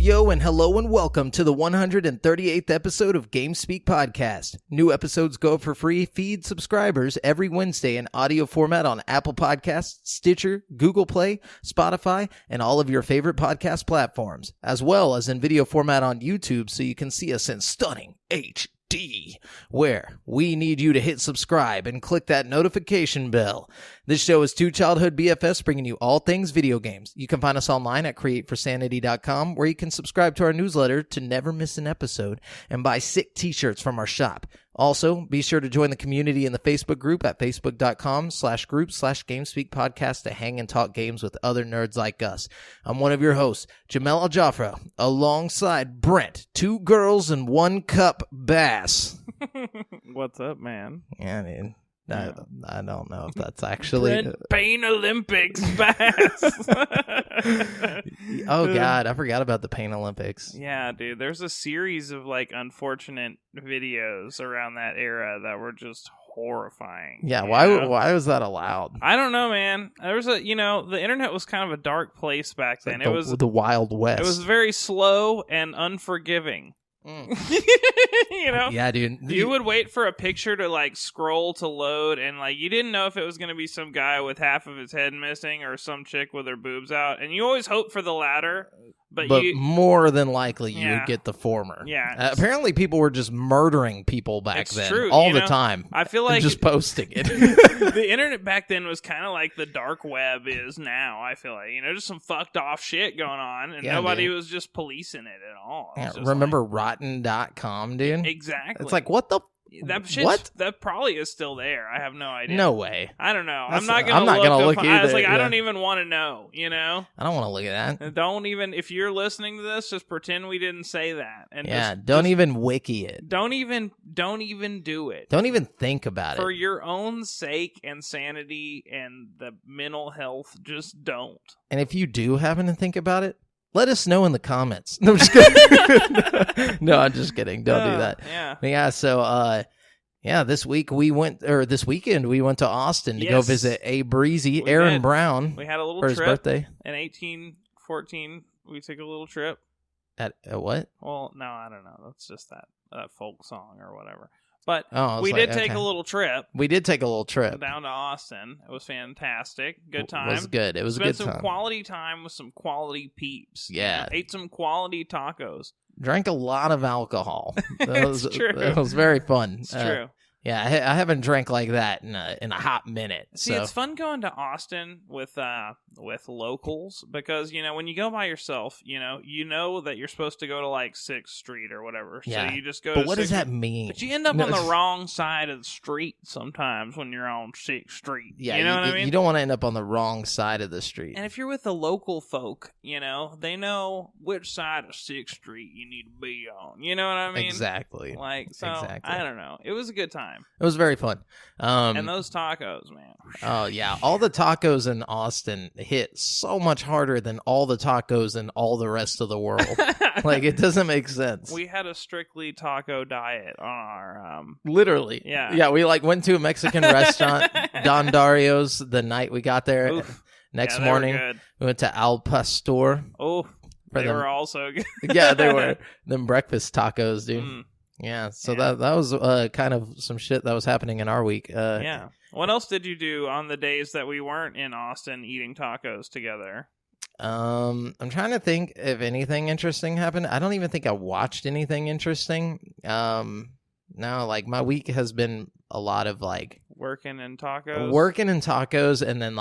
yo, and hello and welcome to the 138th episode of GameSpeak Podcast. New episodes go for free feed subscribers every Wednesday in audio format on Apple Podcasts, Stitcher, Google Play, Spotify, and all of your favorite podcast platforms, as well as in video format on YouTube so you can see us in stunning HD. Where we need you to hit subscribe and click that notification bell. This show is two childhood BFFs bringing you all things video games. You can find us online at createforsanity.com, where you can subscribe to our newsletter to never miss an episode and buy sick t-shirts from our shop. Also, be sure to join the community in the Facebook group at facebook.com/group/GameSpeak Podcast to hang and talk games with other nerds like us. I'm one of your hosts, JAMAL Al-Jafra, alongside Brent, two girls and one cup bass. What's up, man? Yeah, dude. I don't know if that's actually... Brent Pain Olympics bass. Oh, God, I forgot about the Pain Olympics. Yeah, dude, there's a series of, unfortunate videos around that era that were just horrifying. Yeah, why was that allowed? I don't know, man. There was the internet was kind of a dark place back then. It was the Wild West. It was very slow and unforgiving. Yeah, dude. You would wait for a picture to scroll to load, and you didn't know if it was going to be some guy with half of his head missing or some chick with her boobs out, and you always hope for the latter. But more than likely, you would get the former. Yeah. Apparently, people were just murdering people back then. True. All the time. I feel like... just posting it. The internet back then was kind of like the dark web is now, I feel like. Just some fucked off shit going on, and nobody was just policing it at all. Yeah, remember Rotten.com, dude? Exactly. It's like, what the... That shit, what? That probably is still there. I have no idea. No way. I don't know. I'm not gonna look either. I was like, I don't even want to know. I don't want to look at that. Don't even. If you're listening to this, just pretend we didn't say that. And don't even wiki it. Don't even do it. Don't even think about For it. your own sake and sanity and the mental health, just don't. And if you do happen to think about it, let us know in the comments. No, I'm just kidding. No, I'm just kidding. Don't do that. Yeah. But yeah, so this weekend we went to Austin to go visit A Breezy, Aaron Brown. We had a little for trip. his birthday. In 1814, we took a little trip. At what? Well, no, I don't know. That's just that folk song or whatever. But we did take a little trip. We did take a little trip. Down to Austin. It was fantastic. Good time. It was good. It was a good time. Spent some quality time with some quality peeps. Yeah. Ate some quality tacos. Drank a lot of alcohol. It's true. It was very fun. It's true. Yeah, I haven't drank like that in a hot minute. See, it's fun going to Austin with locals because when you go by yourself, you know that you're supposed to go to 6th Street or whatever. Yeah. So you just go. But to what does that mean? But you end up on the wrong side of the street sometimes when you're on 6th Street. Yeah, you know what I mean. You don't want to end up on the wrong side of the street. And if you're with the local folk, they know which side of 6th Street you need to be on. You know what I mean? Exactly. Exactly. I don't know. It was a good time. It was very fun. And those tacos, man. Oh, yeah. All the tacos in Austin hit so much harder than all the tacos in all the rest of the world. It doesn't make sense. We had a strictly taco diet on our... Literally. Yeah. Yeah, we went to a Mexican restaurant, Don Dario's, the night we got there. Oof. Next morning, we went to Al Pastor. Oh, they were also good. Yeah, they were. Them breakfast tacos, dude. Yeah, so that was kind of some shit that was happening in our week. Yeah. What else did you do on the days that we weren't in Austin eating tacos together? I'm trying to think if anything interesting happened. I don't even think I watched anything interesting. No, my week has been a lot of working and tacos, and then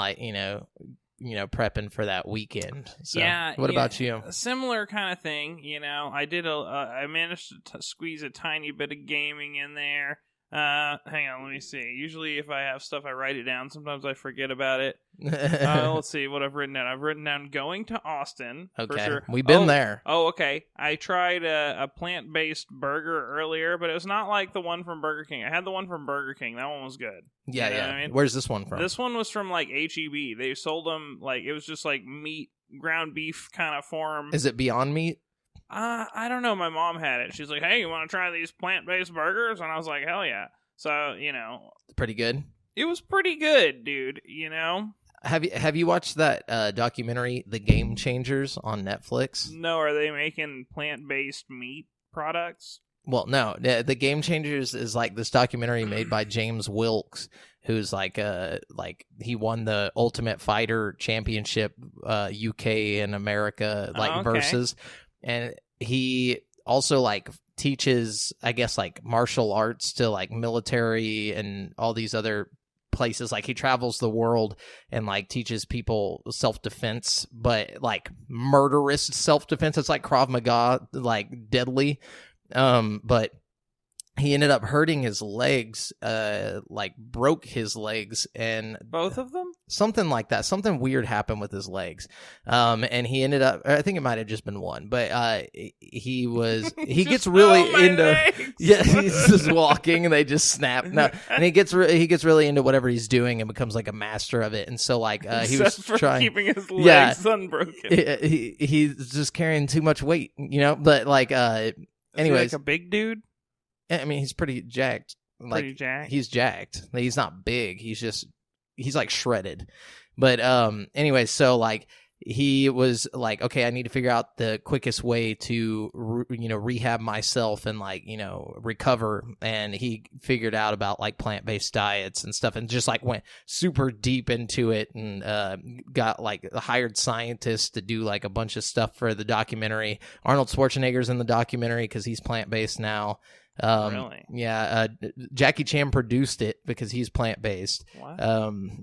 prepping for that weekend. So, yeah. What about you? Similar kind of thing. I managed to squeeze a tiny bit of gaming in there. Hang on, let me see. Usually if I have stuff, I write it down. Sometimes I forget about it. Let's see what I've written down. I've written down going to Austin. Okay. For sure. We've been there. Oh, okay. I tried a plant-based burger earlier, but it was not like the one from Burger King. I had the one from Burger King. That one was good. Yeah, you know yeah. what I mean? Where's this one from? This one was from HEB. They sold them it was just meat, ground beef kind of form. Is it Beyond Meat? I don't know. My mom had it. She's like, hey, you want to try these plant-based burgers? And I was like, hell yeah. So, Pretty good? It was pretty good, dude, Have you watched that documentary, The Game Changers, on Netflix? No, are they making plant-based meat products? Well, no. The Game Changers is like this documentary made by James Wilkes, who's like he won the Ultimate Fighter Championship, UK and America versus, and he also like teaches, I guess, like martial arts to like military and all these other places. Like he travels the world and like teaches people self-defense, but like murderous self-defense. It's like Krav Maga, like deadly. But he ended up hurting his legs, like broke his legs, and both of them? Something like that. Something weird happened with his legs. And he ended up, I think it might have just been one, but he gets really into legs. Yeah, he's just walking and they just snap. No, and he gets really into whatever he's doing and becomes like a master of it. And so like he was trying keeping his legs unbroken. He's just carrying too much weight, you know, but like anyways, is he like a big dude? I mean, he's pretty jacked. Like, he's jacked. He's not big. He's like shredded. But anyway, so like he was like, okay, I need to figure out the quickest way to rehab myself and like recover. And he figured out about like plant-based diets and stuff, and just like went super deep into it, and got like hired scientists to do like a bunch of stuff for the documentary. Arnold Schwarzenegger's in the documentary because he's plant-based now. Really? Yeah. Jackie Chan produced it because he's plant-based. What?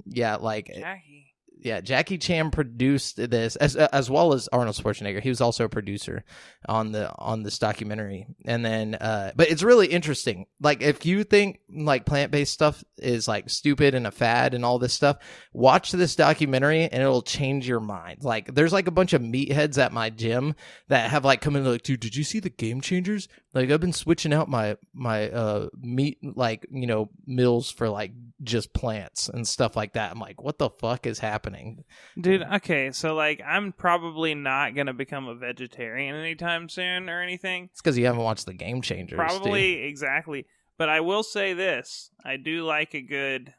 Yeah, like Jackie. Yeah, Jackie Chan produced this as well as Arnold Schwarzenegger. He was also a producer on this documentary. And then but it's really interesting. Like if you think like plant-based stuff is like stupid and a fad and all this stuff, watch this documentary and it'll change your mind. Like there's like a bunch of meatheads at my gym that have like come in like, dude, did you see the Game Changers? Like I've been switching out my meat meals for like just plants and stuff like that. I'm like, what the fuck is happening? Dude, okay, so like I'm probably not going to become a vegetarian anytime soon or anything. It's because you haven't watched the Game Changers. Probably, dude. Exactly. But I will say this. I do like a good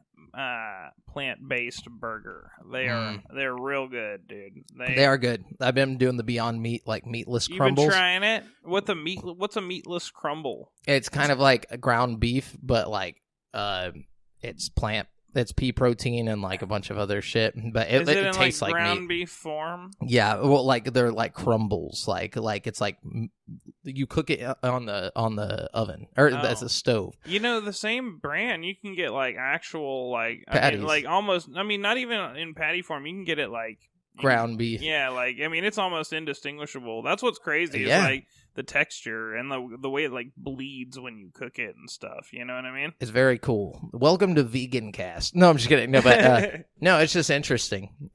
plant-based burger. They're real good, dude. They are good. I've been doing the Beyond Meat, like meatless crumbles. You've been trying it? What's a meatless crumble? It's kind of like a ground beef, but like it's pea protein and like a bunch of other shit, but it tastes like ground meat. Beef form. Yeah, well, like they're like crumbles, like it's like you cook it on the oven or as a stove. The same brand you can get like actual like patties. Not even in patty form. You can get it like ground beef. Yeah, like it's almost indistinguishable. That's what's crazy. Is like the texture and the way it like bleeds when you cook it and stuff. You know what I mean? It's very cool. Welcome to Vegan Cast. No, I'm just kidding. No, but no, it's just interesting.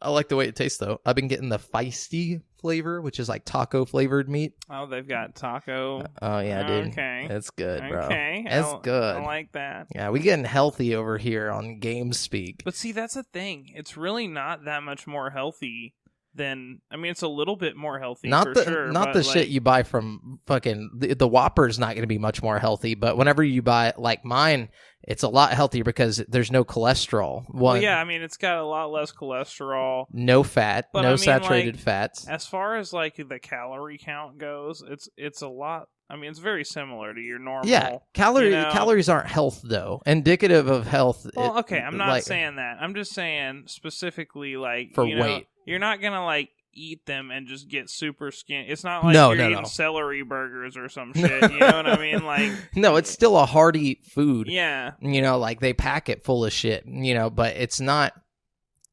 I like the way it tastes though. I've been getting the feisty flavor, which is like taco flavored meat. Oh, they've got taco. Oh yeah, dude. Okay, it's good, bro. Okay, it's good. I like that. Yeah, we getting healthy over here on GameSpeak. But see, that's the thing. It's really not that much more healthy than. I mean, it's a little bit more healthy. Not the shit you buy from fucking the Whopper's not going to be much more healthy. But whenever you buy like mine, it's a lot healthier because there's no cholesterol. Well, yeah, I mean, it's got a lot less cholesterol, no fat, no saturated fats. As far as like the calorie count goes, it's a lot. I mean, it's very similar to your normal. Yeah, calories aren't health though. Indicative of health. Well, okay, I'm not saying that. I'm just saying specifically like for weight. You're not gonna like eat them and just get super skinny. It's not like you're eating celery burgers or some shit. You know what I mean? Like, no, it's still a hearty food. Yeah, like they pack it full of shit. But it's not.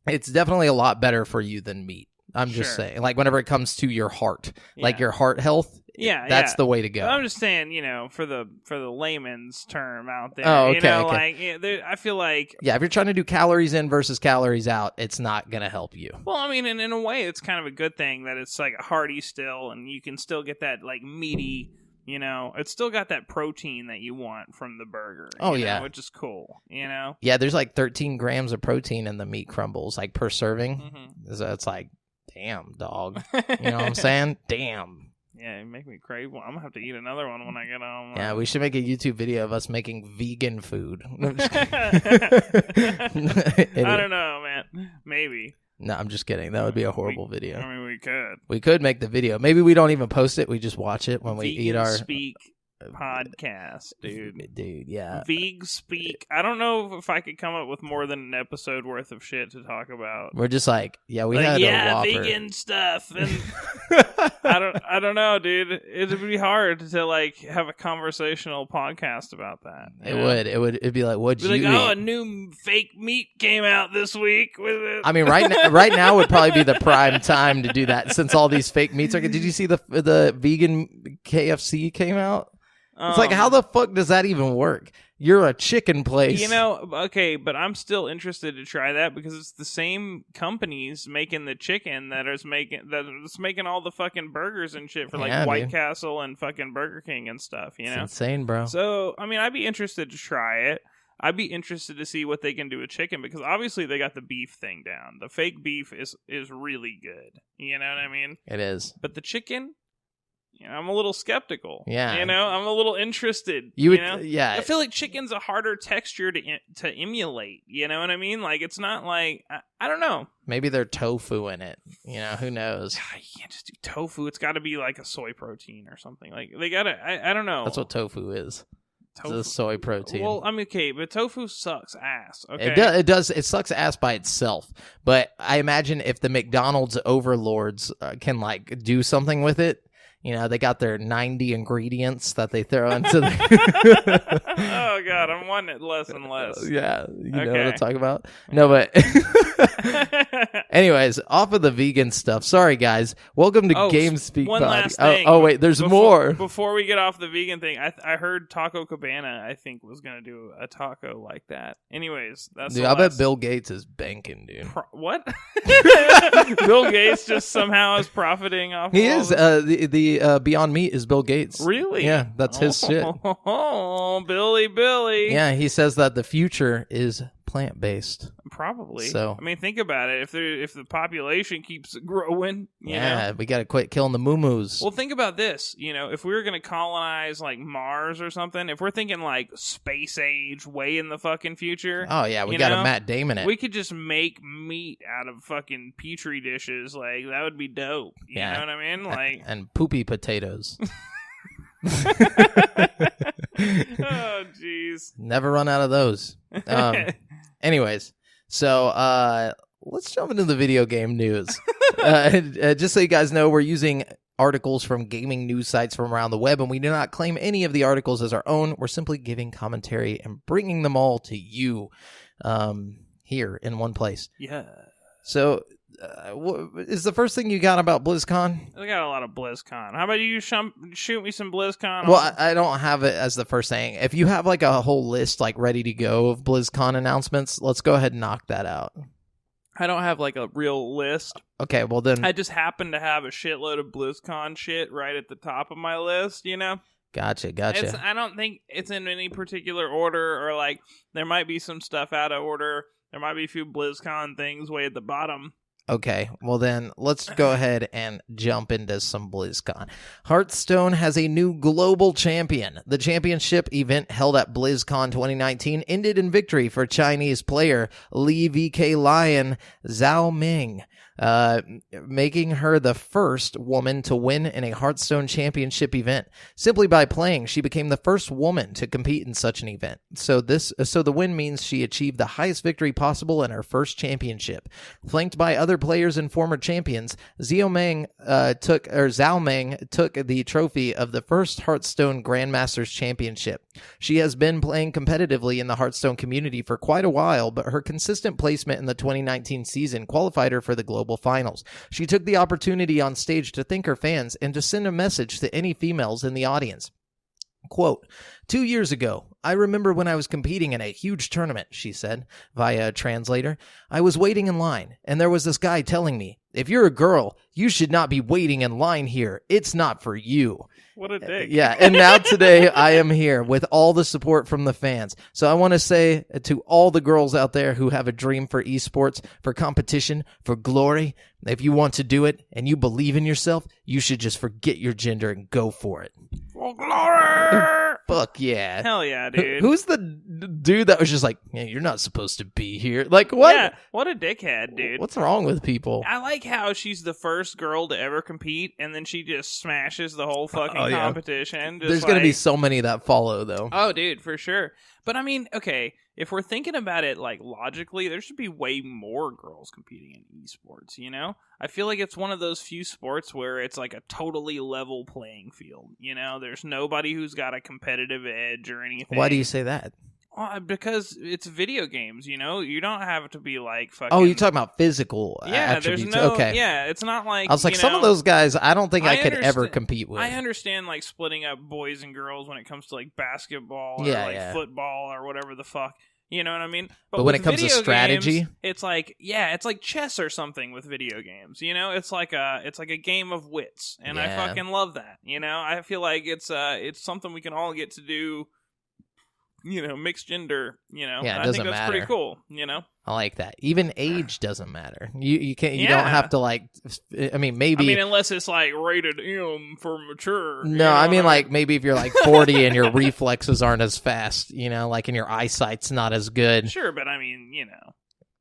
It's definitely a lot better for you than meat. I'm just saying, like whenever it comes to your heart, like your heart health. Yeah, that's the way to go. I'm just saying, for the layman's term out there. Oh, okay. Like I feel like if you're trying to do calories in versus calories out, it's not gonna help you. Well, I mean, in a way, it's kind of a good thing that it's like a hearty still, and you can still get that like meaty. It's still got that protein that you want from the burger. Which is cool. Yeah, there's like 13 grams of protein in the meat crumbles, like per serving. Mm-hmm. So it's like, damn, dog. You know what I'm saying? Damn. Yeah, you make me crave one. I'm gonna have to eat another one when I get home. Yeah, we should make a YouTube video of us making vegan food. I don't know, man. Maybe. No, I'm just kidding. That would be a horrible video. I mean, we could. We could make the video. Maybe we don't even post it. We just watch it when we Vegan eat our Speak podcast, dude. Dude, yeah. Veg Speak. I don't know if I could come up with more than an episode worth of shit to talk about. We're just like, yeah, we had a Whopper. Vegan stuff, and I don't know, dude. It'd be hard to like have a conversational podcast about that. It'd be like, what'd you eat? Oh, a new fake meat came out this week with it. I mean, right now would probably be the prime time to do that since all these fake meats are. Did you see the vegan KFC came out? It's like, how the fuck does that even work? You're a chicken place. You know, okay, but I'm still interested to try that because it's the same companies making the chicken that's making all the fucking burgers and shit for like White Castle and fucking Burger King and stuff, you know? It's insane, bro. So, I mean, I'd be interested to try it. I'd be interested to see what they can do with chicken because obviously they got the beef thing down. The fake beef is really good. You know what I mean? It is. But the chicken... You know, I'm a little skeptical. Yeah. You know, I'm a little interested. Yeah. I feel like chicken's a harder texture to emulate. You know what I mean? Like, it's not like, I don't know. Maybe they're tofu in it. You know, who knows? You can't just do tofu. It's got to be like a soy protein or something. Like, they got to, I don't know. That's what tofu is. Tofu. It's a soy protein. Well, I mean, okay, but tofu sucks ass. Okay. It does. It sucks ass by itself. But I imagine if the McDonald's overlords can, like, do something with it, you know, they got their 90 ingredients that they throw into the... Oh, God, I'm wanting it less and less. Yeah, you know what I'm talking about? No, but... Anyways, off of the vegan stuff. Sorry, guys. Welcome to GameSpeak. One last thing. Oh, wait, there's more. Before we get off the vegan thing, I heard Taco Cabana, I think, was going to do a taco like that. Anyways, that's dude, I bet Bill Gates is banking, dude. What? Bill Gates just somehow is profiting off He is. The Beyond Meat is Bill Gates. Really? Yeah, that's his shit. Oh, Billy. Yeah, he says that the future is plant-based. Probably. So, I mean, think about it. If the population keeps growing, you know? We got to quit killing the moo-moos. Well, think about this. You know, if we were going to colonize like Mars or something, if we're thinking like space age way in the fucking future. Oh yeah, we got a Matt Damon it. We could just make meat out of fucking petri dishes. Like that would be dope. You know what I mean? Like and poopy potatoes. Oh jeez. Never run out of those. Anyways, so let's jump into the video game news. Just so you guys know, we're using articles from gaming news sites from around the web, and we do not claim any of the articles as our own. We're simply giving commentary and bringing them all to you here in one place. Yeah. So, is the first thing you got about BlizzCon? I got a lot of BlizzCon. How about you shoot me some BlizzCon? Well, I don't have it as the first thing. If you have like a whole list like ready to go of BlizzCon announcements, let's go ahead and knock that out. I don't have like a real list. Okay, well then... I just happen to have a shitload of BlizzCon shit right at the top of my list, you know? Gotcha. I don't think it's in any particular order, or like there might be some stuff out of order. There might be a few BlizzCon things way at the bottom. Okay, well then, let's go ahead and jump into some BlizzCon. Hearthstone has a new global champion. The championship event held at BlizzCon 2019 ended in victory for Chinese player Li VK Lion Zhao Ming, making her the first woman to win in a Hearthstone Championship event. Simply by playing, she became the first woman to compete in such an event. So the win means she achieved the highest victory possible in her first championship. Flanked by other players and former champions, Zhao Meng took the trophy of the first Hearthstone Grandmasters Championship. She has been playing competitively in the Hearthstone community for quite a while, but her consistent placement in the 2019 season qualified her for the global finals. She took the opportunity on stage to thank her fans and to send a message to any females in the audience. Quote, 2 years ago, I remember when I was competing in a huge tournament, she said, via a translator. I was waiting in line, and there was this guy telling me, if you're a girl, you should not be waiting in line here. It's not for you. What a dick. Yeah, and now today I am here with all the support from the fans. So I want to say to all the girls out there who have a dream for esports, for competition, for glory, if you want to do it and you believe in yourself, you should just forget your gender and go for it. For glory! Fuck yeah. Hell yeah, dude. Who's the dude that was just like, yeah, you're not supposed to be here? Like, what? Yeah, what a dickhead, dude. What's wrong with people? I like how she's the first girl to ever compete, and then she just smashes the whole fucking competition. Just There's going to be so many that follow, though. Oh, dude, for sure. But I mean, okay, if we're thinking about it like logically, there should be way more girls competing in esports, you know? I feel like it's one of those few sports where it's like a totally level playing field, you know? There's nobody who's got a competitive edge or anything. Why do you say that? Because it's video games, you know? You don't have to be like fucking... Oh, you're talking about physical attributes. There's no... Okay. Yeah, it's not like... I was like, some of those guys, I don't think I could ever compete with. I understand, like, splitting up boys and girls when it comes to, like, basketball or, football or whatever the fuck. You know what I mean? But when it comes to strategy... Games, it's like, it's like chess or something with video games, you know? It's like a game of wits, and I fucking love that, you know? I feel like it's something we can all get to do... You know, mixed gender, you know. Yeah, I think that's pretty cool, you know. I like that. Even age doesn't matter. You can't. You don't have to like. I mean, maybe. I mean, unless it's like rated M for mature. No, I mean like maybe if you're like 40 and your reflexes aren't as fast, you know, like and your eyesight's not as good. Sure, but I mean, you know.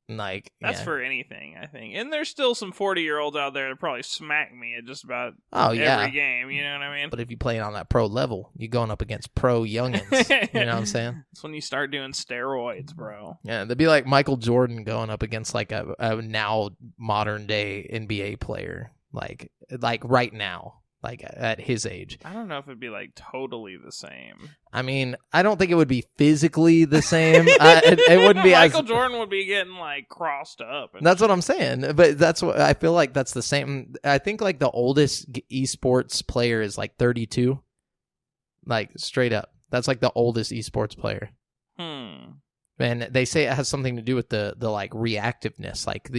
Like that's for anything, I think. And there's still some 40-year-olds out there that probably smack me at just about every game. You know what I mean? But if you play it on that pro level, you're going up against pro youngins. You know what I'm saying? That's when you start doing steroids, bro. Yeah, they'd be like Michael Jordan going up against like a now modern day NBA player, like right now. Like at his age. I don't know if it'd be like totally the same. I mean, I don't think it would be physically the same. It wouldn't be. Michael Jordan would be getting like crossed up. That's what I'm saying. But that's what I feel like. That's the same. I think like the oldest esports player is like 32. Like straight up, that's like the oldest esports player. And they say it has something to do with the like reactiveness, like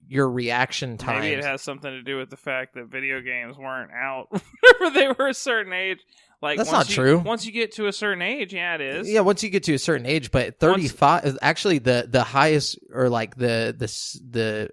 your reaction time. Maybe it has something to do with the fact that video games weren't out whenever they were a certain age. Like that's not true. Once you get to a certain age, yeah, it is. Yeah, once you get to a certain age, but 35 is actually the highest, or like the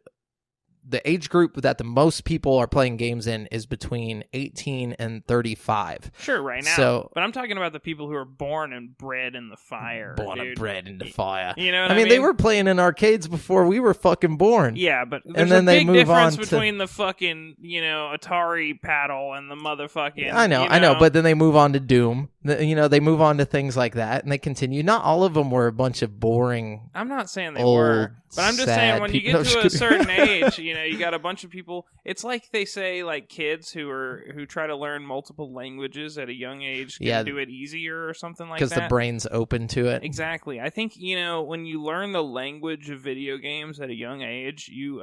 age group that the most people are playing games in is between 18 and 35. Sure, right now. But I'm talking about the people who are born and bred in the fire. Born and bred in the fire. You know what I mean? They were playing in arcades before we were fucking born. Yeah, but there's a big difference between the fucking, you know, Atari paddle and the motherfucking... I know, but then they move on to Doom. You know, they move on to things like that, and they continue. Not all of them were a bunch of boring... I'm not saying they were, but I'm just saying when you get to a certain age, you know, you got a bunch of people. It's like they say, like kids who try to learn multiple languages at a young age can do it easier or something like that. Because the brain's open to it. Exactly. I think, you know, when you learn the language of video games at a young age, you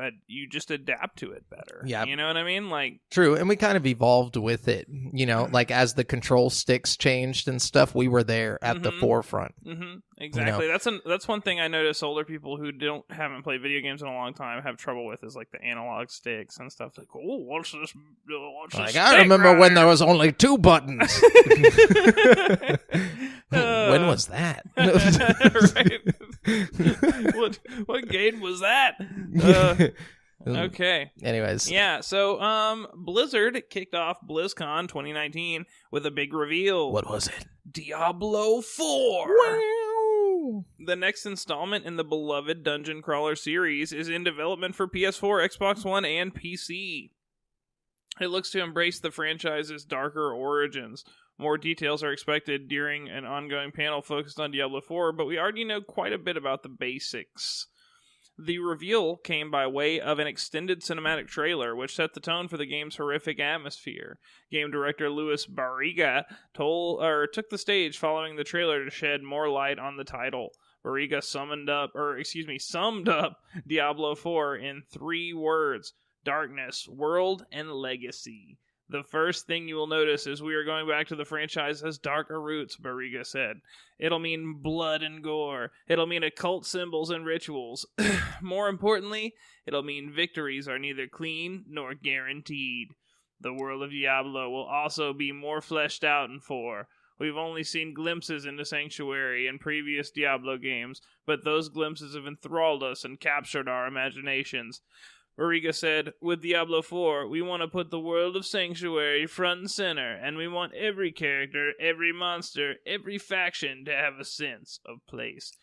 just adapt to it better. Yeah. You know what I mean? Like true, and we kind of evolved with it. You know, like as the control sticks changed and stuff, we were there at the forefront. Exactly. You know? That's one thing I notice older people who haven't played video games in a long time have trouble with, is like the analog sticks and stuff. Like, oh, what's this? Like, I remember when there was only 2 buttons. When was that? Right. What game was that? Okay. Anyways. Yeah, so Blizzard kicked off BlizzCon 2019 with a big reveal. What was it? Diablo 4. Wow. The next installment in the beloved dungeon crawler series is in development for PS4, Xbox One, and PC. It looks to embrace the franchise's darker origins. More details are expected during an ongoing panel focused on Diablo 4, but we already know quite a bit about the basics. The reveal came by way of an extended cinematic trailer, which set the tone for the game's horrific atmosphere. Game director Luis Barriga took the stage following the trailer to shed more light on the title. Barriga summed up Diablo 4 in 3 words: darkness, world, and legacy. The first thing you will notice is we are going back to the franchise has darker roots, Barriga said. It'll mean blood and gore. It'll mean occult symbols and rituals. More importantly, it'll mean victories are neither clean nor guaranteed. The world of Diablo will also be more fleshed out in 4. We've only seen glimpses into Sanctuary in previous Diablo games, but those glimpses have enthralled us and captured our imaginations. Barriga said, with Diablo 4, we want to put the world of Sanctuary front and center, and we want every character, every monster, every faction to have a sense of place.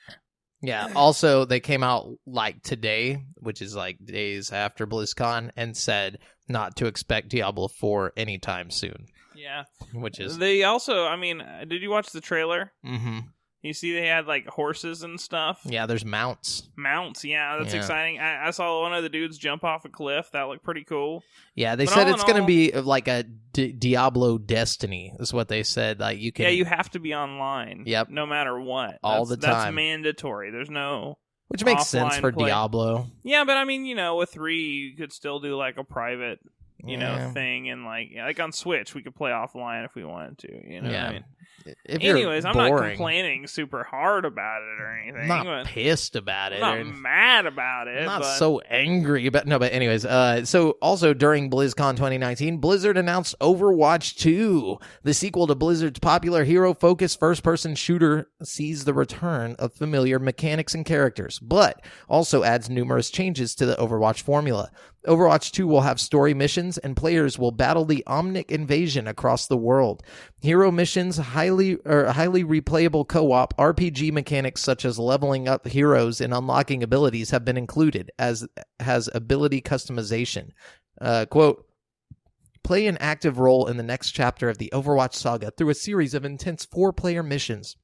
Yeah, also, they came out, like, today, which is, like, days after BlizzCon, and said not to expect Diablo 4 anytime soon. Yeah. Which is... They also, I mean, did you watch the trailer? Mm-hmm. You see they had, like, horses and stuff? Yeah, there's mounts. Mounts, yeah, that's exciting. I saw one of the dudes jump off a cliff. That looked pretty cool. Yeah, they said it's going to be like a Diablo Destiny, is what they said. Like you can. Yeah, you have to be online. Yep. No matter what. All the time. That's mandatory. There's no... Which makes sense for play. Diablo. Yeah, but I mean, you know, with 3, you could still do, like, a private... you know, thing, and like on Switch, we could play offline if we wanted to, you know what I mean? Anyways, I'm not complaining super hard about it or anything. I'm not pissed about it. I'm not mad about it. I'm not so angry about... No, but anyways, so also during BlizzCon 2019, Blizzard announced Overwatch 2. The sequel to Blizzard's popular hero-focused first-person shooter sees the return of familiar mechanics and characters, but also adds numerous changes to the Overwatch formula. Overwatch 2 will have story missions, and players will battle the Omnic invasion across the world. Hero missions, highly replayable co-op, RPG mechanics such as leveling up heroes and unlocking abilities have been included, as has ability customization. Quote, play an active role in the next chapter of the Overwatch saga through a series of intense 4-player missions.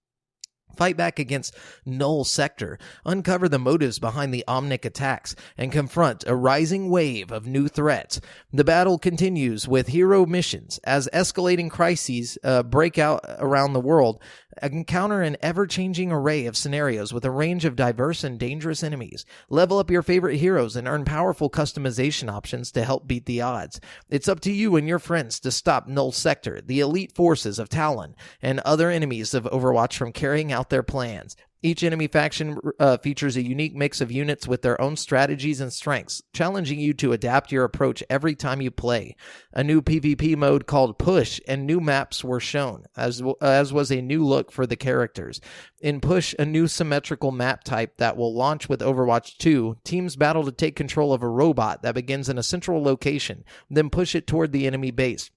Fight back against Null Sector, uncover the motives behind the Omnic attacks, and confront a rising wave of new threats. The battle continues with hero missions as escalating crises break out around the world. Encounter an ever-changing array of scenarios with a range of diverse and dangerous enemies. Level up your favorite heroes and earn powerful customization options to help beat the odds. It's up to you and your friends to stop Null Sector, the elite forces of Talon, and other enemies of Overwatch from carrying out their plans. Each enemy faction features a unique mix of units with their own strategies and strengths, challenging you to adapt your approach every time you play. A new PvP mode called Push and new maps were shown, as was a new look for the characters. In Push, a new symmetrical map type that will launch with Overwatch 2, teams battle to take control of a robot that begins in a central location, then push it toward the enemy base.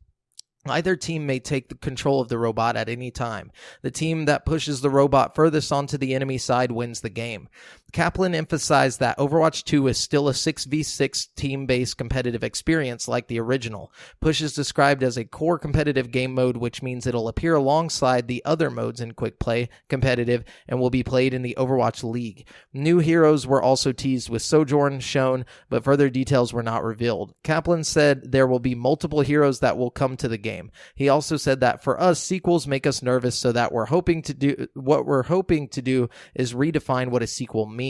Either team may take the control of the robot at any time. The team that pushes the robot furthest onto the enemy side wins the game. Kaplan emphasized that Overwatch 2 is still a 6v6 team-based competitive experience like the original. Push is described as a core competitive game mode, which means it'll appear alongside the other modes in quick play, competitive, and will be played in the Overwatch League. New heroes were also teased with Sojourn shown, but further details were not revealed. Kaplan said there will be multiple heroes that will come to the game. He also said that for us, sequels make us nervous, so that we're hoping to do is redefine what a sequel means.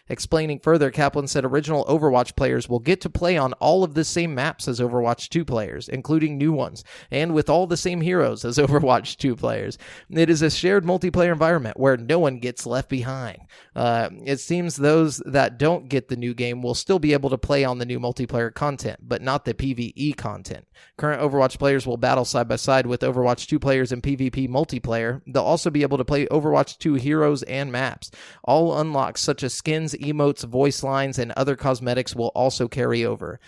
Explaining further, Kaplan said original Overwatch players will get to play on all of the same maps as Overwatch 2 players, including new ones, and with all the same heroes as Overwatch 2 players. It is a shared multiplayer environment where no one gets left behind. It seems those that don't get the new game will still be able to play on the new multiplayer content, but not the PvE content. Current Overwatch players will battle side by side with Overwatch 2 players in PvP multiplayer. They'll also be able to play Overwatch 2 heroes and maps. All unlocks such as skins, emotes, voice lines, and other cosmetics will also carry over.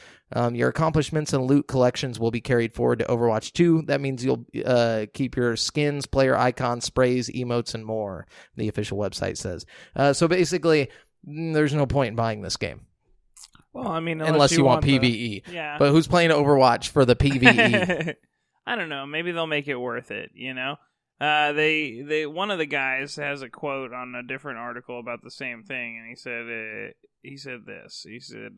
Your accomplishments and loot collections will be carried forward to Overwatch 2. That means you'll keep your skins, player icons, sprays, emotes, and more, the official website says. So basically, there's no point in buying this game. Well, I mean, unless you want PvE. Yeah. But who's playing Overwatch for the PvE? I don't know. Maybe they'll make it worth it, you know? They one of the guys has a quote on a different article about the same thing, and he said this. He said,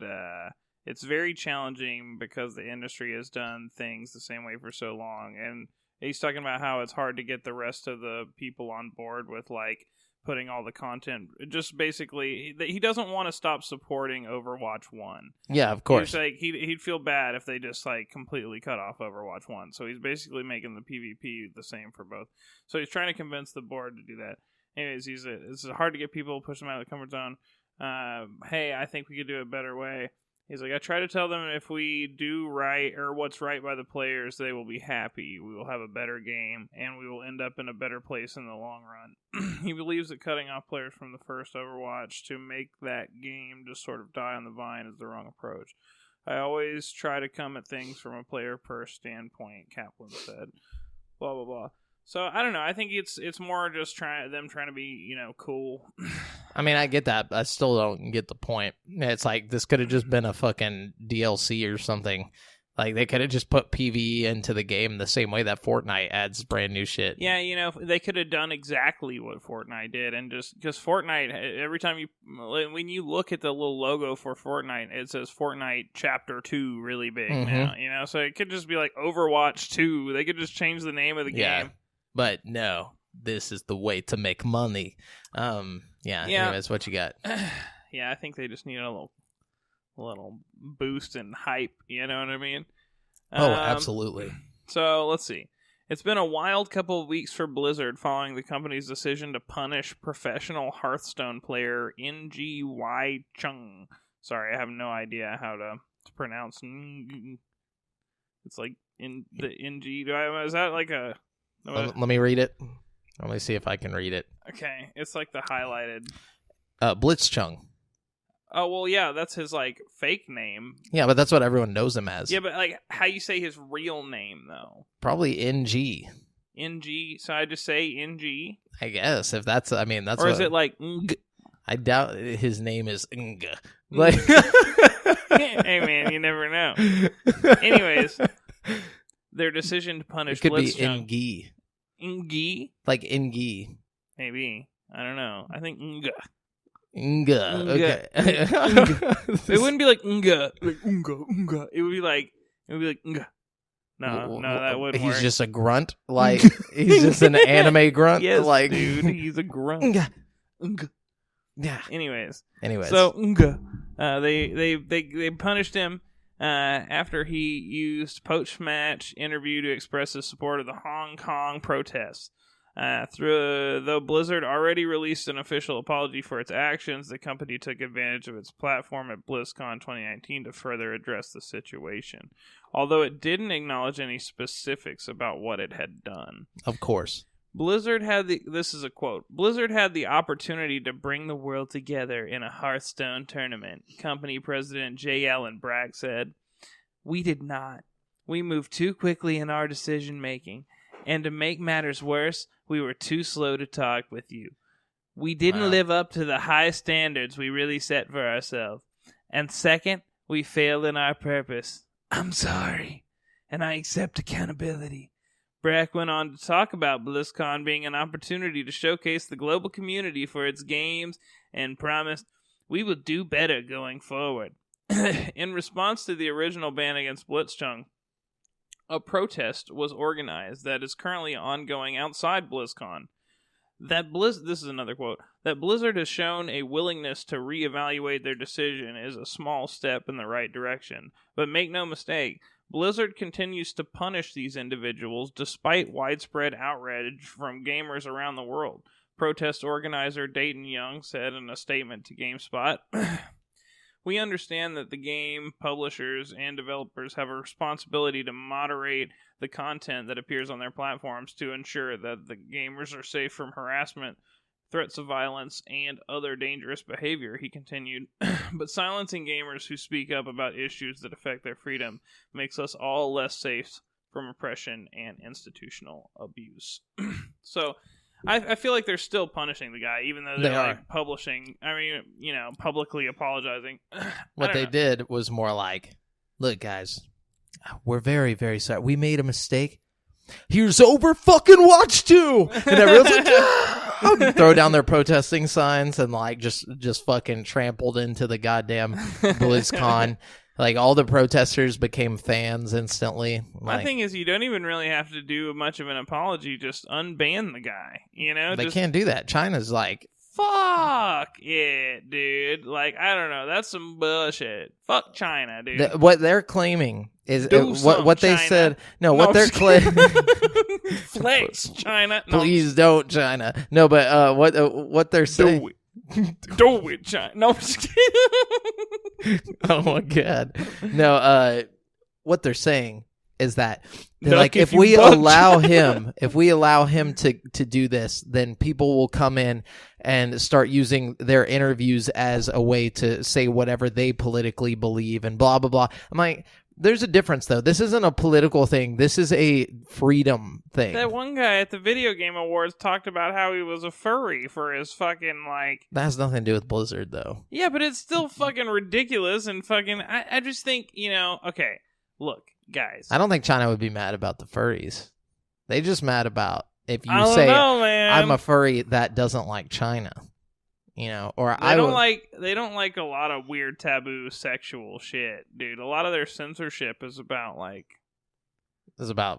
it's very challenging because the industry has done things the same way for so long, and he's talking about how it's hard to get the rest of the people on board with, like, putting all the content. Just basically, he doesn't want to stop supporting Overwatch 1. Yeah, of course. He's like, he'd feel bad if they just like completely cut off Overwatch 1. So he's basically making the PvP the same for both. So he's trying to convince the board to do that. Anyways, it's hard to get people to push them out of the comfort zone. Hey, I think we could do it a better way. He's like, I try to tell them if we do right or what's right by the players, they will be happy. We will have a better game, and we will end up in a better place in the long run. He believes that cutting off players from the first Overwatch to make that game just sort of die on the vine is the wrong approach. I always try to come at things from a player-first standpoint, Kaplan said. Blah, blah, blah. So, I don't know. I think it's more just them trying to be, cool. I mean, I get that, but I still don't get the point. It's like, this could have just been a fucking DLC or something. Like, they could have just put PvE into the game the same way that Fortnite adds brand new shit. Yeah, they could have done exactly what Fortnite did, and just, because Fortnite, every time when you look at the little logo for Fortnite, it says Fortnite Chapter 2 really big now, so it could just be like Overwatch 2. They could just change the name of the game. But no, this is the way to make money. Anyways, what you got? Yeah, I think they just need a little boost in hype, you know what I mean? Absolutely. So, let's see. It's been a wild couple of weeks for Blizzard following the company's decision to punish professional Hearthstone player NGY Chung. Sorry, I have no idea how to pronounce. It's like in the NG. Is that like a... Let me read it. Let me see if I can read it. Okay, it's like the highlighted. Blitzchung. Oh, well, yeah, that's his, fake name. Yeah, but that's what everyone knows him as. Yeah, but, how you say his real name, though? Probably NG. NG? So I just say NG? I guess, if that's, that's or is it like Ng? I doubt his name is Ng. Hey, man, you never know. Anyways... Their decision to punish it could Blitzchung. be Ingi. Ingi? Like Ingi. Maybe. I don't know. I think Nga. Nga. Okay. Nga. It wouldn't be like Nga. Like Unga. It would be like Nga. No, that wouldn't work. He's just a grunt? Like, he's just an anime grunt? Yes, like, dude. He's a grunt. Nga. Yeah. Anyways. So, Nga. They punished him. After he used post-match interview to express his support of the Hong Kong protests. Though Blizzard already released an official apology for its actions, the company took advantage of its platform at BlizzCon 2019 to further address the situation, although it didn't acknowledge any specifics about what it had done. Of course. This is a quote, Blizzard had the opportunity to bring the world together in a Hearthstone tournament, company president J. Allen Bragg said. We did not. We moved too quickly in our decision-making, and to make matters worse, we were too slow to talk with you. We didn't live up to the high standards we really set for ourselves. And second, we failed in our purpose. I'm sorry, and I accept accountability. Brack went on to talk about BlizzCon being an opportunity to showcase the global community for its games and promised, we will do better going forward. In response to the original ban against Blitzchung, a protest was organized that is currently ongoing outside BlizzCon. This is another quote. That Blizzard has shown a willingness to reevaluate their decision is a small step in the right direction. But make no mistake, Blizzard continues to punish these individuals despite widespread outrage from gamers around the world. Protest organizer Dayton Young said in a statement to GameSpot, we understand that the game publishers and developers have a responsibility to moderate the content that appears on their platforms to ensure that the gamers are safe from harassment, threats of violence, and other dangerous behavior, he continued. But silencing gamers who speak up about issues that affect their freedom makes us all less safe from oppression and institutional abuse. So, I feel like they're still punishing the guy, even though they're publishing, publicly apologizing. What they did was more like, look, guys, we're very, very sorry. We made a mistake. Here's Overwatch 2! And everyone's like, throw down their protesting signs and just fucking trampled into the goddamn BlizzCon. Like, all the protesters became fans instantly. My thing is, you don't even really have to do much of an apology. Just unban the guy, you know? They can't do that. China's like, fuck it, dude. Like, I don't know. That's some bullshit. Fuck China, dude. What they're claiming is what they China. said. No, what they're claiming. Flex, China. No, Please don't, China. No, but what they're saying. Do it, China. No, I'm just kidding. Oh my god. No, what they're saying is that they're like, if we allow him to do this, then people will come in and start using their interviews as a way to say whatever they politically believe and blah blah blah. I'm like, there's a difference though. This isn't a political thing. This is a freedom thing. That one guy at the Video Game Awards talked about how he was a furry for his fucking, like... That has nothing to do with Blizzard though. Yeah, but it's still fucking ridiculous and fucking... I just think, okay, look, guys. I don't think China would be mad about the furries. They just mad about if you I say, don't know, man. I'm a furry that doesn't like China. Or they don't like a lot of weird taboo sexual shit, dude. A lot of their censorship is about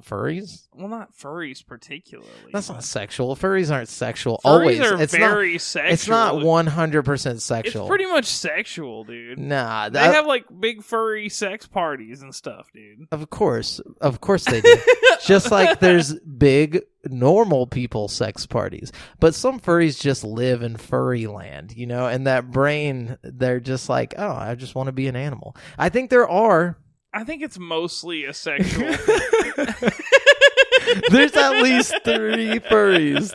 furries. Well, not furries particularly. That's not sexual. Furries aren't sexual. Furries Always, are it's very not, sexual. It's not 100% sexual. It's pretty much sexual, dude. Nah, they have like big furry sex parties and stuff, dude. Of course they do. Just like there's big normal people sex parties, but some furries just live in furry land, and that brain, they're just like, oh, I just want to be an animal. I think it's mostly a sexual there's at least 3 furries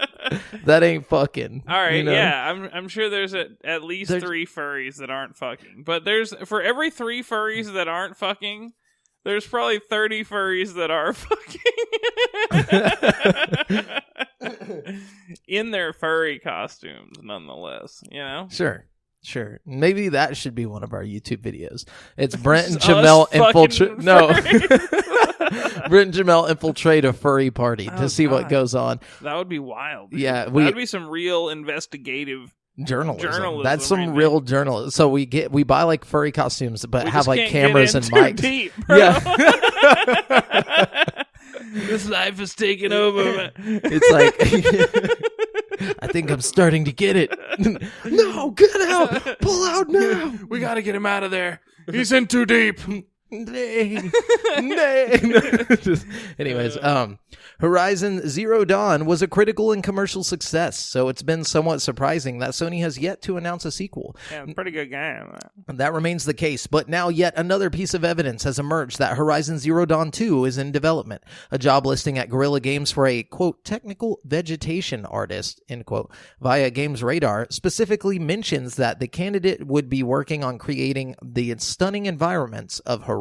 that ain't fucking. All right, yeah, I'm sure there's at least 3 furries that aren't fucking, but for every 3 furries that aren't fucking, there's probably 30 furries that are fucking in their furry costumes, nonetheless. Sure. Maybe that should be one of our YouTube videos. It's Brent and Jamel infiltrate. No, Brent and Jamel infiltrate a furry party to see what goes on. That would be wild. Dude. Yeah, that'd be some real investigative. Journalism. That's some real journalism. So we buy like furry costumes, but have like cameras and mics. Deep, yeah. This life is taking over. It's like, I think I'm starting to get it. No, get out! Pull out now! We gotta get him out of there. He's in too deep. Nay. Anyways, Horizon Zero Dawn was a critical and commercial success, so it's been somewhat surprising that Sony has yet to announce a sequel. Yeah, pretty good game. That remains the case, but now yet another piece of evidence has emerged that Horizon Zero Dawn 2 is in development. A job listing at Guerrilla Games for a, quote, technical vegetation artist, end quote, via Games Radar specifically mentions that the candidate would be working on creating the stunning environments of Horizon.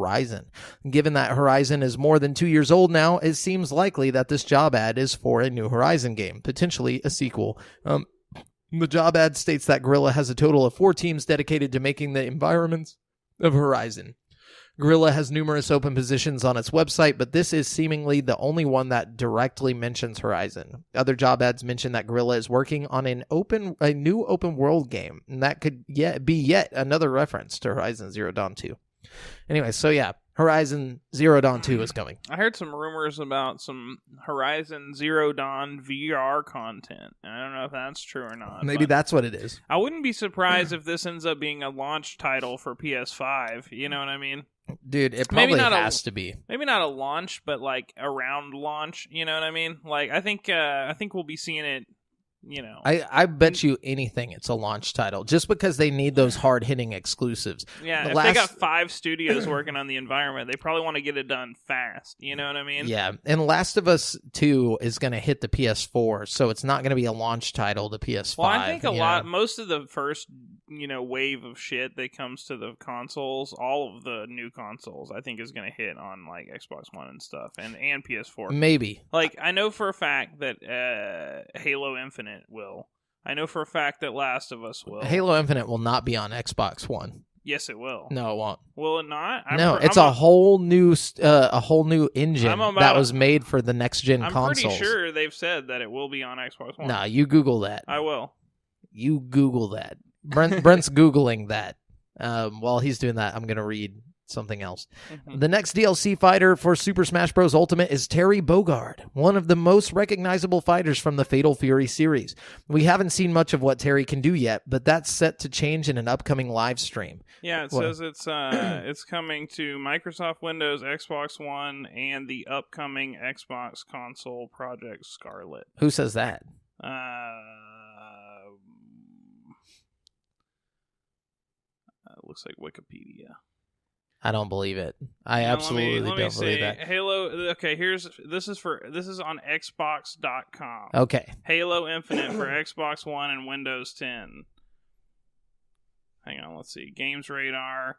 Given that Horizon is more than 2 years old now, it seems likely that this job ad is for a new Horizon game, potentially a sequel. The job ad states that Guerrilla has a total of 4 teams dedicated to making the environments of Horizon. Guerrilla has numerous open positions on its website, but this is seemingly the only one that directly mentions Horizon. Other job ads mention that Guerrilla is working on a new open world game, and that could be yet another reference to Horizon Zero Dawn 2. Anyway, so yeah, Horizon Zero Dawn 2 is coming. I heard some rumors about some Horizon Zero Dawn VR content. I don't know if that's true or not. Maybe that's what it is. I wouldn't be surprised if this ends up being a launch title for PS5. You know what I mean? Dude, it probably has to be. Maybe not a launch, but like around launch. You know what I mean? Like I think we'll be seeing it. I bet you anything it's a launch title, just because they need those hard-hitting exclusives. Yeah, if they got 5 studios working on the environment, they probably want to get it done fast. You know what I mean? Yeah, and Last of Us 2 is going to hit the PS4, so it's not going to be a launch title to PS5. Well, I think most of the first, wave of shit that comes to the consoles, all of the new consoles, I think is going to hit on like Xbox One and stuff, and PS4. Maybe. Like, I know for a fact that Halo Infinite will. I know for a fact that Last of Us will. Halo Infinite will not be on Xbox One. Yes, it will. No, it won't. Will it not? It's a whole new engine that was made for the next gen consoles. I'm pretty sure they've said that it will be on Xbox One. Nah, you Google that. I will. You Google that. Brent's Googling that. While he's doing that, I'm going to read something else. Mm-hmm. The next DLC fighter for Super Smash Bros. Ultimate is Terry Bogard, one of the most recognizable fighters from the Fatal Fury series. We haven't seen much of what Terry can do yet, but that's set to change in an upcoming live stream. Yeah, it says it's coming to Microsoft Windows, Xbox One, and the upcoming Xbox console Project Scarlet. Who says that? Looks like Wikipedia. I don't believe it. I absolutely don't believe that. Halo. Okay, this is on Xbox.com. Okay. Halo Infinite for Xbox One and Windows 10. Hang on, let's see. Games Radar.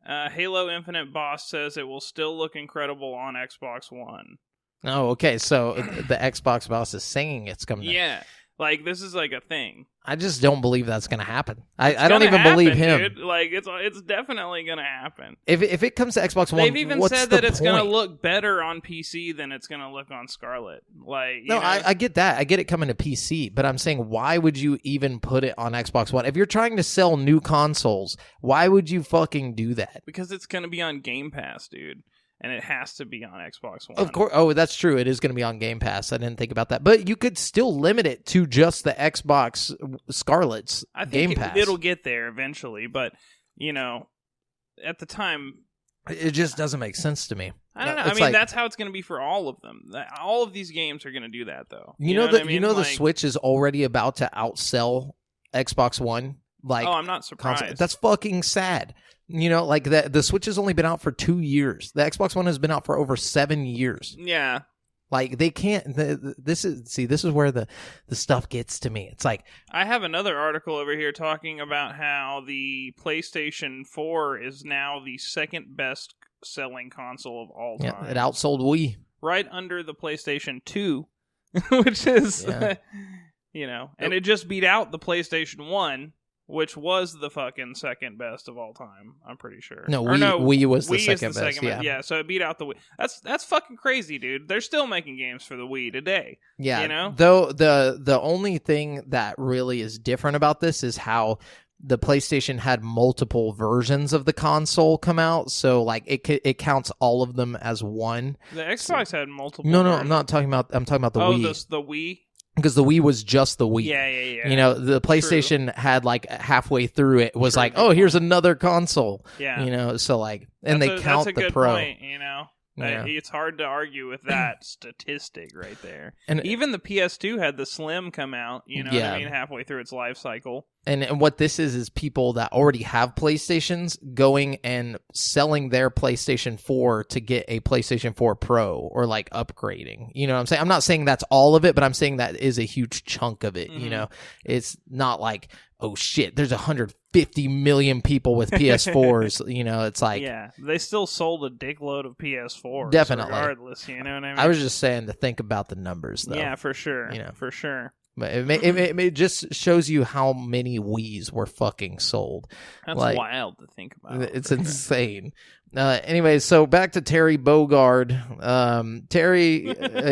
Halo Infinite boss says it will still look incredible on Xbox One. Oh, okay. So the Xbox boss is saying it's coming. Yeah. Like, this is like a thing. I just don't believe that's going to happen. I don't even believe him. Dude. Like, it's definitely going to happen. If it comes to Xbox One, they've even said that it's going to look better on PC than it's going to look on Scarlet. Like, no, I get that. I get it coming to PC, but I'm saying, why would you even put it on Xbox One? If you're trying to sell new consoles, why would you fucking do that? Because it's going to be on Game Pass, dude. And it has to be on Xbox One. Of course. Oh, that's true. It is going to be on Game Pass. I didn't think about that. But you could still limit it to just the Xbox Scarlet's Game Pass. It'll get there eventually. But, at the time... It just doesn't make sense to me. I don't know. I mean, that's how it's going to be for all of them. All of these games are going to do that, though. You know the Switch is already about to outsell Xbox One? Like, I'm not surprised. Console. That's fucking sad. Like the Switch has only been out for 2 years. The Xbox One has been out for over 7 years. Yeah. Like, they can't. This is where the stuff gets to me. It's like, I have another article over here talking about how the PlayStation 4 is now the second best selling console of all time. Yeah, it outsold Wii. Right under the PlayStation 2, which is, and it just beat out the PlayStation 1. Which was the fucking second best of all time, I'm pretty sure. Wii was the second best. Yeah, so it beat out the Wii. That's fucking crazy, dude. They're still making games for the Wii today. Yeah, though the only thing that really is different about this is how the PlayStation had multiple versions of the console come out, so like it counts all of them as one. The Xbox had multiple. No, versions. I'm not talking about. I'm talking about the Wii. The Wii. Because the Wii was just the Wii. Yeah. The PlayStation had like halfway through it was like, oh, here's another console. Yeah. So like, and they count the good Pro. Point, It's hard to argue with that statistic right there. And even the PS2 had the Slim come out, what I mean, halfway through its life cycle. And what this is people that already have PlayStations going and selling their PlayStation 4 to get a PlayStation 4 Pro or like upgrading. You know what I'm saying? I'm not saying that's all of it, but I'm saying that is a huge chunk of it. Mm-hmm. It's not like, oh shit, there's 150 million people with PS4s. It's like, yeah, they still sold a dickload of PS4s. Definitely, regardless. You know what I mean? I was just saying to think about the numbers, though. Yeah, for sure. For sure. But it just shows you how many Wiis were fucking sold. That's wild to think about. It's insane. Anyway, so back to Terry Bogard. Terry,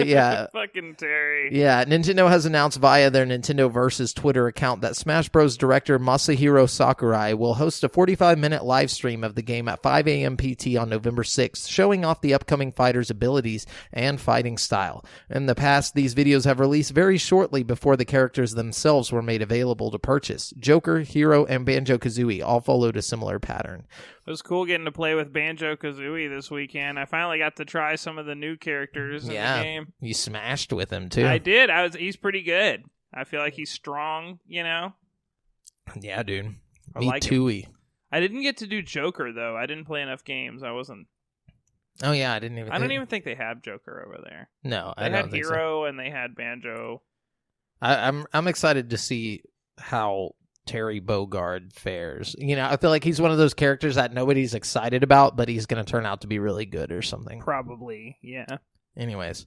yeah. Fucking Terry. Yeah, Nintendo has announced via their Nintendo Versus Twitter account that Smash Bros. Director Masahiro Sakurai will host a 45-minute live stream of the game at 5 a.m. PT on November 6th, showing off the upcoming fighters' abilities and fighting style. In the past, these videos have released very shortly before the characters themselves were made available to purchase. Joker, Hero, and Banjo-Kazooie all followed a similar pattern. It was cool getting to play with Banjo-Kazooie this weekend. I finally got to try some of the new characters in the game. You smashed with him, too. I did. He's pretty good. I feel like he's strong, Yeah, dude. I Me like too. I didn't get to do Joker, though. I didn't play enough games. I wasn't... Oh, yeah, I didn't even... I don't even think they have Joker over there. No, I don't think so. They had Hero and they had Banjo. I'm excited to see how Terry Bogard fares. I feel like he's one of those characters that nobody's excited about, but he's going to turn out to be really good or something. Probably, yeah. Anyways.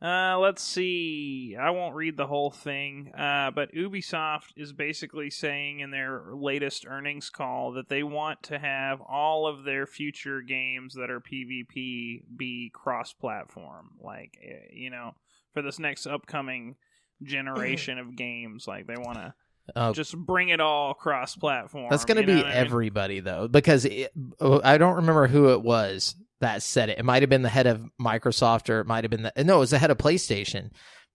Let's see. I won't read the whole thing, but Ubisoft is basically saying in their latest earnings call that they want to have all of their future games that are PvP be cross-platform. Like, for this next upcoming generation of games, like they want to just bring it all cross-platform. That's going to be everybody, though, because I don't remember who it was that said it. It might have been the head of Microsoft, or it might have been it was the head of PlayStation,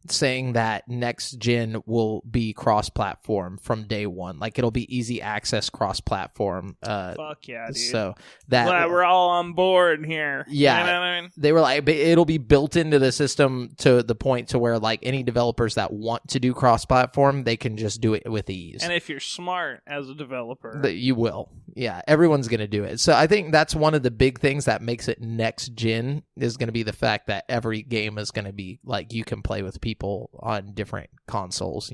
saying that next gen will be cross-platform from day one. Like, it'll be easy access cross-platform. Fuck yeah, dude. So that glad we're all on board here. Yeah. You know what I mean? They were like, it'll be built into the system to the point to where, like, any developers that want to do cross-platform, they can just do it with ease. And if you're smart as a developer, you will. Yeah, everyone's going to do it. So I think that's one of the big things that makes it next gen, is going to be the fact that every game is going to be like, you can play with people on different consoles,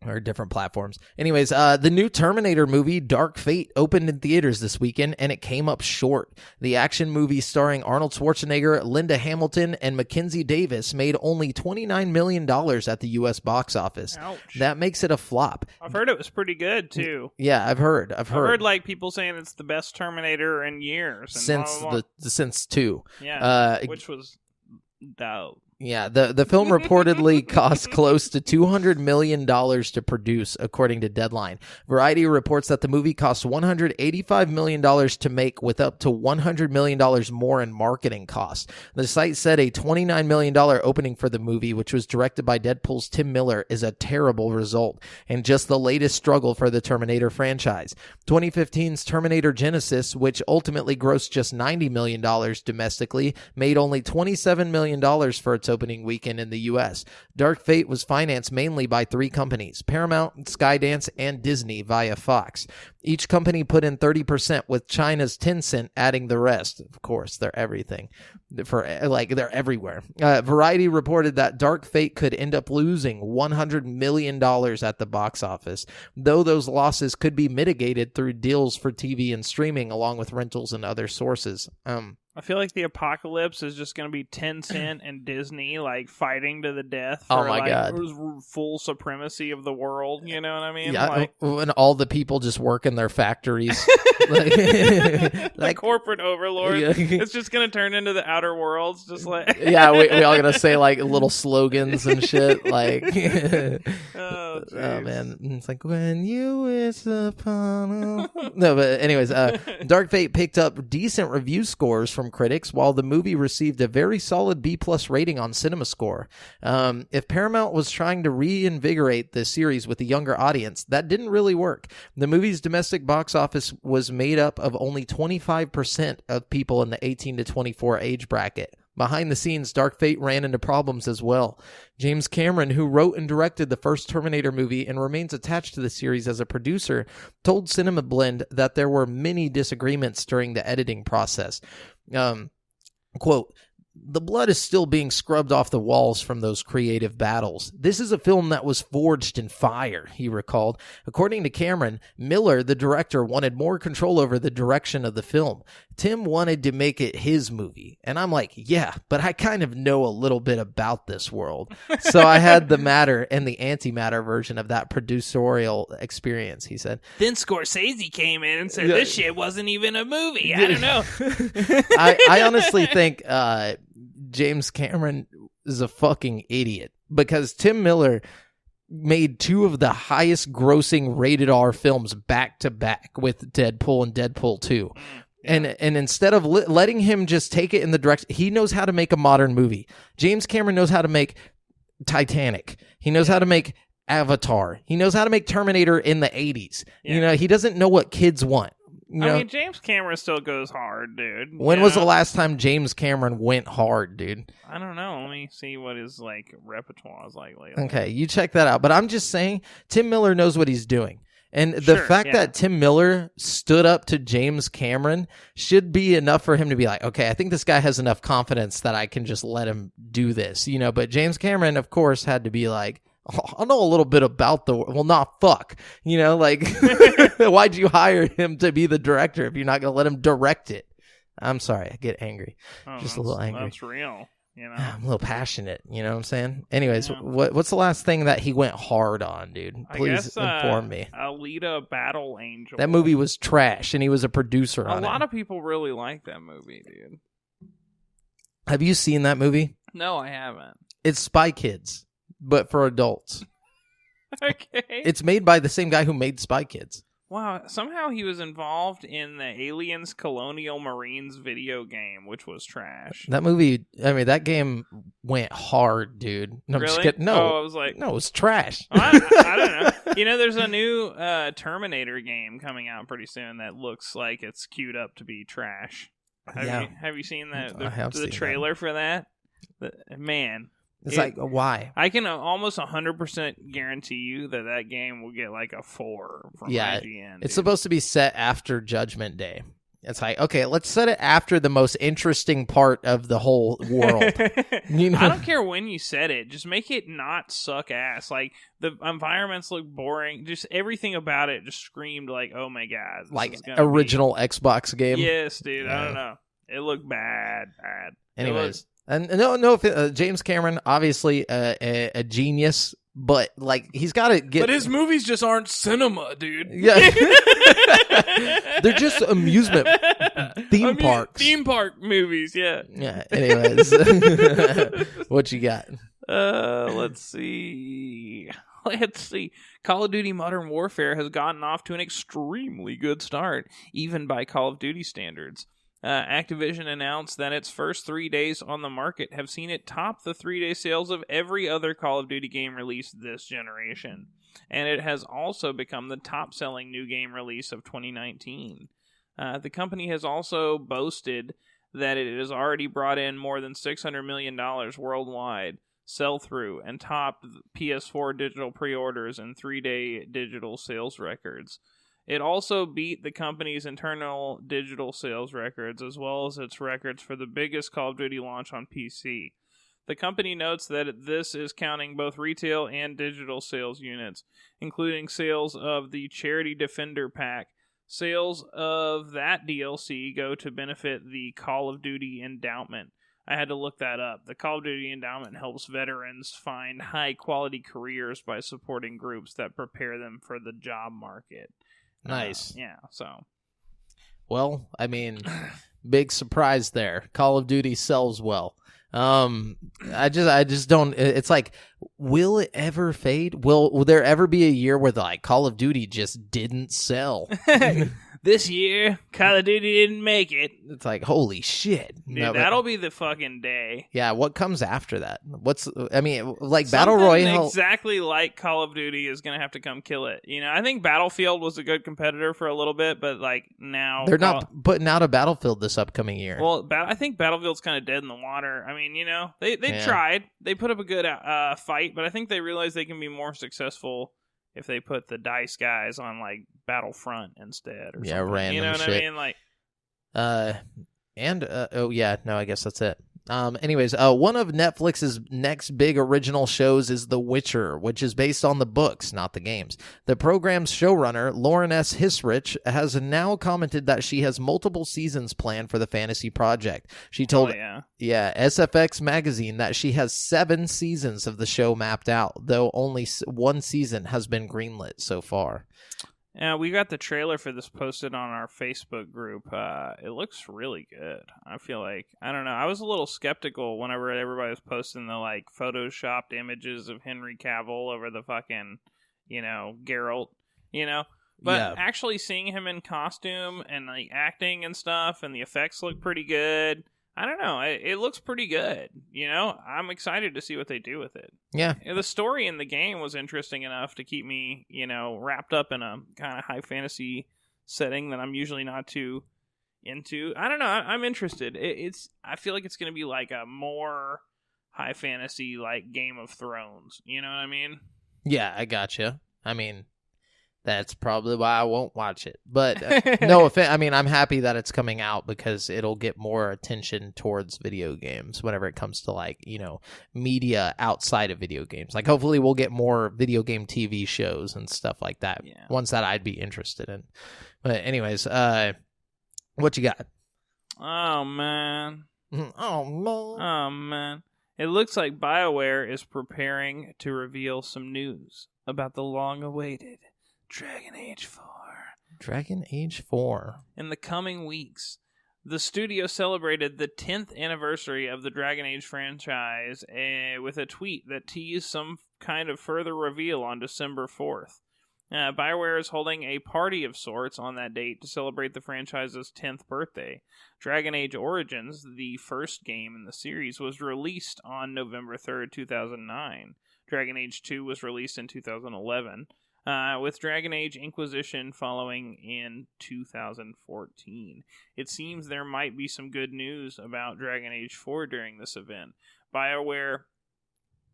or different platforms. Anyways, the new Terminator movie, Dark Fate, opened in theaters this weekend, and it came up short. The action movie starring Arnold Schwarzenegger, Linda Hamilton, and Mackenzie Davis made only $29 million at the U.S. box office. Ouch. That makes it a flop. I've heard it was pretty good, too. Yeah, I've heard like people saying it's the best Terminator in years. And since 2. Yeah, which was dope. Yeah, the film reportedly cost close to $200 million to produce, according to Deadline. Variety reports that the movie cost $185 million to make, with up to $100 million more in marketing costs. The site said a $29 million opening for the movie, which was directed by Deadpool's Tim Miller, is a terrible result, and just the latest struggle for the Terminator franchise. 2015's Terminator Genesis, which ultimately grossed just $90 million domestically, made only $27 million for its opening weekend in the U.S. Dark Fate was financed mainly by 3 companies, Paramount, Skydance, and Disney via Fox. Each company put in 30%, with China's Tencent adding the rest. Of course, they're everything. They're everywhere. Variety reported that Dark Fate could end up losing $100 million at the box office, though those losses could be mitigated through deals for TV and streaming, along with rentals and other sources. I feel like the apocalypse is just going to be Tencent and Disney fighting to the death for God. Full supremacy of the world. You know what I mean? Yeah, and all the people just work in their factories. Like corporate overlord. Yeah. It's just going to turn into the Outer Worlds. Just yeah, we all going to say little slogans and shit. Oh man, it's like, when you wish upon No, but anyways, Dark Fate picked up decent review scores from critics, while the movie received a very solid B+ rating on CinemaScore. If Paramount was trying to reinvigorate the series with a younger audience, that didn't really work. The movie's domestic box office was made up of only 25% of people in the 18 to 24 age bracket. Behind the scenes, Dark Fate ran into problems as well. James Cameron, who wrote and directed the first Terminator movie and remains attached to the series as a producer, told Cinema Blend that there were many disagreements during the editing process. Quote, "The blood is still being scrubbed off the walls from those creative battles. This is a film that was forged in fire," he recalled. According to Cameron, Miller, the director, wanted more control over the direction of the film. Tim wanted to make it his movie. And I'm like, yeah, but I kind of know a little bit about this world. So I had the matter and the antimatter version of that producerial experience, he said. Then Scorsese came in and said, this shit wasn't even a movie. I don't know. I honestly think James Cameron is a fucking idiot, because Tim Miller made 2 of the highest grossing rated R films back to back with Deadpool and Deadpool 2. And instead of letting him just take it in the direction, he knows how to make a modern movie. James Cameron knows how to make Titanic. He knows how to make Avatar. He knows how to make Terminator in the 80s. Yeah. He doesn't know what kids want. I mean, James Cameron still goes hard, dude. When was the last time James Cameron went hard, dude? I don't know. Let me see what his repertoire is like lately. Okay, you check that out. But I'm just saying, Tim Miller knows what he's doing. And the fact that Tim Miller stood up to James Cameron should be enough for him to be like, okay, I think this guy has enough confidence that I can just let him do this, But James Cameron, of course, had to be like, I know a little bit about fuck. Why'd you hire him to be the director if you're not going to let him direct it? I'm sorry, I get angry. Just a little angry. That's real. I'm a little passionate, you know what I'm saying? Anyways, what's the last thing that he went hard on, dude? Please inform me. Alita Battle Angel. That movie was trash, and he was a producer on it. A lot of people really like that movie, dude. Have you seen that movie? No, I haven't. It's Spy Kids, but for adults. Okay. It's made by the same guy who made Spy Kids. Wow, somehow he was involved in the Aliens Colonial Marines video game, which was trash. That movie, I mean, that game went hard, dude. No, I'm just Really? kidding. No, I was like... No, it was trash. I don't know. You know, there's a new Terminator game coming out pretty soon that looks like it's queued up to be trash. Have you seen the trailer for that? Man... It's like, why? I can almost 100% guarantee you that game will get like a 4 from IGN. It's supposed to be set after Judgment Day. It's like, okay, let's set it after the most interesting part of the whole world. You know? I don't care when you set it. Just make it not suck ass. Like, the environments look boring. Just everything about it just screamed like, oh my god. This like original Xbox game? Yes, dude. I don't know. It looked bad. Anyways. And James Cameron, obviously a genius, but like he's got to get. But his movies just aren't cinema, dude. Yeah, they're just amusement theme parks. Theme park movies, yeah. Yeah. Anyways, what you got? Let's see. Call of Duty Modern Warfare has gotten off to an extremely good start, even by Call of Duty standards. Activision announced that its first 3 days on the market have seen it top the 3-day sales of every other Call of Duty game released this generation. And it has also become the top-selling new game release of 2019. The company has also boasted that it has already brought in more than $600 million worldwide sell-through and topped PS4 digital pre-orders and 3-day digital sales records. It also beat the company's internal digital sales records, as well as its records for the biggest Call of Duty launch on PC. The company notes that this is counting both retail and digital sales units, including sales of the Charity Defender Pack. Sales of that DLC go to benefit the Call of Duty Endowment. I had to look that up. The Call of Duty Endowment helps veterans find high-quality careers by supporting groups that prepare them for the job market. Nice. Yeah, so. Well, I mean, big surprise there. Call of Duty sells well. I just don't. It's like, will it ever fade? Will there ever be a year where like Call of Duty just didn't sell? This year, Call of Duty didn't make it. It's like, holy shit. Dude, that'll be the fucking day. Yeah, what comes after that? Like Something Battle Royale. Exactly like Call of Duty is going to have to come kill it. You know, I think Battlefield was a good competitor for a little bit, but like now... They're not putting out a Battlefield this upcoming year. Well, I think Battlefield's kind of dead in the water. I mean, you know, they tried. They put up a good fight, but I think they realized they can be more successful if they put the DICE guys on like Battlefront instead or something. Random you know what shit. I mean? Like, I guess that's it. Anyways, one of Netflix's next big original shows is The Witcher, which is based on the books, not the games. The program's showrunner, Lauren S. Hissrich, has now commented that she has multiple seasons planned for the fantasy project. She told SFX magazine that she has 7 seasons of the show mapped out, though only 1 season has been greenlit so far. Yeah, we got the trailer for this posted on our Facebook group. It looks really good. I feel like, I don't know, I was a little skeptical whenever everybody was posting the, like, photoshopped images of Henry Cavill over the fucking, you know, Geralt, you know? But actually seeing him in costume and, like, acting and stuff, and the effects look pretty good. I don't know. It looks pretty good. You know, I'm excited to see what they do with it. Yeah. The story in the game was interesting enough to keep me, you know, wrapped up in a kind of high fantasy setting that I'm usually not too into. I don't know. I'm interested. I feel like it's going to be like a more high fantasy, like Game of Thrones. You know what I mean? Yeah, I gotcha. I mean, that's probably why I won't watch it. But no offense. I mean, I'm happy that it's coming out because it'll get more attention towards video games whenever it comes to, like, you know, media outside of video games. Like, hopefully we'll get more video game TV shows and stuff like that. Yeah. Ones that I'd be interested in. But anyways, what you got? Oh, man. Oh, man. Oh, man. It looks like BioWare is preparing to reveal some news about the long-awaited Dragon Age 4. Dragon Age 4. In the coming weeks, the studio celebrated the 10th anniversary of the Dragon Age franchise with a tweet that teased some kind of further reveal on December 4th. BioWare is holding a party of sorts on that date to celebrate the franchise's 10th birthday. Dragon Age Origins, the first game in the series, was released on November 3rd, 2009. Dragon Age 2 was released in 2011, with Dragon Age Inquisition following in 2014. It seems there might be some good news about Dragon Age 4 during this event. BioWare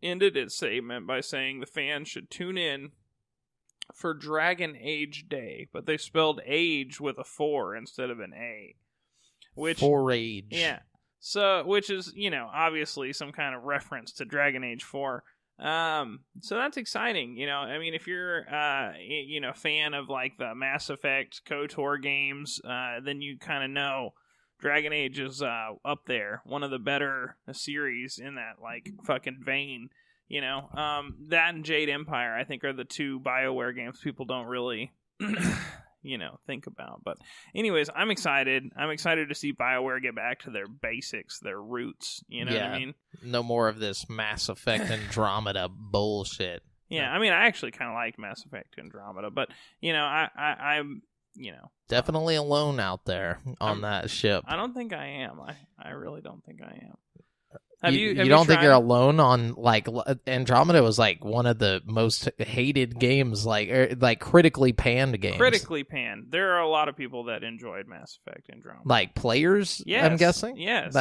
ended its statement by saying the fans should tune in for Dragon Age Day, but they spelled age with a 4 instead of an A. Which, 4-age. Yeah. So, which is, obviously some kind of reference to Dragon Age 4. So that's exciting. I mean, if you're, a fan of like the Mass Effect KOTOR games, then you kind of know Dragon Age is, up there. One of the better series in that, like, fucking vein. That and Jade Empire, I think, are the two BioWare games people don't really, think about. But anyways, I'm excited. I'm excited to see BioWare get back to their basics, their roots. You know what I mean? No more of this Mass Effect Andromeda bullshit. Yeah, I mean, I actually kind of liked Mass Effect Andromeda, but, I'm, definitely alone out there on that ship. I don't think I am. I really don't think I am. You don't think you're alone on, like, Andromeda was like one of the most hated games, like critically panned games. Critically panned. There are a lot of people that enjoyed Mass Effect Andromeda. Like players, yes, I'm guessing? Yes.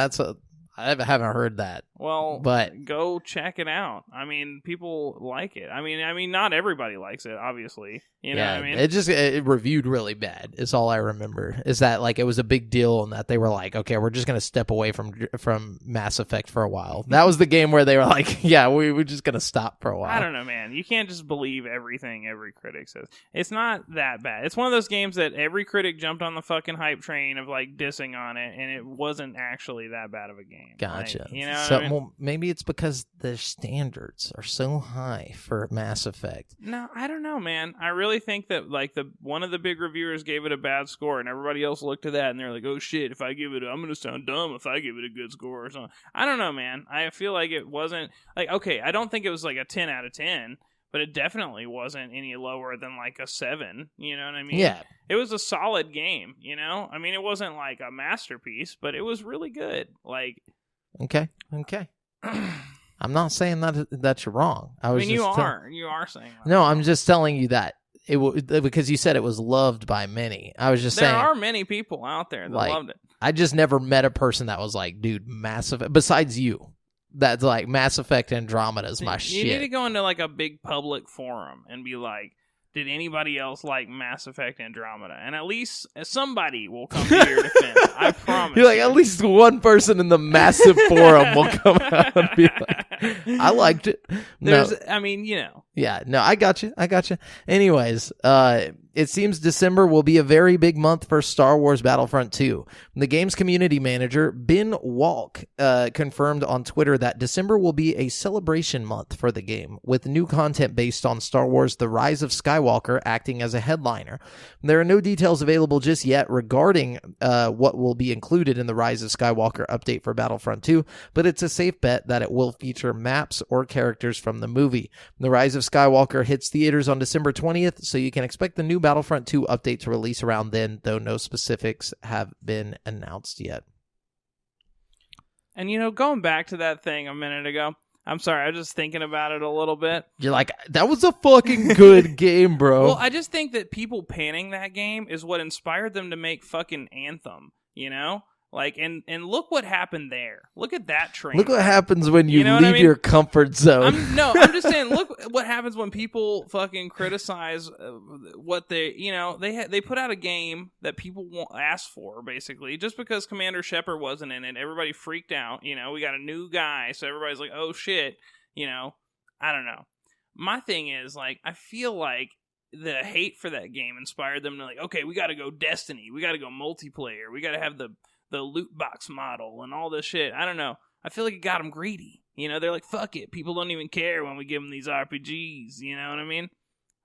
I haven't heard that. Well, but go check it out. I mean, people like it. I mean, not everybody likes it, obviously. You know what I mean? It reviewed really bad. Is all I remember. Is that like it was a big deal and that they were like, okay, we're just gonna step away from Mass Effect for a while. That was the game where they were like, yeah, we're just gonna stop for a while. I don't know, man. You can't just believe everything every critic says. It's not that bad. It's one of those games that every critic jumped on the fucking hype train of like dissing on it, and it wasn't actually that bad of a game. Gotcha. Like, so, well, maybe it's because the standards are so high for Mass Effect. No, I don't know, man. I really think that like one of the big reviewers gave it a bad score, and everybody else looked at that and they're like, "Oh shit! If I give it, I'm gonna sound dumb if I give it a good score or something." I don't know, man. I feel like it wasn't like okay. I don't think it was like a 10 out of 10, but it definitely wasn't any lower than like a 7. You know what I mean? Yeah. It was a solid game. I mean, it wasn't like a masterpiece, but it was really good. Like. Okay. I'm not saying that you're wrong. I mean, you are saying that. No, I'm just telling you that because you said it was loved by many. I was just saying there are many people out there that loved it. I just never met a person that was like, dude, Mass Effect, besides you, that's like Mass Effect Andromeda is my shit. You need to go into like a big public forum and be like, did anybody else like Mass Effect Andromeda? And at least somebody will come to your defense. I promise. You're like, at least one person in the massive forum will come out and be like, I liked it. Yeah, no, I got you. Anyways, it seems December will be a very big month for Star Wars Battlefront 2. The game's community manager, Ben Walk, confirmed on Twitter that December will be a celebration month for the game, with new content based on Star Wars The Rise of Skywalker acting as a headliner. There are no details available just yet regarding what will be included in the Rise of Skywalker update for Battlefront 2, but it's a safe bet that it will feature maps or characters from the movie. The Rise of Skywalker hits theaters on December 20th, so you can expect the new Battlefront 2 update to release around then, though no specifics have been announced yet. And going back to that thing a minute ago, I'm sorry, I was just thinking about it a little bit. You're like, that was a fucking good game, bro. Well, I just think that people panning that game is what inspired them to make fucking Anthem, Like, and look what happened there. Look at that train. Look what happens when you leave your comfort zone. I'm just saying, look what happens when people fucking criticize what they put out a game that people won't ask for, basically. Just because Commander Shepard wasn't in it, everybody freaked out. We got a new guy, so everybody's like, oh shit. I don't know. My thing is, like, I feel like the hate for that game inspired them to like, okay, we got to go Destiny. We got to go multiplayer. We got to have the loot box model and all this shit. I don't know. I feel like it got them greedy. They're like, fuck it. People don't even care when we give them these RPGs. You know what I mean?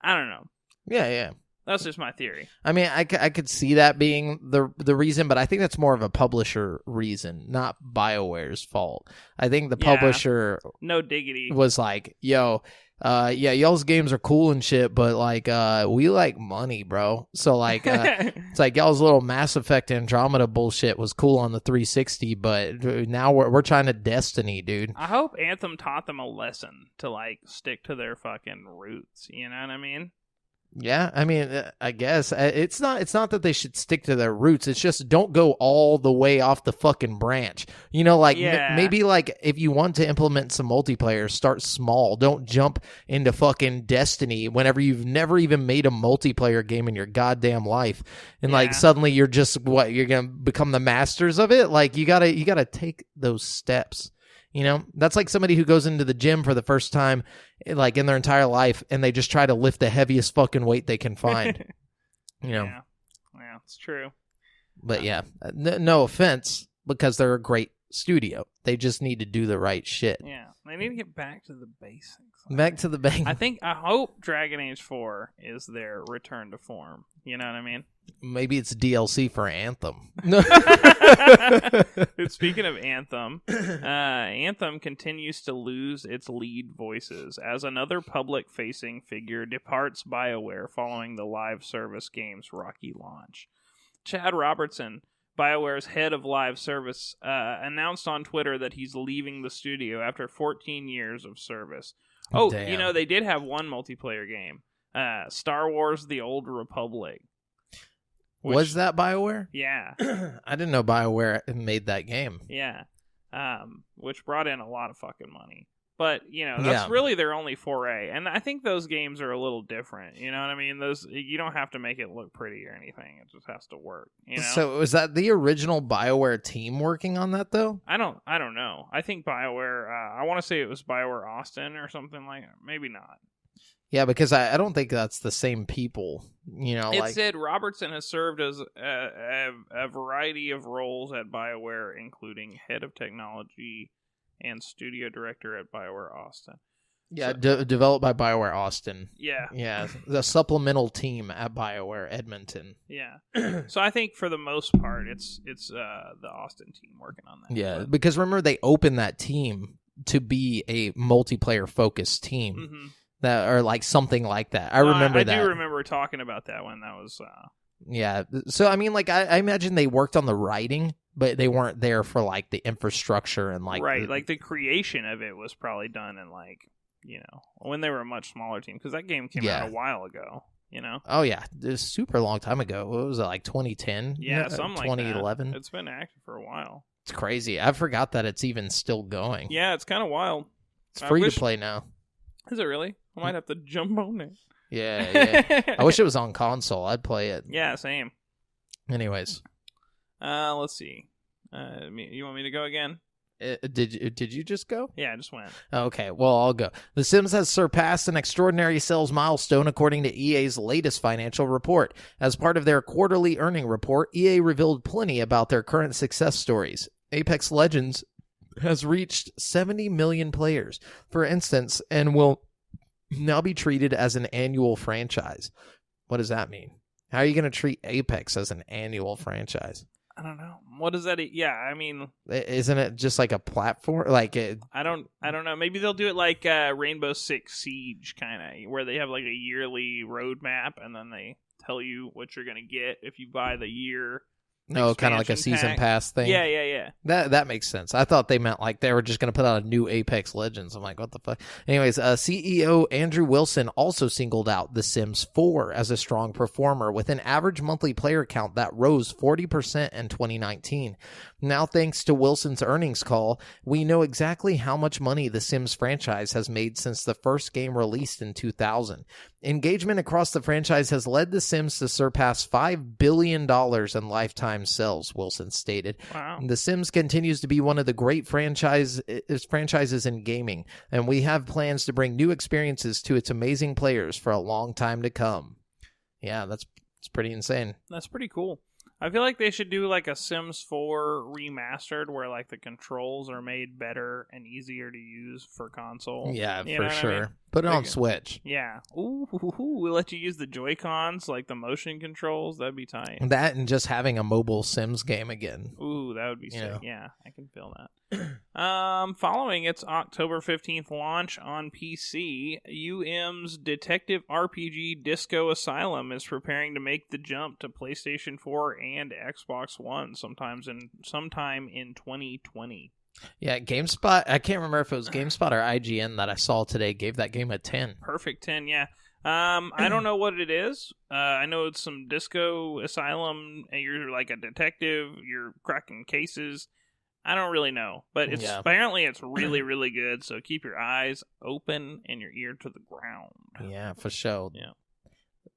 I don't know. Yeah. That's just my theory. I mean, I could see that being the reason, but I think that's more of a publisher reason, not BioWare's fault. I think the publisher no diggity was like, yo, yeah, y'all's games are cool and shit, but like, we like money, bro. So like, it's like y'all's little Mass Effect Andromeda bullshit was cool on the 360, but now we're trying to Destiny, dude. I hope Anthem taught them a lesson to like stick to their fucking roots. You know what I mean? Yeah, I mean, I guess it's not that they should stick to their roots. It's just don't go all the way off the fucking branch. You know, like maybe like if you want to implement some multiplayer, start small. Don't jump into fucking Destiny whenever you've never even made a multiplayer game in your goddamn life, and like suddenly you're just you're gonna become the masters of it. Like you gotta take those steps. You know, that's like somebody who goes into the gym for the first time, like in their entire life, and they just try to lift the heaviest fucking weight they can find. You know, yeah, it's true. But yeah, no offense, because they're a great studio. They just need to do the right shit. Yeah, they need to get back to the basics. Back to the basics. I hope Dragon Age 4 is their return to form. You know what I mean? Maybe it's DLC for Anthem. Speaking of Anthem, Anthem continues to lose its lead voices as another public-facing figure departs BioWare following the live service game's rocky launch. Chad Robertson, BioWare's head of live service, announced on Twitter that he's leaving the studio after 14 years of service. Oh, damn. You know, they did have one multiplayer game, Star Wars The Old Republic. Was that BioWare? Yeah. I didn't know BioWare made that game. Yeah. Which brought in a lot of fucking money. But, you know, that's really their only foray. And I think those games are a little different. You know what I mean? You don't have to make it look pretty or anything. It just has to work. You know? So was that the original BioWare team working on that, though? I don't know. I think BioWare, I want to say it was BioWare Austin or something like that. Maybe not. Yeah, because I don't think that's the same people. You know, it said Robertson has served as a variety of roles at BioWare, including head of technology and studio director at BioWare Austin. Yeah, developed by BioWare Austin. Yeah. Yeah, the supplemental team at BioWare Edmonton. Yeah. So I think for the most part, it's the Austin team working on that. Yeah, because remember they opened that team to be a multiplayer-focused team. Mm-hmm. That or like something like that. I remember that. I do remember talking about that when that was. Yeah. So I mean, like I imagine they worked on the writing, but they weren't there for like the infrastructure and like like the creation of it was probably done in like when they were a much smaller team because that game came out a while ago. You know. Oh yeah, it was a super long time ago. What was it, like 2010? Yeah, something like 2011. It's been active for a while. It's crazy. I forgot that it's even still going. Yeah, it's kind of wild. It's free to play now. Is it really? I might have to jump on it. Yeah. I wish it was on console. I'd play it. Yeah, same. Anyways. Let's see. You want me to go again? Did you just go? Yeah, I just went. Okay, well, I'll go. The Sims has surpassed an extraordinary sales milestone according to EA's latest financial report. As part of their quarterly earning report, EA revealed plenty about their current success stories. Apex Legends has reached 70 million players, for instance, and will now be treated as an annual franchise. What does that mean? How are you going to treat Apex as an annual franchise? I don't know. What does that? Yeah, I mean, isn't it just like a platform? Like I don't know. Maybe they'll do it like Rainbow Six Siege, kind of, where they have like a yearly roadmap, and then they tell you what you're going to get if you buy the year. No, kind of like a season pass thing. Yeah. That makes sense. I thought they meant like they were just going to put out a new Apex Legends. I'm like, what the fuck? Anyways, CEO Andrew Wilson also singled out The Sims 4 as a strong performer with an average monthly player count that rose 40% in 2019. Now, thanks to Wilson's earnings call, we know exactly how much money The Sims franchise has made since the first game released in 2000. Engagement across the franchise has led The Sims to surpass $5 billion in lifetime sales, Wilson stated. Wow. The Sims continues to be one of the great franchises in gaming, and we have plans to bring new experiences to its amazing players for a long time to come. Yeah, it's pretty insane. That's pretty cool. I feel like they should do like a Sims 4 remastered where like the controls are made better and easier to use for console. Yeah, You for know what sure. I mean? Put it on Switch. Yeah. Ooh, we'll let you use the Joy-Cons, like the motion controls. That'd be tight. That and just having a mobile Sims game again. Ooh, that would be sick. know. Yeah, I can feel that. Following its October 15th launch on PC, UM's detective RPG Disco Asylum is preparing to make the jump to PlayStation 4 and Xbox One sometime in 2020. Yeah, GameSpot, I can't remember if it was GameSpot or IGN that I saw today, gave that game a 10. Perfect 10, yeah. I don't know what it is. I know it's some Disco Asylum, and you're like a detective, you're cracking cases. I don't really know, but apparently it's really, really good, so keep your eyes open and your ear to the ground. Yeah, for sure. Yeah.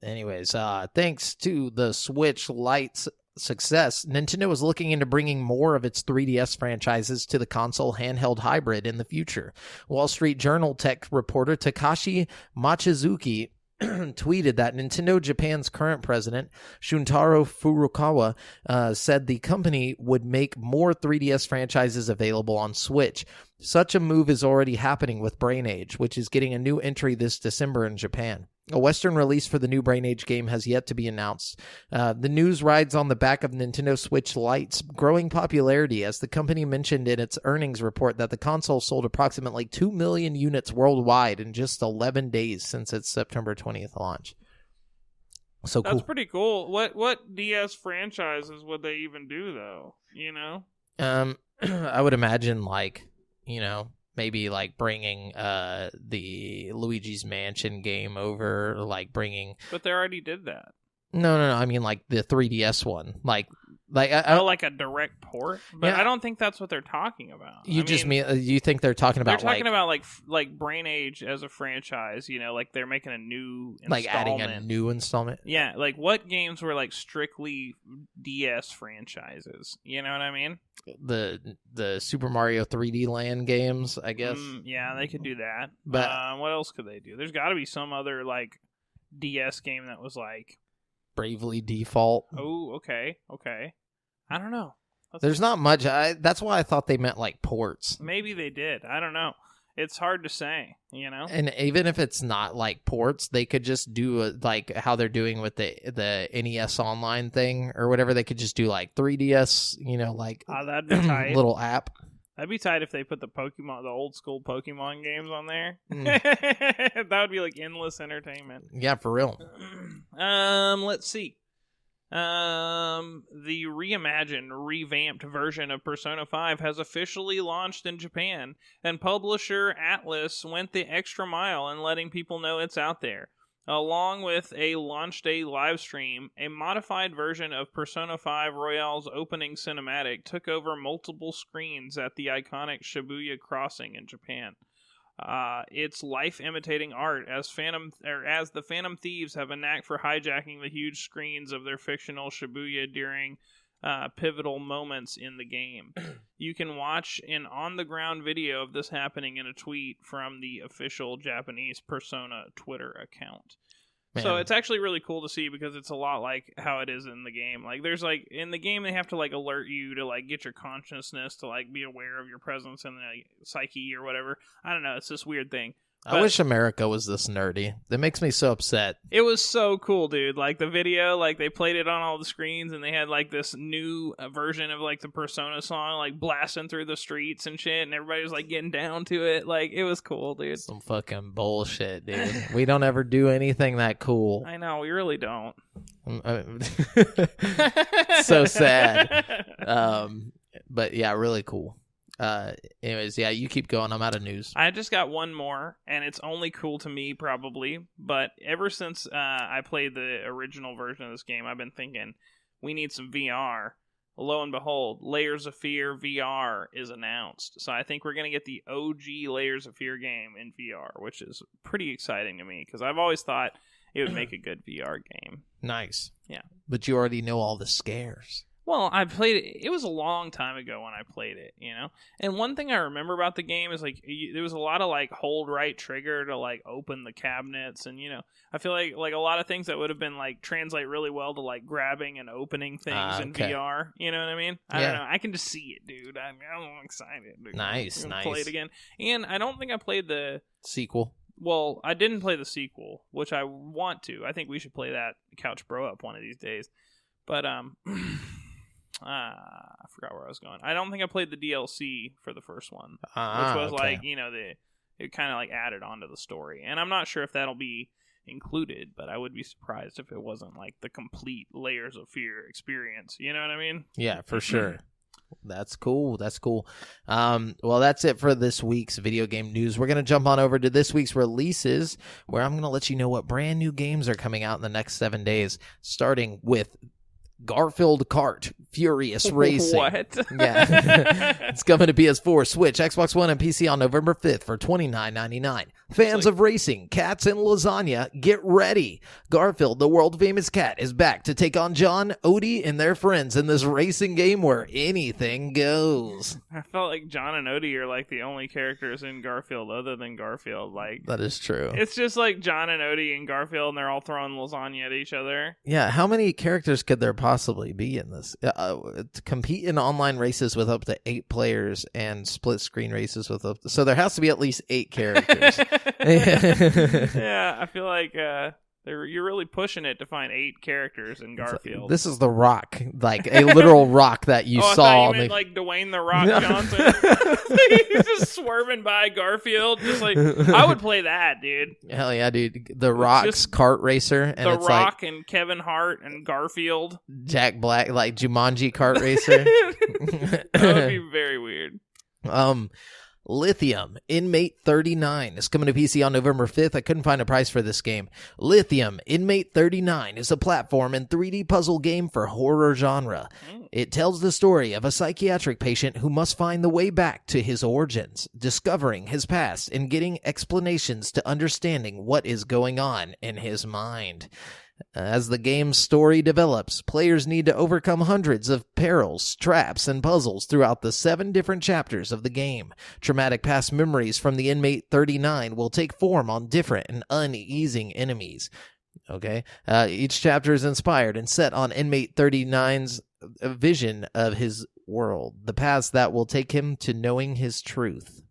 Anyways, thanks to the Switch Lite's success, Nintendo is looking into bringing more of its 3DS franchises to the console handheld hybrid in the future. Wall Street Journal tech reporter Takashi Machizuki tweeted that Nintendo Japan's current president, Shuntaro Furukawa, said the company would make more 3DS franchises available on Switch. Such a move is already happening with Brain Age, which is getting a new entry this December in Japan. A Western release for the new Brain Age game has yet to be announced. The news rides on the back of Nintendo Switch Lite's growing popularity, as the company mentioned in its earnings report that the console sold approximately 2 million units worldwide in just 11 days since its September 20th launch. So cool. That's pretty cool. What DS franchises would they even do, though? You know? I would imagine, like, you know, maybe like bringing the Luigi's Mansion game over, like bringing. But they already did that. No. I mean, like the 3DS one, like like a direct port. But yeah. I don't think that's what they're talking about. You think they're talking about? They're talking about like Brain Age as a franchise. You know, like they're making a new installment. Like adding a new installment. Yeah, like what games were like strictly DS franchises? You know what I mean? The Super Mario 3D Land games, I guess. Yeah, they could do that. But what else could they do? There's got to be some other like DS game that was like Bravely Default. Oh, okay. I don't know. There's not much. That's why I thought they meant like ports. Maybe they did. I don't know. It's hard to say, you know? And even if it's not like ports, they could just do like how they're doing with the NES Online thing or whatever. They could just do like 3DS, you know, like that'd be tight. Little app. That'd be tight if they put the old school Pokemon games on there. That would be like endless entertainment. Yeah, for real. Let's see. The reimagined, revamped version of Persona 5 has officially launched in Japan, and publisher Atlus went the extra mile in letting people know it's out there. Along with a launch day live stream, a modified version of Persona 5 Royale's opening cinematic took over multiple screens at the iconic Shibuya Crossing in Japan. It's life imitating art, as the Phantom Thieves have a knack for hijacking the huge screens of their fictional Shibuya during pivotal moments in the game. You can watch an on-the-ground video of this happening in a tweet from the official Japanese Persona Twitter account. Man. So it's actually really cool to see because it's a lot like how it is in the game. Like there's like in the game they have to like alert you to like get your consciousness to like be aware of your presence in the psyche or whatever. I don't know. It's this weird thing. I wish America was this nerdy. That makes me so upset. It was so cool, dude. Like the video, like they played it on all the screens, and they had like this new version of like the Persona song, like blasting through the streets and shit, and everybody was like getting down to it. Like it was cool, dude. Some fucking bullshit, dude. We don't ever do anything that cool. I know, we really don't. So sad. But yeah, really cool. Anyways, yeah, you keep going. I'm out of news. I just got one more, and it's only cool to me probably, but ever since I played the original version of this game, I've been thinking we need some VR. Lo and behold, Layers of Fear VR is announced. So I think we're going to get the OG Layers of Fear game in VR, which is pretty exciting to me because I've always thought it would make a good VR game. Nice. Yeah. But you already know all the scares. Well, I played it. It was a long time ago when I played it, you know? And one thing I remember about the game is, like, there was a lot of, like, hold right trigger to, like, open the cabinets. And, you know, I feel like a lot of things that would have been, like, translate really well to, like, grabbing and opening things in VR. You know what I mean? I don't know. I can just see it, dude. I'm excited. Dude. Nice. Play it again. And I don't think I played the sequel. Well, I didn't play the sequel, which I want to. I think we should play that Couch Bro Up one of these days. But, I forgot where I was going. I don't think I played the DLC for the first one, which was like, you know, it kind of like added on to the story. And I'm not sure if that'll be included, but I would be surprised if it wasn't like the complete Layers of Fear experience. You know what I mean? Yeah, for sure. That's cool. Well, that's it for this week's video game news. We're going to jump on over to this week's releases, where I'm going to let you know what brand new games are coming out in the next 7 days, starting with Garfield Kart Furious Racing. What? Yeah. It's coming to PS4, Switch, Xbox One, and PC on November 5th for $29.99. Fans of racing, cats, and lasagna, get ready. Garfield, the world-famous cat, is back to take on John, Odie, and their friends in this racing game where anything goes. I felt like John and Odie are like the only characters in Garfield other than Garfield. Like, that is true. It's just like John and Odie and Garfield, and they're all throwing lasagna at each other. Yeah, how many characters could there possibly be in this? To compete in online races with up to 8 players and split screen races with up to, so there has to be at least 8 characters. Yeah, I feel like you're really pushing it to find 8 characters in Garfield. Like, this is The Rock, like a literal rock that you saw. I thought you meant like Dwayne The Rock Johnson. He's just swerving by Garfield. Just like, I would play that, dude. Hell yeah, dude. The Rock's kart racer. And The it's Rock like and Kevin Hart and Garfield. Jack Black, like Jumanji kart racer. That would be very weird. Lithium Inmate 39 is coming to PC on November 5th. I couldn't find a price for this game. Lithium Inmate 39 is a platform and 3D puzzle game for horror genre. It tells the story of a psychiatric patient who must find the way back to his origins, discovering his past and getting explanations to understanding what is going on in his mind. As the game's story develops, players need to overcome hundreds of perils, traps, and puzzles throughout the 7 different chapters of the game. Traumatic past memories from the Inmate 39 will take form on different and uneasing enemies. Okay? Each chapter is inspired and set on Inmate 39's vision of his world, the paths that will take him to knowing his truth.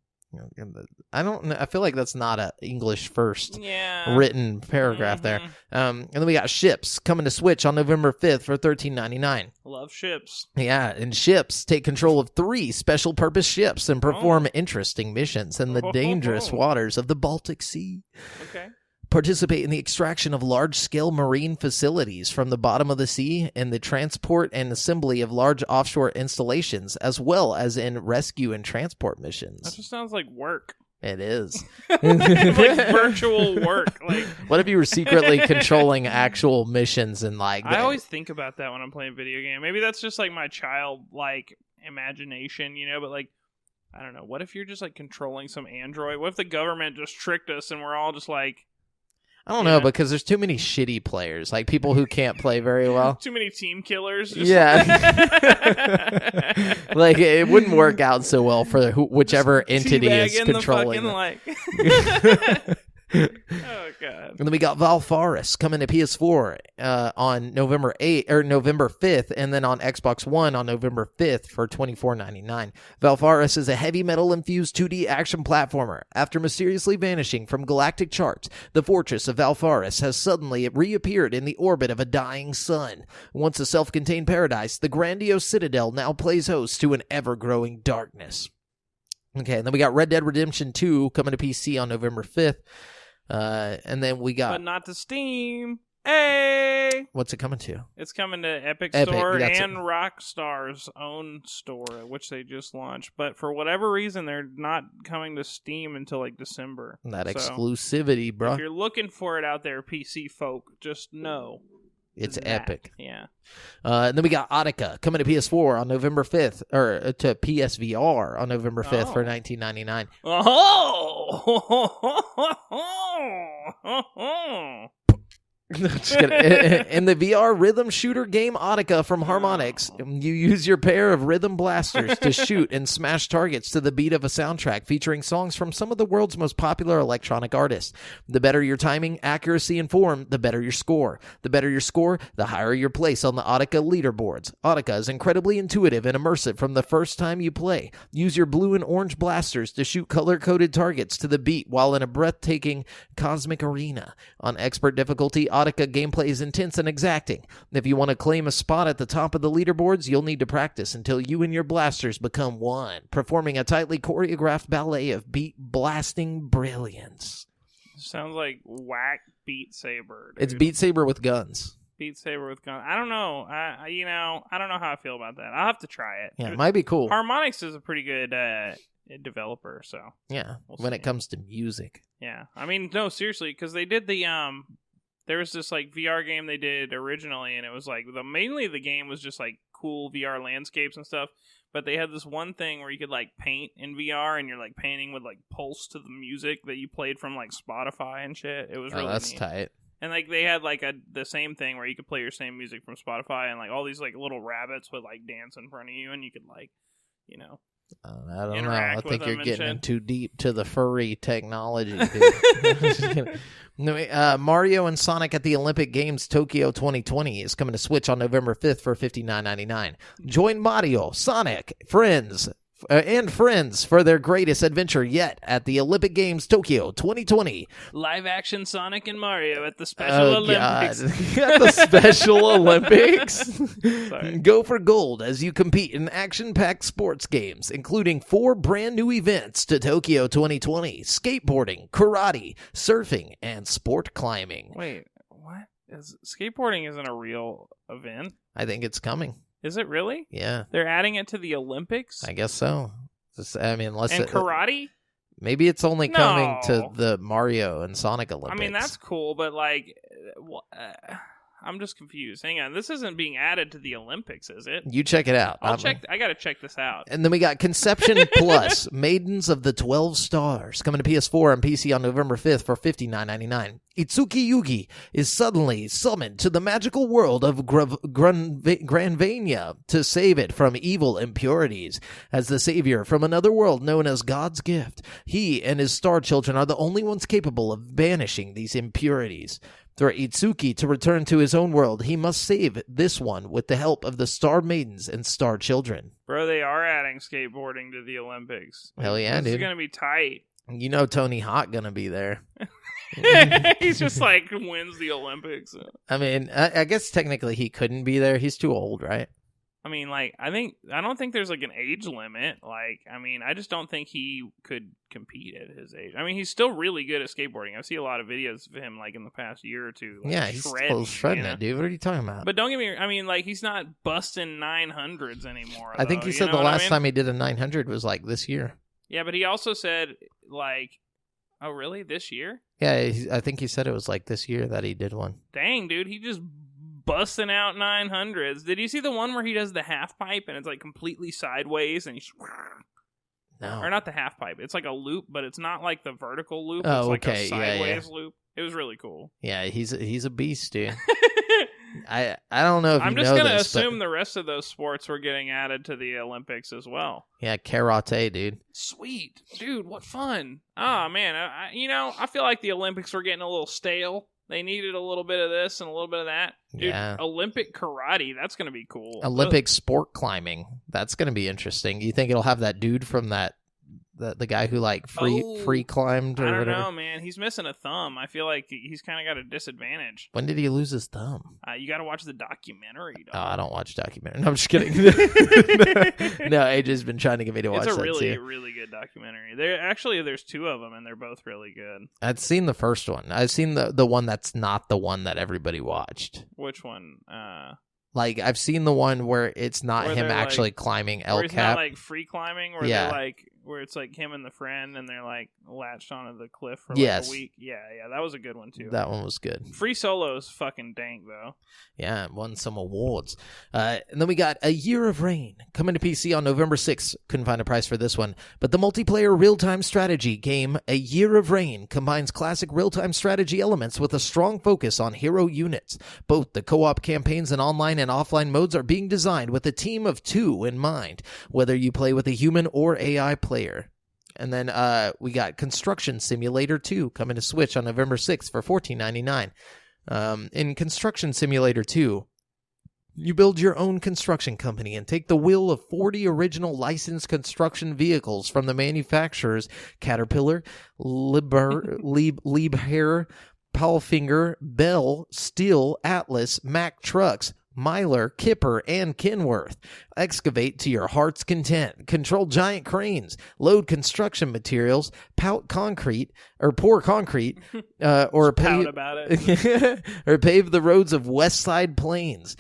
I feel like that's not a English first written paragraph there. And then we got Ships coming to Switch on November 5th for $13.99. Love ships. Yeah, and Ships take control of 3 special purpose ships and perform interesting missions in the dangerous waters of the Baltic Sea. Okay. Participate in the extraction of large-scale marine facilities from the bottom of the sea and the transport and assembly of large offshore installations, as well as in rescue and transport missions. That just sounds like work. It is. Like virtual work. Like, what if you were secretly controlling actual missions and like... I always think about that when I'm playing video game. Maybe that's just like my childlike imagination, you know, but like, I don't know. What if you're just like controlling some android? What if the government just tricked us and we're all just like... I don't know, because there's too many shitty players, like people who can't play very well. Too many team killers. Yeah. Like, it wouldn't work out so well for whichever entity is controlling it. Oh, God. And then we got Valfaris coming to PS4 on November 5th, and then on Xbox One on November 5th for $24.99. Valfaris is a heavy metal-infused 2D action platformer. After mysteriously vanishing from galactic charts, the fortress of Valfaris has suddenly reappeared in the orbit of a dying sun. Once a self-contained paradise, the grandiose citadel now plays host to an ever-growing darkness. Okay, and then we got Red Dead Redemption 2 coming to PC on November 5th. And then we got... But not to Steam. Hey! What's it coming to? It's coming to Epic Store and Rockstar's own store, which they just launched. But for whatever reason, they're not coming to Steam until like December. That exclusivity, bro. If you're looking for it out there, PC folk, just know. It's epic. Yeah. And then we got Audica coming to PS4 on November 5th, or to PSVR on November 5th for $19.99. Oh! Just kidding. In the VR rhythm shooter game Audica from Harmonix, you use your pair of rhythm blasters to shoot and smash targets to the beat of a soundtrack featuring songs from some of the world's most popular electronic artists. The better your timing, accuracy, and form, the better your score. The better your score, the higher your place on the Audica leaderboards. Audica is incredibly intuitive and immersive from the first time you play. Use your blue and orange blasters to shoot color-coded targets to the beat while in a breathtaking cosmic arena. On expert difficulty, Audica gameplay is intense and exacting. If you want to claim a spot at the top of the leaderboards, you'll need to practice until you and your blasters become one, performing a tightly choreographed ballet of beat-blasting brilliance. Sounds like whack Beat Saber. Dude. It's Beat Saber with guns. Beat Saber with guns. I don't know. I don't know how I feel about that. I'll have to try it. Yeah, it might be cool. Harmonix is a pretty good developer, so yeah, when it comes to music. Yeah, I mean, no, seriously, because they did the there was this like VR game they did originally, and it was like mainly the game was just like cool VR landscapes and stuff. But they had this one thing where you could like paint in VR, and you're like painting with like pulse to the music that you played from like Spotify and shit. It was really that's neat. tight. And like they had like the same thing where you could play your same music from Spotify, and like all these like little rabbits would like dance in front of you, and you could like, you know. I don't know. I think you're getting in too deep to the furry technology, dude. Mario and Sonic at the Olympic Games Tokyo 2020 is coming to Switch on November 5th for $59.99. Join Mario, Sonic, friends for their greatest adventure yet at the Olympic Games Tokyo 2020. Live action Sonic and Mario at the Special Olympics. At the Special Olympics. Sorry. Go for gold as you compete in action-packed sports games, including 4 brand new events to Tokyo 2020: skateboarding, karate, surfing, and sport climbing. Wait, what? Skateboarding isn't a real event? I think it's coming. Is it really? Yeah. They're adding it to the Olympics? I guess so. Unless and karate? Maybe it's only coming to the Mario and Sonic Olympics. I mean, that's cool, but like, I'm just confused. Hang on, this isn't being added to the Olympics, is it? You check it out. I'll check. I gotta check this out. And then we got Conception Plus, Maidens of the 12 Stars, coming to PS4 and PC on November 5th for $59.99. Itsuki Yugi is suddenly summoned to the magical world of Granvania to save it from evil impurities. As the savior from another world known as God's gift, he and his star children are the only ones capable of banishing these impurities. For Itsuki to return to his own world, he must save this one with the help of the Star Maidens and Star Children. Bro, they are adding skateboarding to the Olympics. Hell yeah, dude. This is going to be tight. You know Tony Hawk going to be there. He's just like, wins the Olympics. I mean, I guess technically he couldn't be there. He's too old, right? I mean, like, I don't think there's like an age limit. Like, I mean, I just don't think he could compete at his age. I mean, he's still really good at skateboarding. I see a lot of videos of him, like, in the past year or two. Like, yeah, he's still shredding it, dude. What are you talking about? But don't get me, I mean, like, he's not busting 900s anymore. I think he said the last time he did a 900 was, like, this year. Yeah, but he also said, like, oh, really? This year? Yeah, I think he said it was, like, this year that he did one. Dang, dude, he just busting out 900s. Did you see the one where he does the half pipe and it's like completely sideways and he's no, or not the half pipe? It's like a loop, but it's not like the vertical loop. Oh, it's like okay. a sideways loop. It was really cool. Yeah, he's a beast, dude. I don't know if I'm you just know gonna this, assume the rest of those sports were getting added to the Olympics as well. Yeah, karate, dude. Sweet, dude. What fun! Oh man, I feel like the Olympics were getting a little stale. They needed a little bit of this and a little bit of that. Dude, yeah. Olympic karate, that's going to be cool. Olympic sport climbing, that's going to be interesting. You think it'll have that dude from the guy who like free climbed or whatever? I don't whatever? know, man. He's missing a thumb. I feel like he's kind of got a disadvantage. When did he lose his thumb? You got to watch the documentary, dog. Oh, I don't watch documentaries. No, I'm just kidding. No, AJ's been trying to get me to watch that. It's a really, too. really good documentary. There's 2 of them, and they're both really good. I'd seen the first one. I've seen the one that's not the one that everybody watched. Which one? Like, I've seen the one where it's not him actually climbing El Cap. Where it's not like free climbing, where yeah. they're like, where it's like him and the friend, and they're like latched onto the cliff for like a week. Yeah, that was a good one too. That one was good. Free Solo is fucking dank though. Yeah, it won some awards. And then we got A Year of Rain Coming to PC on November 6th. Couldn't find a price for this one. But the multiplayer real-time strategy game, A Year of Rain, combines classic real-time strategy elements with a strong focus on hero units. Both the co-op campaigns and online and offline modes are being designed with a team of 2 in mind, whether you play with a human or AI player. And then we got Construction Simulator 2 coming to Switch on November 6th for $14.99. In Construction Simulator 2, you build your own construction company and take the wheel of 40 original licensed construction vehicles from the manufacturers Caterpillar, Liebherr, Palfinger, Bell, Steel, Atlas, Mack Trucks, Myler, Kipper, and Kenworth. Excavate to your heart's content. Control giant cranes. Load construction materials. Pour concrete, or pave about it. or pave the roads of West Side Plains.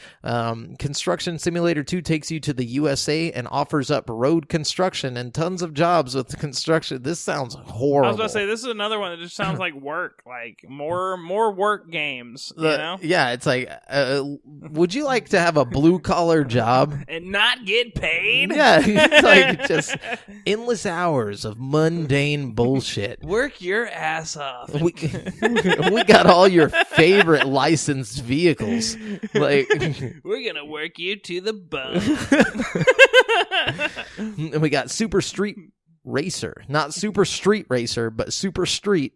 Construction Simulator 2 takes you to the USA and offers up road construction and tons of jobs with construction. This sounds horrible. I was about to say, this is another one that just sounds like work, like more work games, you know? Yeah, it's like, would you like to have a blue-collar job? And not get paid? Yeah, it's like just endless hours of mundane bullshit. Work your ass off. We got all your favorite licensed vehicles. Like, we're gonna work you to the bone. And we got Super Street Racer. Not Super Street Racer, but Super Street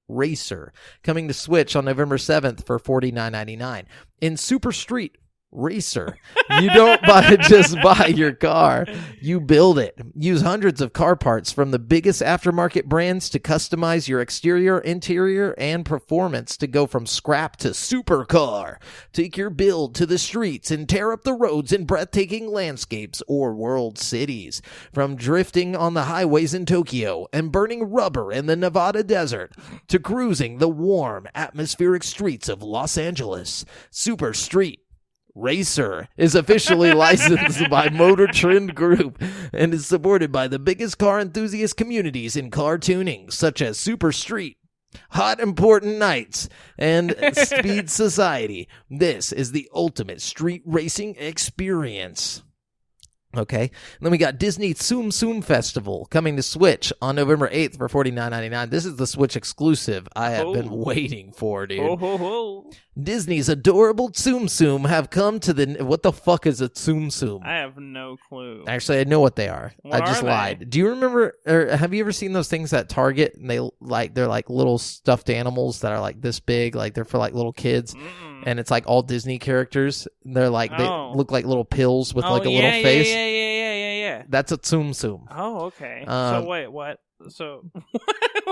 Racer. Coming to Switch on November 7th for $49.99. In Super Street Racer, you don't just buy your car, you build it. Use hundreds of car parts from the biggest aftermarket brands to customize your exterior, interior, and performance to go from scrap to supercar. Take your build to the streets and tear up the roads in breathtaking landscapes or world cities. From drifting on the highways in Tokyo and burning rubber in the Nevada desert to cruising the warm, atmospheric streets of Los Angeles, Super Street Racer is officially licensed by Motor Trend Group and is supported by the biggest car enthusiast communities in car tuning, such as Super Street, Hot Important Nights, and Speed Society. This is the ultimate street racing experience. Okay, and then we got Disney Tsum Tsum Festival coming to Switch on November 8th for $49.99. This is the Switch exclusive I have been waiting for, dude. Disney's adorable Tsum Tsum have come to the... What the fuck is a Tsum Tsum? I have no clue. Actually, I know what they are. What I just are lied. they? Do you remember... Or have you ever seen those things at Target? And they're like little stuffed animals that are like this big. Like they're for like little kids. And it's like all Disney characters. They're like... They look like little pills with like a little face. Yeah. That's a Tsum Tsum. Oh, okay. So wait, what? So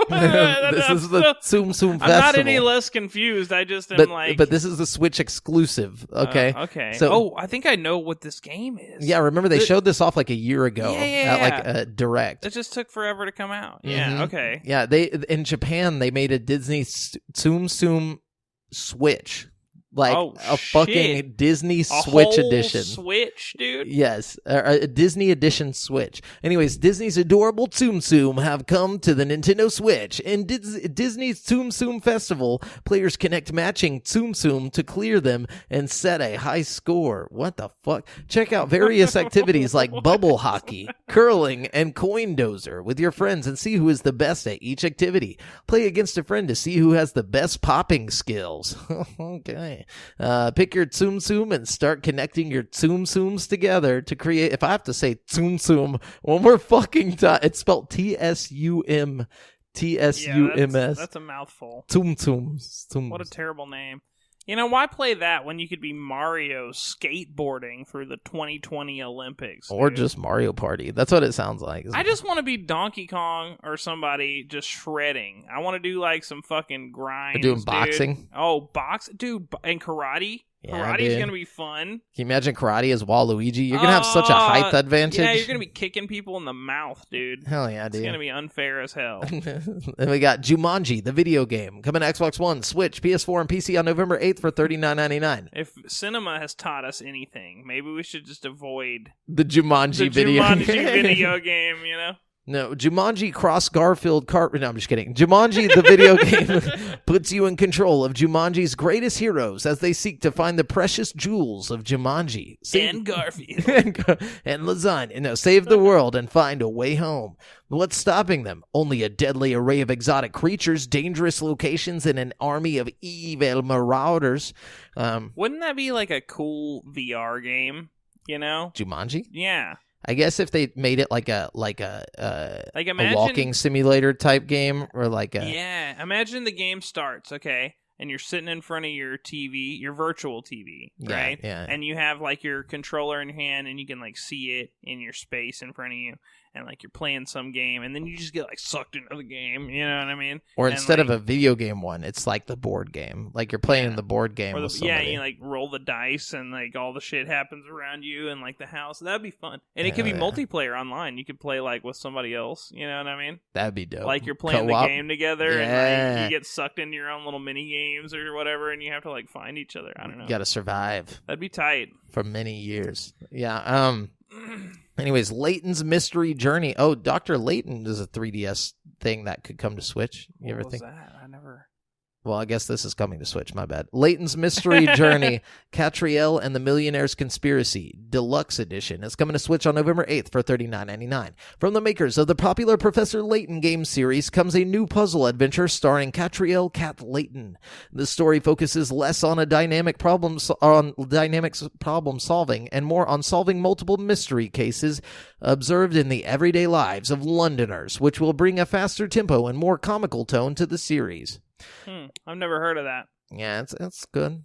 this is the Tsum Tsum Festival. I'm not any less confused. I just am but this is the Switch exclusive. Okay. Okay. So, I think I know what this game is. Yeah, remember they showed this off like a year ago at like a Direct. It just took forever to come out. Yeah. Okay. Yeah, they in Japan they made a Disney Tsum Tsum Switch. Like a fucking Disney Switch edition. Switch, dude? Yes, a Disney edition Switch. Anyways, Disney's adorable Tsum Tsum have come to the Nintendo Switch. In Disney's Tsum Tsum Festival, players connect matching Tsum Tsum to clear them and set a high score. What the fuck? Check out various activities like bubble hockey, curling, and coin dozer with your friends and see who is the best at each activity. Play against a friend to see who has the best popping skills. Okay. Pick your Tsum Tsum and start connecting your Tsum Tsums together to create... If I have to say Tsum Tsum one more fucking time, it's spelled Tsum. Tsums. That's a mouthful. Tsum Tsums. What a terrible name. You know, why play that when you could be Mario skateboarding through the 2020 Olympics? Or dude? just Mario Party. That's what it sounds like. I just want to be Donkey Kong or somebody just shredding. I want to do like some fucking grinds. Doing boxing? Oh, dude, and karate. Yeah, Karate's going to be fun. Can you imagine karate as Waluigi? You're going to have such a height advantage. Yeah, you're going to be kicking people in the mouth, dude. Hell yeah, dude. It's going to be unfair as hell. Then we got Jumanji, the video game, coming to Xbox One, Switch, PS4, and PC on November 8th for $39.99. If cinema has taught us anything, maybe we should just avoid the Jumanji video video game, you know? No, Jumanji Cross Garfield Kart. No, I'm just kidding. Jumanji, the video game, puts you in control of Jumanji's greatest heroes as they seek to find the precious jewels of Jumanji. And Garfield. and lasagna. No, save the world and find a way home. What's stopping them? Only a deadly array of exotic creatures, dangerous locations, and an army of evil marauders. Wouldn't that be like a cool VR game? You know? Jumanji? Yeah. I guess if they made it like a imagine, a walking simulator type game, or like a imagine the game starts, okay, and you're sitting in front of your TV, your virtual TV, right? Yeah. And you have like your controller in your hand, and you can like see it in your space in front of you, and like you're playing some game, and then you just get like sucked into the game. You know what I mean? Or and, instead like, of a video game one, it's like the board game. Like you're playing in the board game with somebody. You like roll the dice, and like all the shit happens around you, and like the house. That'd be fun, and it could be multiplayer online. You could play like with somebody else. You know what I mean? That'd be dope. Like you're playing Co-op. the game together, and like you get sucked into your own little mini games or whatever, and you have to like find each other. I don't know. You got to survive. That'd be tight For many years. Yeah. Anyways, Layton's Mystery Journey. Oh, Dr. Layton is a 3DS thing that could come to Switch. You ever think? That? I never. Well, I guess this is coming to Switch. My bad. Layton's Mystery Journey, Catriel and the Millionaire's Conspiracy, Deluxe Edition. It's coming to Switch on November 8th for $39.99. From the makers of the popular Professor Layton game series comes a new puzzle adventure starring Catriel Cat Layton. The story focuses less on dynamic problem solving and more on solving multiple mystery cases observed in the everyday lives of Londoners, which will bring a faster tempo and more comical tone to the series. I've never heard of that. Yeah, it's good.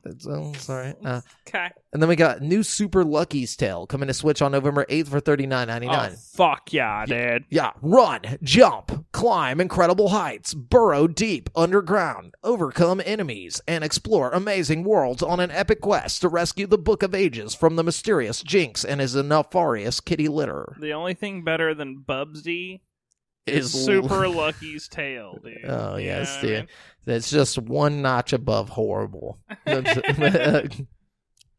It's sorry. Okay. And then we got new Super Lucky's Tale coming to Switch on November 8th for $39.99. Oh, fuck yeah, dude. Yeah. Run, jump, climb incredible heights, burrow deep underground, overcome enemies, and explore amazing worlds on an epic quest to rescue the Book of Ages from the mysterious Jinx and his nefarious kitty litter. The only thing better than Bubsy is Super Lucky's Tale, dude. Oh, yes, dude. I mean? That's just one notch above horrible.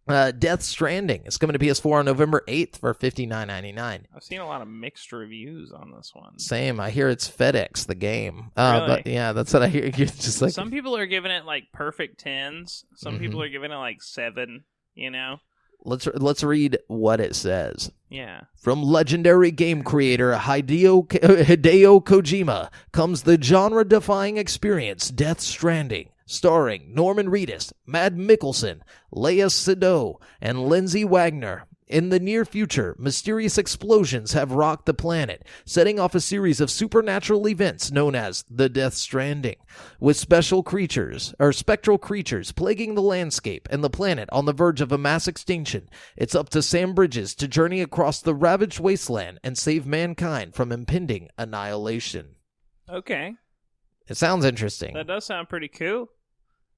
Death Stranding is coming to PS4 on November 8th for $59.99. I've seen a lot of mixed reviews on this one. Same. I hear it's FedEx, the game. Really? But yeah, that's what I hear. You're just like, some people are giving it like perfect 10s. Some people are giving it like 7, you know? Let's read what it says. Yeah. From legendary game creator Hideo Kojima comes the genre-defying experience Death Stranding, starring Norman Reedus, Mads Mikkelsen, Léa Seydoux, and Lindsay Wagner. In the near future, mysterious explosions have rocked the planet, setting off a series of supernatural events known as the Death Stranding, with spectral creatures plaguing the landscape and the planet on the verge of a mass extinction. It's up to Sam Bridges to journey across the ravaged wasteland and save mankind from impending annihilation. Okay. It sounds interesting. That does sound pretty cool.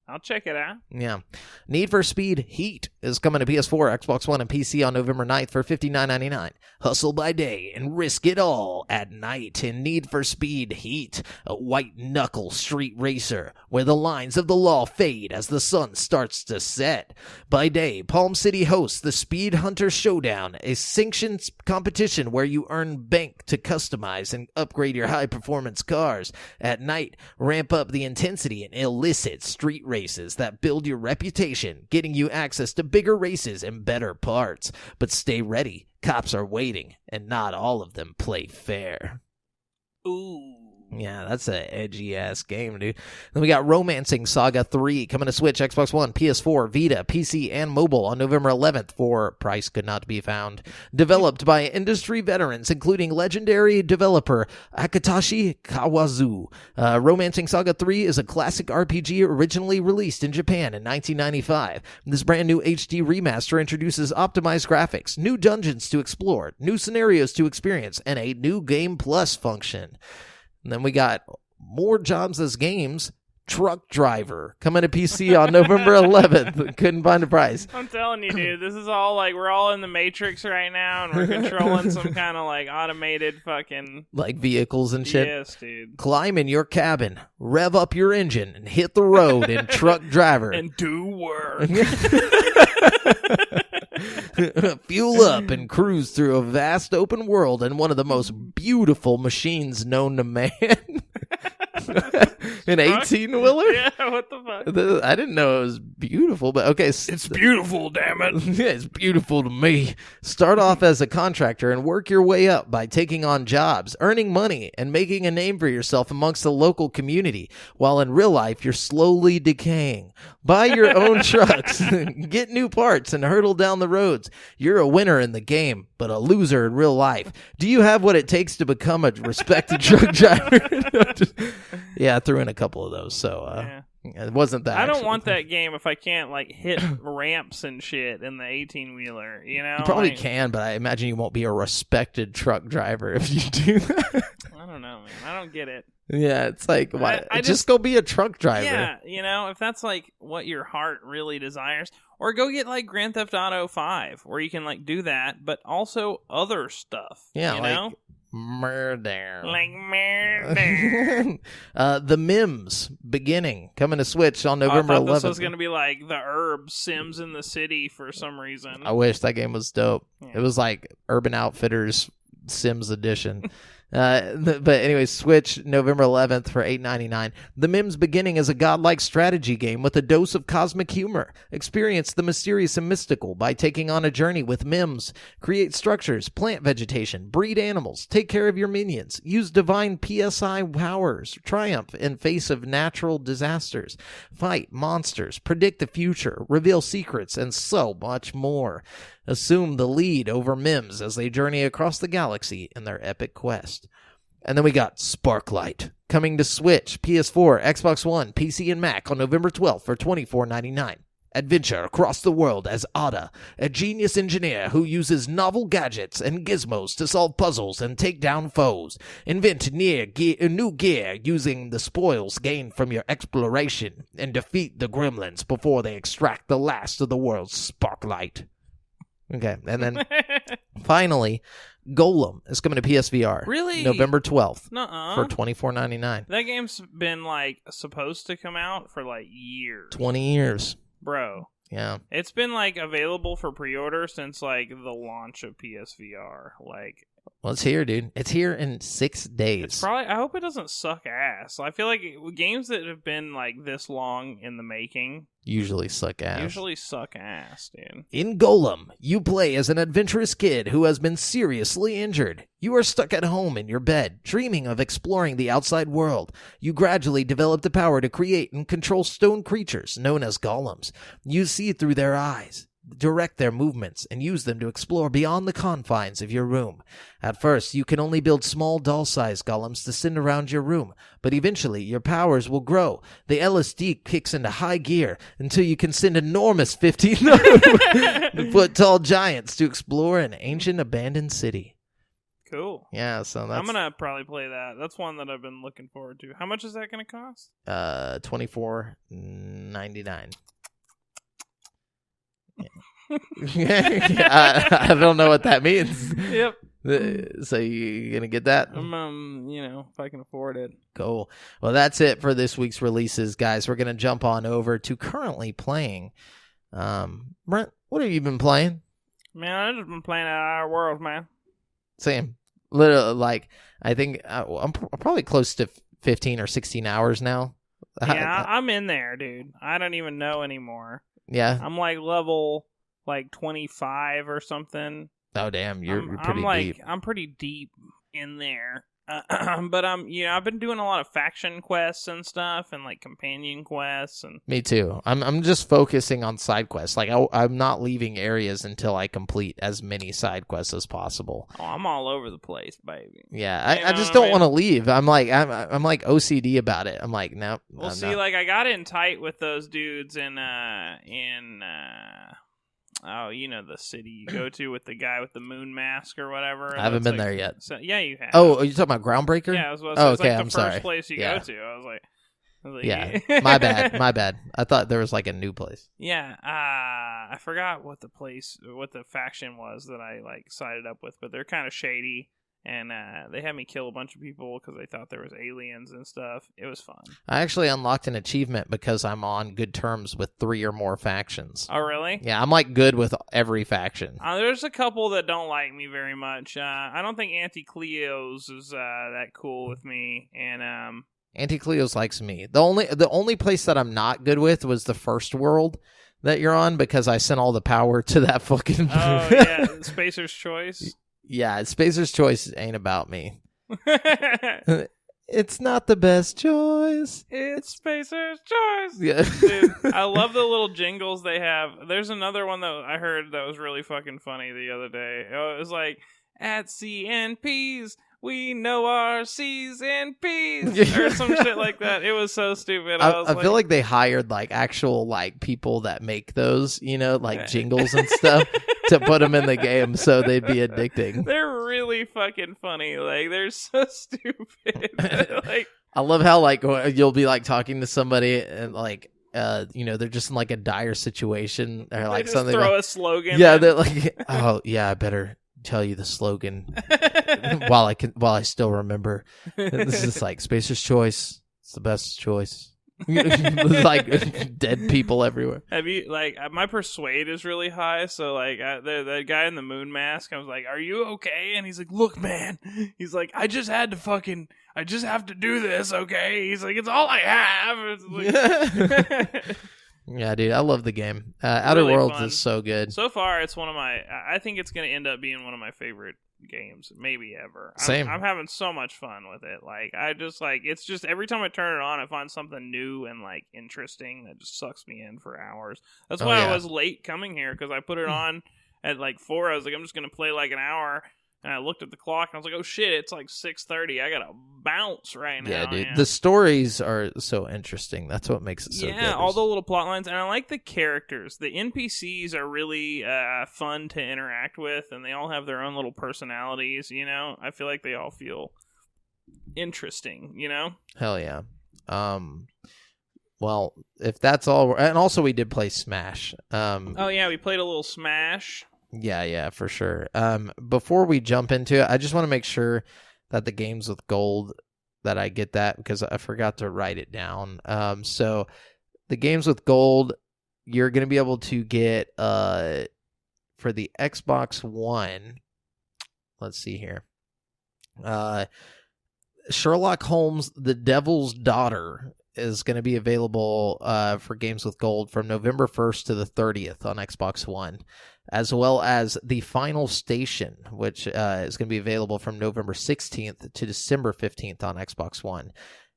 I'll check it out. Yeah. Need for Speed Heat is coming to PS4, Xbox One, and PC on November 9th for $59.99. Hustle by day and risk it all at night in Need for Speed Heat, a white-knuckle street racer where the lines of the law fade as the sun starts to set. By day, Palm City hosts the Speed Hunter Showdown, a sanctioned competition where you earn bank to customize and upgrade your high-performance cars. At night, ramp up the intensity in illicit street races that build your reputation, getting you access to bigger races and better parts. But stay ready, cops are waiting, and not all of them play fair. Ooh. Yeah, that's an edgy-ass game, dude. Then we got Romancing Saga 3 coming to Switch, Xbox One, PS4, Vita, PC, and mobile on November 11th for price could not be found. Developed by industry veterans, including legendary developer Akatashi Kawazu. Romancing Saga 3 is a classic RPG originally released in Japan in 1995. This brand new HD remaster introduces optimized graphics, new dungeons to explore, new scenarios to experience, and a new Game Plus function. And then we got more jobs as games. Truck Driver coming to PC on November 11th. Couldn't find a price. I'm telling you, dude, this is all like we're all in the Matrix right now, and we're controlling some kind of like automated fucking like vehicles and shit. Yes, dude. Climb in your cabin, rev up your engine, and hit the road in Truck Driver and do work. Fuel up and cruise through a vast open world and one of the most beautiful machines known to man. An 18-wheeler? Yeah, what the fuck? I didn't know it was beautiful, but okay. It's beautiful, damn it. Yeah, it's beautiful to me. Start off as a contractor and work your way up by taking on jobs, earning money, and making a name for yourself amongst the local community, while in real life you're slowly decaying. Buy your own trucks, get new parts, and hurtle down the roads. You're a winner in the game, but a loser in real life. Do you have what it takes to become a respected truck driver? Yeah, I threw in a couple of those, so it wasn't that. I don't want that game if I can't like hit ramps and shit in the 18-wheeler, you know? You probably can, but I imagine you won't be a respected truck driver if you do that. I don't know, man. I don't get it. Yeah, it's like, why? I just go be a truck driver. Yeah, you know, if that's like what your heart really desires. Or go get like Grand Theft Auto 5, where you can like do that, but also other stuff. Yeah, you like know? Murder. Like murder. The Mims beginning coming to Switch on November 11th. This was going to be like the Herb Sims in the City for some reason. I wish that game was dope. Yeah. It was like Urban Outfitters Sims Edition. But anyway, Switch November 11th for $8.99. The Mims beginning is a godlike strategy game with a dose of cosmic humor. Experience the mysterious and mystical by taking on a journey with Mims. Create structures, plant vegetation, breed animals, take care of your minions, use divine PSI powers, triumph in face of natural disasters, fight monsters, predict the future, reveal secrets, and so much more. Assume the lead over Mims as they journey across the galaxy in their epic quest. And then we got Sparklight, coming to Switch, PS4, Xbox One, PC, and Mac on November 12th for $24.99. Adventure across the world as Ada, a genius engineer who uses novel gadgets and gizmos to solve puzzles and take down foes. Invent new gear using the spoils gained from your exploration, and defeat the gremlins before they extract the last of the world's Sparklight. Okay, and then finally, Golem is coming to PSVR. Really? November 12th Nuh-uh. for $24.99. That game's been like supposed to come out for like years. 20 years. Bro. Yeah. It's been like available for pre-order since like the launch of PSVR. Like, well, it's here, dude. It's here in 6 days. it's probably. I hope it doesn't suck ass. I feel like games that have been like this long in the making usually suck ass. Dude. In Golem, you play as an adventurous kid who has been seriously injured. You are stuck at home in your bed, dreaming of exploring the outside world. You gradually develop the power to create and control stone creatures known as golems. You see through their eyes, direct their movements, and use them to explore beyond the confines of your room. At first, you can only build small doll-sized golems to send around your room, but eventually your powers will grow. The LSD kicks into high gear until you can send enormous 15-foot-tall giants to explore an ancient abandoned city. Cool. Yeah, so that's... I'm gonna probably play that. That's one that I've been looking forward to. How much is that gonna cost? $24.99. I don't know what that means. Yep. So you gonna get that? If I can afford it. Cool. Well, that's it for this week's releases, guys. We're gonna jump on over to currently playing. Brent, what have you been playing? Man, I've just been playing Our World, man. Same. Literally, like, I think I'm probably close to 15 or 16 hours now. Yeah, I'm in there, dude. I don't even know anymore. Yeah. I'm like level 25 or something. Oh damn, you're pretty deep. I'm pretty deep in there. But I've been doing a lot of faction quests and stuff, and like companion quests, and me too. I'm just focusing on side quests. Like I'm not leaving areas until I complete as many side quests as possible. Oh, I'm all over the place, baby. Yeah, I just don't want to leave. I'm like OCD about it. I'm like, nope. Well, see, like I got in tight with those dudes in the city you go to with the guy with the moon mask or whatever. I haven't been there yet. So, yeah, you have. Oh, are you talking about Groundbreaker? Yeah, it was okay, like I'm the sorry. first place you go to. I was like, yeah, my bad. I thought there was like a new place. Yeah, I forgot what the faction was that I like sided up with, but they're kind of shady, And they had me kill a bunch of people because they thought there was aliens and stuff. It was fun. I actually unlocked an achievement because I'm on good terms with 3 or more factions. Oh, really? Yeah, I'm like good with every faction. There's a couple that don't like me very much. I don't think Anti-Cleo's is that cool with me. And Anti-Cleo's likes me. The only place that I'm not good with was the first world that you're on because I sent all the power to that fucking... Oh, yeah, Spacer's Choice. Yeah, Spacer's Choice ain't about me. It's not the best choice. It's Spacer's Choice. Yeah. Dude, I love the little jingles they have. There's another one that I heard that was really fucking funny the other day. It was like, at CNPs, we know our C's and P's, or some shit like that. It was so stupid. I feel like they hired like actual like people that make those, like jingles and stuff to put them in the game so they'd be addicting. They're really fucking funny. Like, they're so stupid. Like, I love how like you'll be like talking to somebody and like they're just in like a dire situation or like something. Throw like, a slogan. Yeah, they're like, oh yeah, I better tell you the slogan while I still remember. This is like Spacer's Choice. It's the best choice. Like dead people everywhere. Have you my persuade is really high, so like the guy in the moon mask, I was like, "Are you okay?" And he's like, "Look, man," he's like, I just have to do this, okay?" He's like, "It's all I have." It's like... Yeah, dude, I love the game. Outer really Worlds fun. is so good. So far, it's I think it's going to end up being one of my favorite games, maybe ever. Same. I'm having so much fun with it. Like, it's just every time I turn it on, I find something new and like interesting that just sucks me in for hours. That's why I was late coming here, because I put it on at like 4. I was like, I'm just going to play like an hour. And I looked at the clock and I was like, oh shit, it's like 6:30. I gotta bounce right now. Yeah, dude. The stories are so interesting. That's what makes it so good. Yeah, all the little plot lines. And I like the characters. The NPCs are really fun to interact with, and they all have their own little personalities, I feel like they all feel interesting, Hell yeah. Well, if that's all... And also we did play Smash. Oh yeah, we played a little Smash. Yeah, for sure. Before we jump into it, I just want to make sure that the games with gold, that I get that, because I forgot to write it down. So the games with gold, you're going to be able to get for the Xbox One. Let's see here. Sherlock Holmes, The Devil's Daughter is going to be available for games with gold from November 1st to the 30th on Xbox One, as well as The Final Station, which is going to be available from November 16th to December 15th on Xbox One.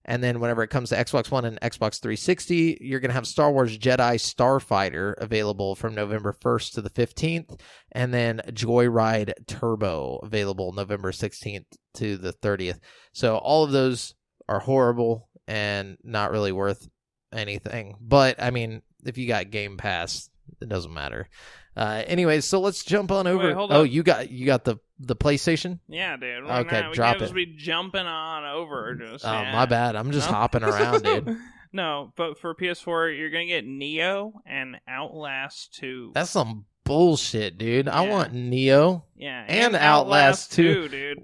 And then whenever it comes to Xbox One and Xbox 360, you're going to have Star Wars Jedi Starfighter available from November 1st to the 15th, and then Joyride Turbo available November 16th to the 30th. So all of those are horrible and not really worth anything. But, I mean, if you got Game Pass, it doesn't matter. Anyways, so let's jump on over. Wait, hold oh, up. you got the PlayStation? Yeah, dude. Okay, we drop can't just it. be jumping on over. My bad. I'm just hopping around, dude. No, but for PS4, you're going to get Neo and Outlast 2. That's some bullshit, dude. Yeah. I want Neo. Yeah, and Outlast 2, dude.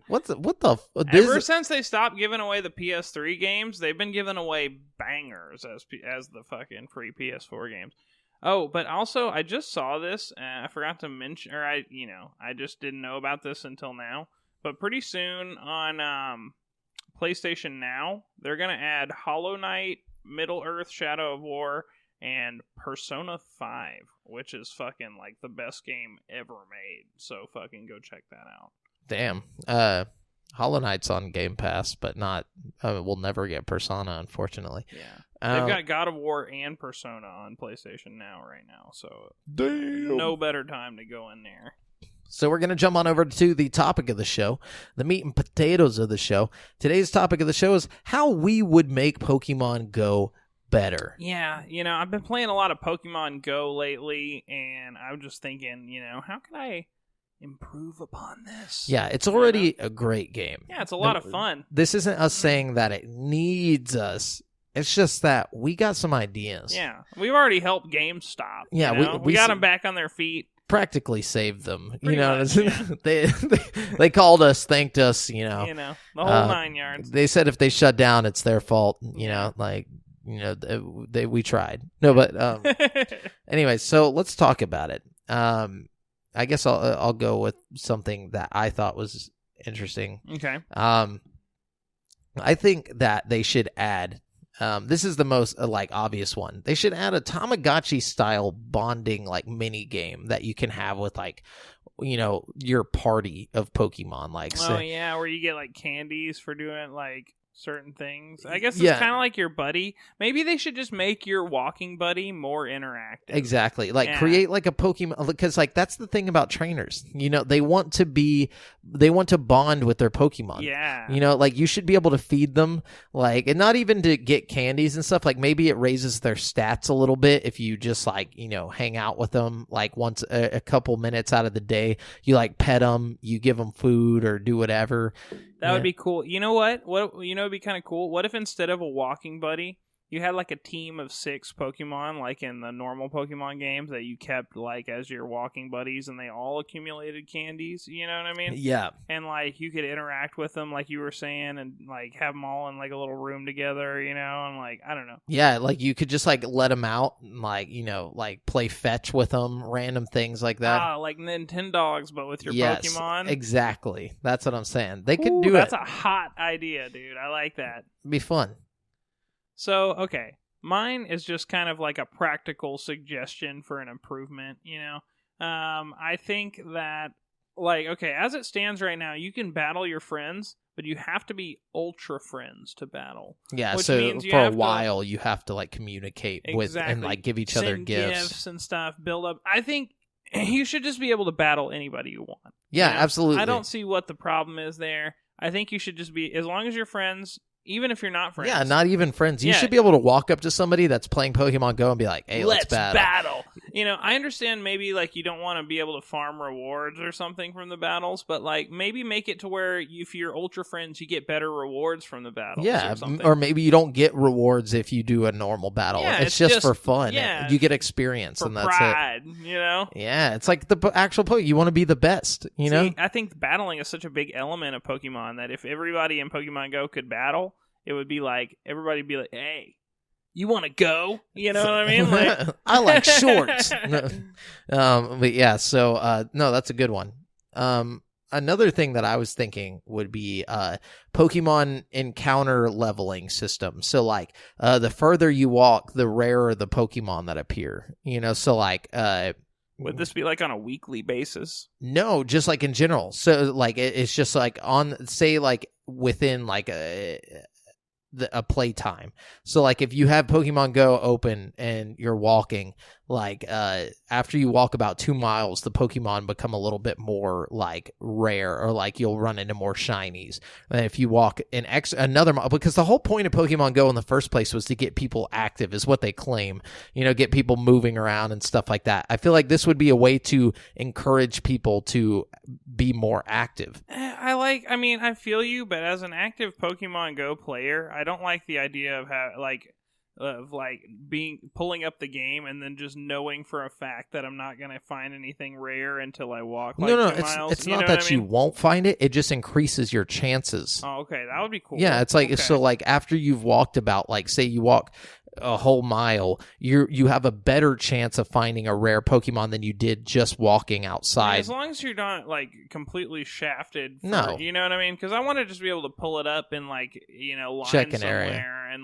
Ever since they stopped giving away the PS3 games, they've been giving away bangers as the fucking free PS4 games. Oh, but also I just saw this. I forgot to mention, or I just didn't know about this until now. But pretty soon on PlayStation Now, they're gonna add Hollow Knight, Middle Earth: Shadow of War, and Persona 5, which is fucking like the best game ever made. So fucking go check that out. Damn. Hollow Knight's on Game Pass, but not. We'll never get Persona, unfortunately. Yeah. They've got God of War and Persona on PlayStation Now right now, so damn. No better time to go in there. So we're going to jump on over to the topic of the show, the meat and potatoes of the show. Today's topic of the show is how we would make Pokemon Go better. Yeah, I've been playing a lot of Pokemon Go lately, and I'm just thinking, how can I improve upon this? Yeah, it's already a great game. Yeah, it's a lot of fun. This isn't us saying that it needs us. It's just that we got some ideas. Yeah, we've already helped GameStop. Yeah, we got them back on their feet. practically saved them. Pretty you know, much, yeah. they called us, thanked us. The whole 9 yards. They said if they shut down, it's their fault. We tried. No, but anyway, so let's talk about it. I guess I'll go with something that I thought was interesting. Okay. I think that they should add. This is the most obvious one. They should add a Tamagotchi style bonding mini game that you can have with your party of Pokemon. Where you get candies for doing certain things. I guess it's kind of like your buddy. Maybe they should just make your walking buddy more interactive. Exactly. Create a Pokemon, because that's the thing about trainers. They want to bond with their Pokemon. Yeah. You should be able to feed them, and not even to get candies and stuff. Maybe it raises their stats a little bit if you just hang out with them once a couple minutes out of the day. You pet them, you give them food or do whatever. That would be cool. You know what? It'd be kind of cool? What if instead of a walking buddy, you had a team of 6 Pokemon, like in the normal Pokemon games, that you kept as your walking buddies, and they all accumulated candies? You know what I mean? Yeah. And you could interact with them, like you were saying, and have them all in a little room together, and I don't know. Yeah, you could just let them out and play fetch with them, random things like that. Ah, like Nintendogs, but with your Pokemon. Exactly. That's what I'm saying. They could do that's it. That's a hot idea, dude. I like that. It'd be fun. So, okay, mine is just kind of a practical suggestion for an improvement, I think that, as it stands right now, you can battle your friends, but you have to be ultra friends to battle. Yeah, so for a while, you have to, communicate with and, give each other gifts and stuff, build up. I think you should just be able to battle anybody you want. Yeah, absolutely. I don't see what the problem is there. I think you should just be, as long as you're friends... Even if you're not friends. Yeah, not even friends. You should be able to walk up to somebody that's playing Pokemon Go and be like, hey, let's battle. I understand maybe you don't want to be able to farm rewards or something from the battles, but maybe make it to where if you're ultra friends, you get better rewards from the battles. Yeah, or maybe you don't get rewards if you do a normal battle. Yeah, it's just for fun. Yeah, you get experience and that's pride, it. Yeah, it's like the actual Pokemon. You want to be the best, know? I think battling is such a big element of Pokemon that if everybody in Pokemon Go could battle, it would be everybody would be like, hey, you want to go? You know what I mean? I like shorts. But yeah, so, no, that's a good one. Another thing that I was thinking would be Pokemon encounter leveling system. So, the further you walk, the rarer the Pokemon that appear. So, would this be on a weekly basis? No, just in general. So, it's just on, say, within a playtime. So if you have Pokemon Go open and you're walking, after you walk about 2 miles, the Pokemon become a little bit more rare, or you'll run into more shinies. And if you walk another mile, because the whole point of Pokemon Go in the first place was to get people active, is what they claim. Get people moving around and stuff like that. I feel like this would be a way to encourage people to be more active. I feel you, but as an active Pokemon Go player, I don't like the idea of pulling up the game and then just knowing for a fact that I'm not going to find anything rare until I walk 2 miles. It's not that you won't find it. It just increases your chances. Oh, okay. That would be cool. Yeah, it's so after you've walked about, say you walk a whole mile, you have a better chance of finding a rare Pokemon than you did just walking outside. As long as you're not completely shafted. No, you know what I mean? Because I want to just be able to pull it up and line check an somewhere area and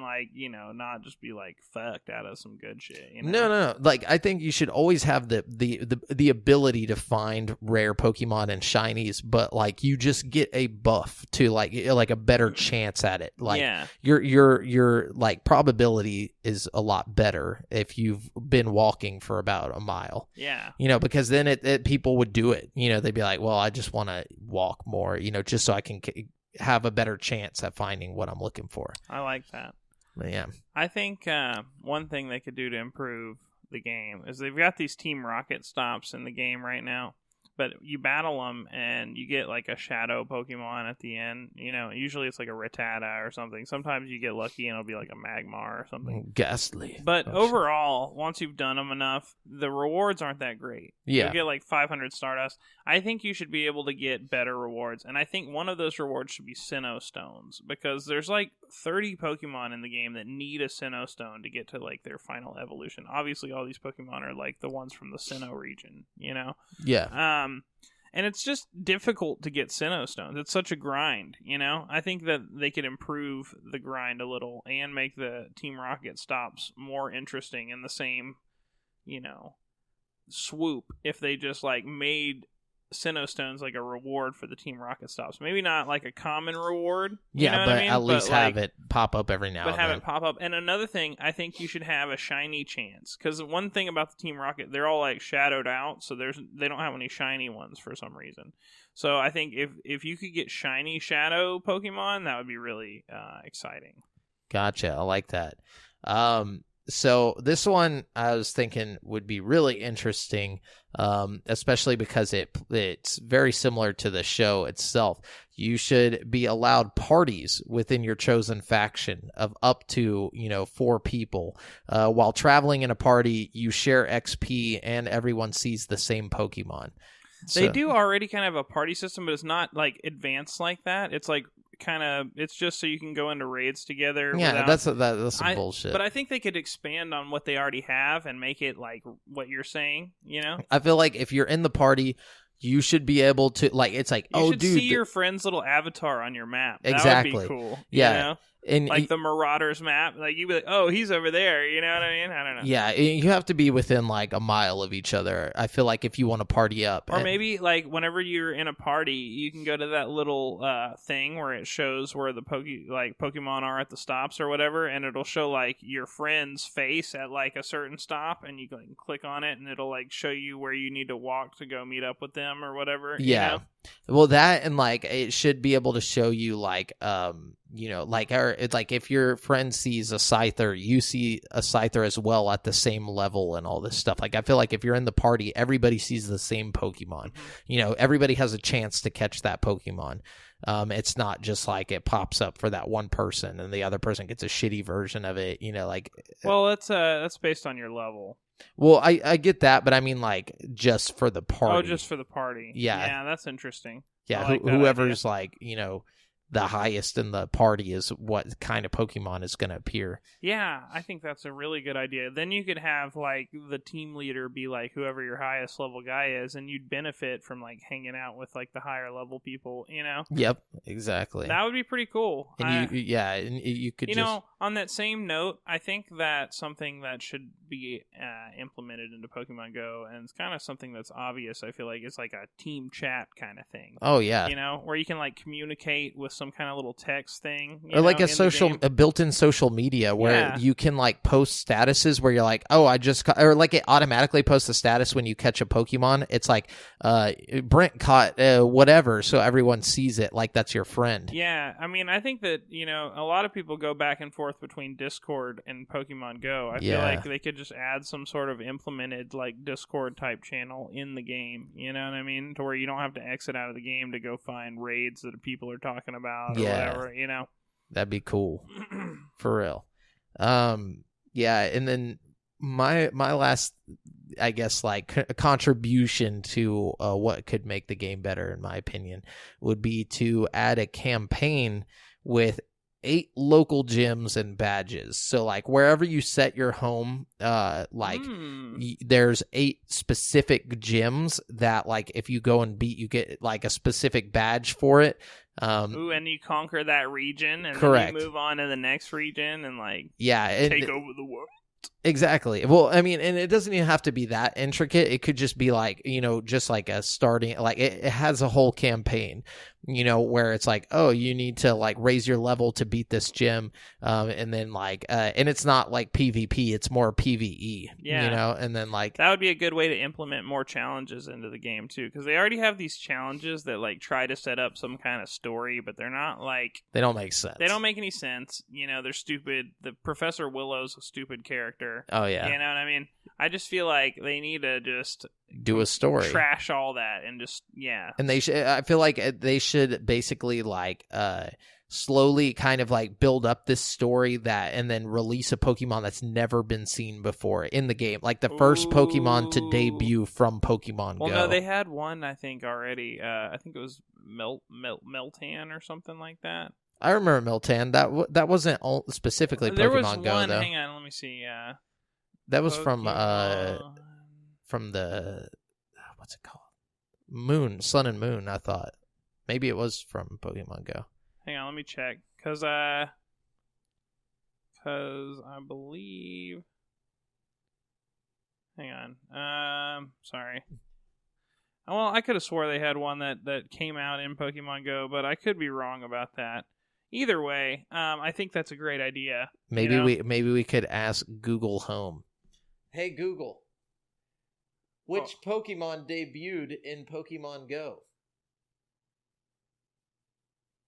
not just be fucked out of some good shit. No. I think you should always have the ability to find rare Pokemon and shinies, but you just get a buff to a better chance at it. Your probability is a lot better if you've been walking for about a mile. Yeah. Because then people would do it. They'd be like, well, I just want to walk more, just so I can have a better chance at finding what I'm looking for. I like that. But yeah. I think one thing they could do to improve the game is they've got these Team Rocket stops in the game right now. but you battle them and you get like a shadow Pokemon at the end. You know, usually it's like a Rattata or something. Sometimes you get lucky and it'll be like a Magmar or something. Ghastly. But overall, once you've done them enough, the rewards aren't that great. Yeah. You get like 500 Stardust. I think you should be able to get better rewards. And I think one of those rewards should be Sinnoh Stones, because there's like 30 Pokemon in the game that need a Sinnoh Stone to get to like their final evolution. Obviously, all these Pokemon are like the ones from the Sinnoh region, you know? Yeah. And it's just difficult to get Sinnoh Stones. It's such a grind, you know? I think that they could improve the grind a little and make the Team Rocket stops more interesting in the same, you know, swoop if they just like made Sinnoh Stones like a reward for the Team Rocket stops. Maybe not like a common reward. Yeah, but at least have it pop up every now and then. But have it pop up. And another thing, I think you should have a shiny chance. Because one thing about the Team Rocket, they're all like shadowed out, so they don't have any shiny ones for some reason. So I think if you could get shiny shadow Pokemon, that would be really exciting. Gotcha. I like that. So this one I was thinking would be really interesting, especially because it's very similar to the show itself. You should be allowed parties within your chosen faction of up to 4 people. While traveling in a party, you share XP and everyone sees the same Pokemon. They do already kind of have a party system, but it's not like advanced like that. It's like it's just so you can go into raids together. Yeah, that's some bullshit. But I think they could expand on what they already have and make it like what you're saying, you know? I feel like if you're in the party, you should be able to, like, it's like, you should see your friend's little avatar on your map. Exactly. That would be cool. Yeah. You know? And like the Marauders map, like you'd be like, oh, he's over there. You know what I mean? I don't know. Yeah, you have to be within like a mile of each other. I feel like if you want to party up, or maybe like whenever you're in a party, you can go to that little thing where it shows where the Pokemon are at the stops or whatever, and it'll show like your friend's face at like a certain stop, and you can click on it, and it'll like show you where you need to walk to go meet up with them or whatever. Yeah. You know? Well, that and like it should be able to show you like it's like if your friend sees a Scyther, you see a Scyther as well at the same level and all this stuff. Like I feel like if you're in the party, everybody sees the same Pokemon. Everybody has a chance to catch that Pokemon. It's not just like it pops up for that one person and the other person gets a shitty version of it. Well, that's based on your level. Well, I get that, but I mean, like, just for the party. Oh, just for the party. Yeah. Yeah, that's interesting. Yeah, like whoever's, like, the highest in the party is what kind of Pokemon is going to appear. Yeah, I think that's a really good idea. Then you could have, like, the team leader be, like, whoever your highest level guy is, and you'd benefit from, like, hanging out with, like, the higher level people, Yep, exactly. That would be pretty cool. And you could on that same note, I think that something that should be implemented into Pokemon Go, and it's kind of something that's obvious, I feel like, it's like a team chat kind of thing. Oh, yeah. Where you can, like, communicate with some kind of little text thing. Or like a built-in social media where you can like post statuses where you're like, oh, or like it automatically posts a status when you catch a Pokemon. It's like, Brent caught whatever, so everyone sees it like that's your friend. Yeah, I mean, I think that, a lot of people go back and forth between Discord and Pokemon Go. I feel like they could just add some sort of implemented like Discord type channel in the game, you know what I mean? To where you don't have to exit out of the game to go find raids that people are talking about. Or whatever, That'd be cool. For real. And then my last, I guess, like contribution to what could make the game better, in my opinion, would be to add a campaign with 8 local gyms and badges. So like wherever you set your home, there's 8 specific gyms that like if you go and beat, you get like a specific badge for it. And you conquer that region, and correct. Then you move on to the next region, and take over the world. Exactly. Well, I mean, and it doesn't even have to be that intricate. It could just be like, just like a starting, like it has a whole campaign, where it's like, oh, you need to like raise your level to beat this gym. And then like, and it's not like PvP, it's more PvE, and then like. That would be a good way to implement more challenges into the game too. Cause they already have these challenges that like try to set up some kind of story, but they're not like. They don't make sense. They don't make any sense. They're stupid. The Professor Willow's a stupid character. Oh, yeah. You know what I mean? I just feel like they need to just do a story, trash all that, and just And they should. I feel like they should basically like slowly kind of like build up this story and then release a Pokemon that's never been seen before in the game, like the first Pokemon to debut from Pokemon Go. Well, no, they had one I think already. I think it was Meltan or something like that. I remember Miltank. That wasn't specifically Pokemon there was Go one, though. Hang on, let me see. That was Pokemon. from the what's it called? Sun and Moon. I thought maybe it was from Pokemon Go. Hang on, let me check because I believe. Hang on. Sorry. Well, I could have swore they had one that came out in Pokemon Go, but I could be wrong about that. Either way, I think that's a great idea. Maybe we could ask Google Home. Hey Google, which Pokemon debuted in Pokemon Go?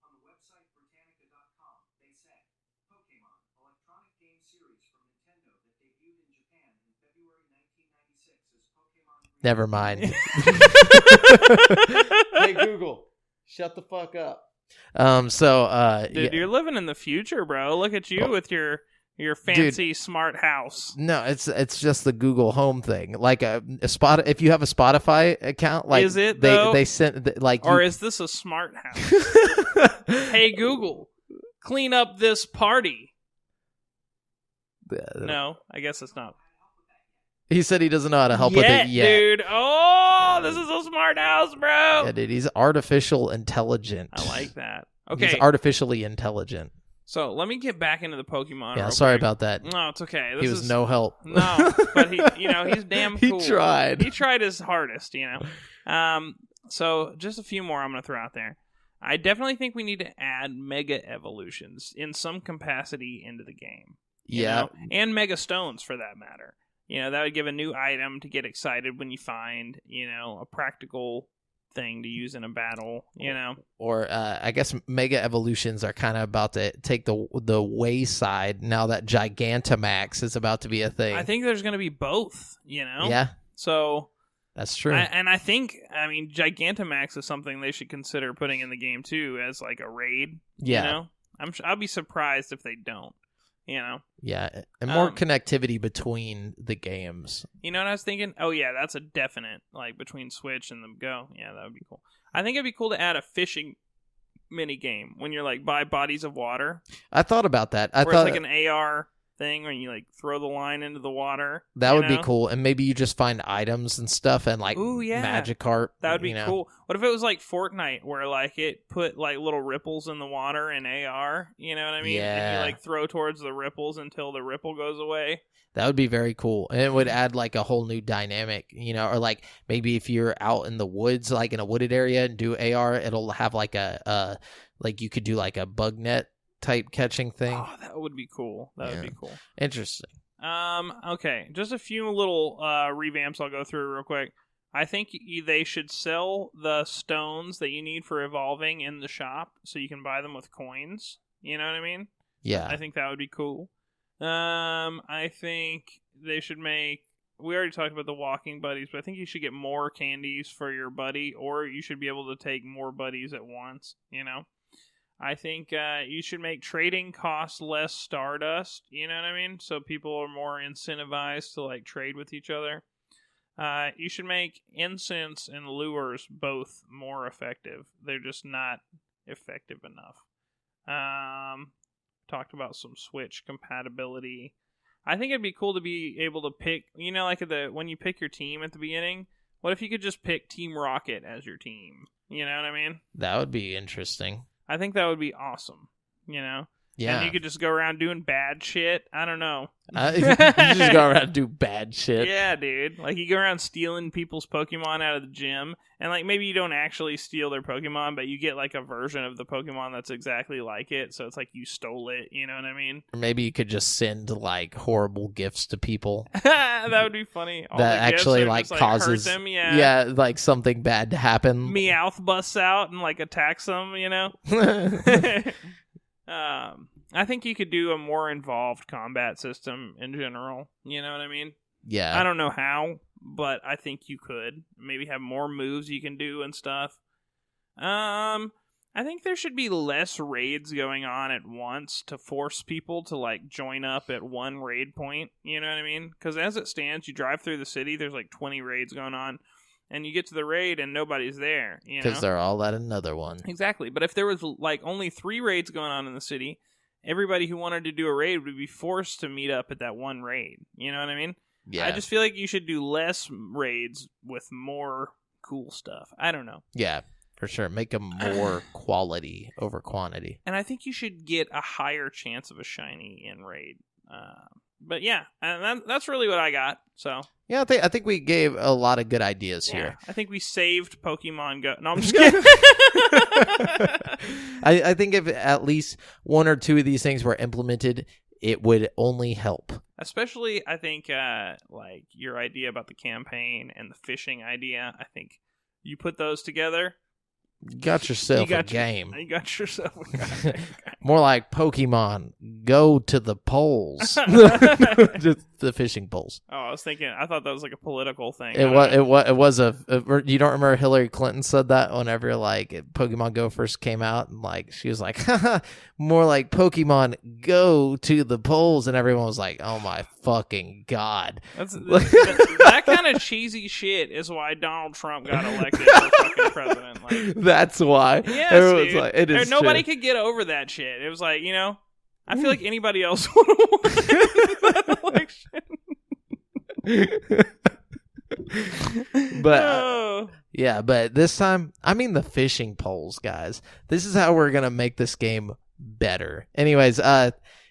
On the website Britannica.com, they say Pokemon, electronic game series from Nintendo that debuted in Japan in February 1996 as Pokemon. Never mind. Hey Google, shut the fuck up. Dude, you're living in the future, bro. Look at you with your fancy smart house. No, it's just the Google Home thing. Like a spot. If you have a Spotify account, like is it they sent like or is this a smart house? Hey Google, clean up this party. No, I guess it's not. He said he doesn't know how to help with it yet. Dude. Oh, this is a smart house, bro. Yeah, dude, he's artificial intelligent. I like that. Okay. He's artificially intelligent. So let me get back into the Pokemon. Yeah, sorry about that. No, it's okay. He was no help. No, but he's damn cool. He tried. He tried his hardest, So just a few more I'm going to throw out there. I definitely think we need to add Mega Evolutions in some capacity into the game. You know? And Mega Stones for that matter. That would give a new item to get excited when you find, a practical thing to use in a battle, Or I guess Mega Evolutions are kind of about to take the wayside now that Gigantamax is about to be a thing. I think there's going to be both, Yeah. So that's true. I think Gigantamax is something they should consider putting in the game too as like a raid. Yeah. I'll be surprised if they don't. Yeah, and more connectivity between the games. You know what I was thinking? Oh yeah, that's a definite, like between Switch and the Go. Yeah, that would be cool. I think it'd be cool to add a fishing mini game when you're like by bodies of water. I thought about that. It's like an AR thing where you like throw the line into the water. That would be cool, and maybe you just find items and stuff and like Magikarp. That would be cool. What if it was like Fortnite where like it put like little ripples in the water in AR? You know what I mean? Yeah. And you like throw towards the ripples until the ripple goes away. That would be very cool, and it would add like a whole new dynamic, or like maybe if you're out in the woods, like in a wooded area and do AR, it'll have like like you could do like a bug net type catching thing. Oh, that would be cool. That would be cool. Interesting. Okay, just a few little revamps I'll go through real quick. I think they should sell the stones that you need for evolving in the shop so you can buy them with coins. You know what I mean? Yeah. I think that would be cool. I think they should make... We already talked about the walking buddies, but I think you should get more candies for your buddy, or you should be able to take more buddies at once, I think you should make trading cost less Stardust, you know what I mean? So people are more incentivized to like trade with each other. You should make incense and lures both more effective. They're just not effective enough. Talked about some Switch compatibility. I think it'd be cool to be able to pick, like when you pick your team at the beginning, what if you could just pick Team Rocket as your team? You know what I mean? That would be interesting. I think that would be awesome, Yeah. And you could just go around doing bad shit. I don't know. You just go around and do bad shit. Yeah, dude. Like, you go around stealing people's Pokemon out of the gym, and, like, maybe you don't actually steal their Pokemon, but you get, like, a version of the Pokemon that's exactly like it, so it's like you stole it, you know what I mean? Or maybe you could just send, like, horrible gifts to people. That would be funny. All that actually, like, just, causes... hurt them, yeah, like, something bad to happen. Meowth busts out and, like, attacks them, I think you could do a more involved combat system in general. You know what I mean? Yeah. I don't know how, but I think you could maybe have more moves you can do and stuff. I think there should be less raids going on at once to force people to, like, join up at one raid point. You know what I mean? Because as it stands, you drive through the city, there's like 20 raids going on, and you get to the raid and nobody's there. Because they're all at another one. Exactly. But if there was, like, only 3 raids going on in the city, everybody who wanted to do a raid would be forced to meet up at that one raid. You know what I mean? Yeah. I just feel like you should do less raids with more cool stuff. I don't know. Yeah. For sure. Make them more quality over quantity. And I think you should get a higher chance of a shiny in raid. But yeah, and that's really what I got. So yeah, I think we gave a lot of good ideas here. I think we saved Pokemon Go. No, I'm just kidding. I think if at least 1 or 2 of these things were implemented, it would only help. Especially, I think, like your idea about the campaign and the fishing idea. I think you put those together. You got yourself a game. You got yourself a game. More like Pokemon, go to the polls. Just the fishing polls. Oh, I thought that was like a political thing. It was you don't remember Hillary Clinton said that whenever like Pokemon Go first came out, and like she was like, haha, more like Pokemon, go to the polls, and everyone was like, oh my fucking god. That kind of cheesy shit is why Donald Trump got elected for fucking president. Like, that's why. Yes, everyone's dude. like, it is nobody true. could get over that shit. It was like, I feel like anybody else would have won that election. But yeah, but this time, I mean the fishing poles, guys. This is how we're gonna make this game better. Anyways,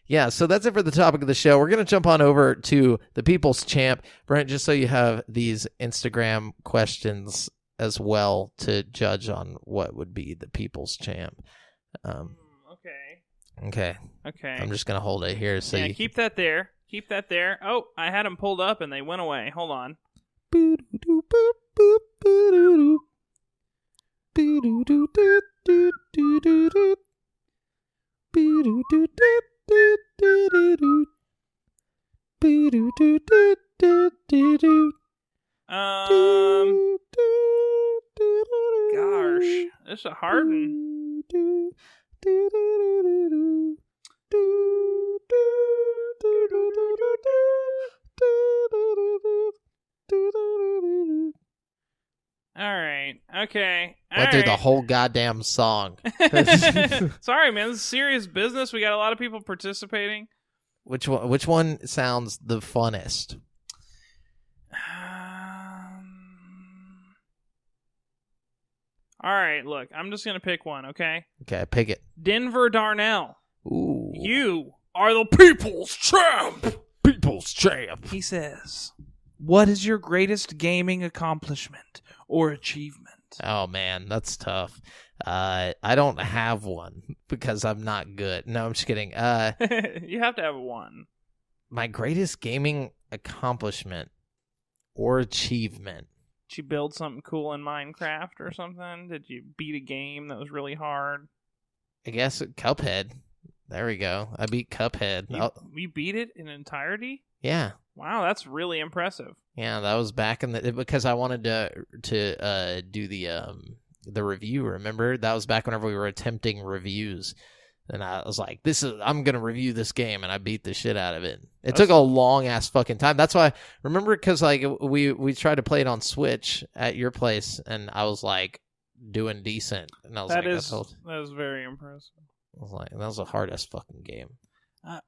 yeah, so that's it for the topic of the show. We're gonna jump on over to the People's Champ. Brent, just so you have these Instagram questions as well to judge on what would be the People's Champ. Okay. I'm just gonna hold it here. So you keep that there. Keep that there. Oh, I had them pulled up and they went away. Hold on. Gosh, this is a hard one. All right. Okay. Went through the whole goddamn song. Sorry, man. This is serious business. We got a lot of people participating. Which one sounds the funnest? All right. Look, I'm just gonna pick one. Okay. Okay, pick it. Denver Darnell. Ooh. You are the People's Champ. People's Champ. He says, "What is your greatest gaming accomplishment or achievement?" Oh man, that's tough. I don't have one because I'm not good. No, I'm just kidding. You have to have one. My greatest gaming accomplishment or achievement. Did you build something cool in Minecraft or something? Did you beat a game that was really hard? I guess Cuphead. There we go. I beat Cuphead. You beat it in entirety? Yeah. Wow, that's really impressive. Yeah, that was back in because I wanted to do the review. Remember, that was back whenever we were attempting reviews, and I was like, I'm gonna review this game, and I beat the shit out of it. It took a long ass fucking time. That's why remember, because like we tried to play it on Switch at your place, and I was like doing decent, and I was that is very impressive. I was like, that was a hard ass fucking game.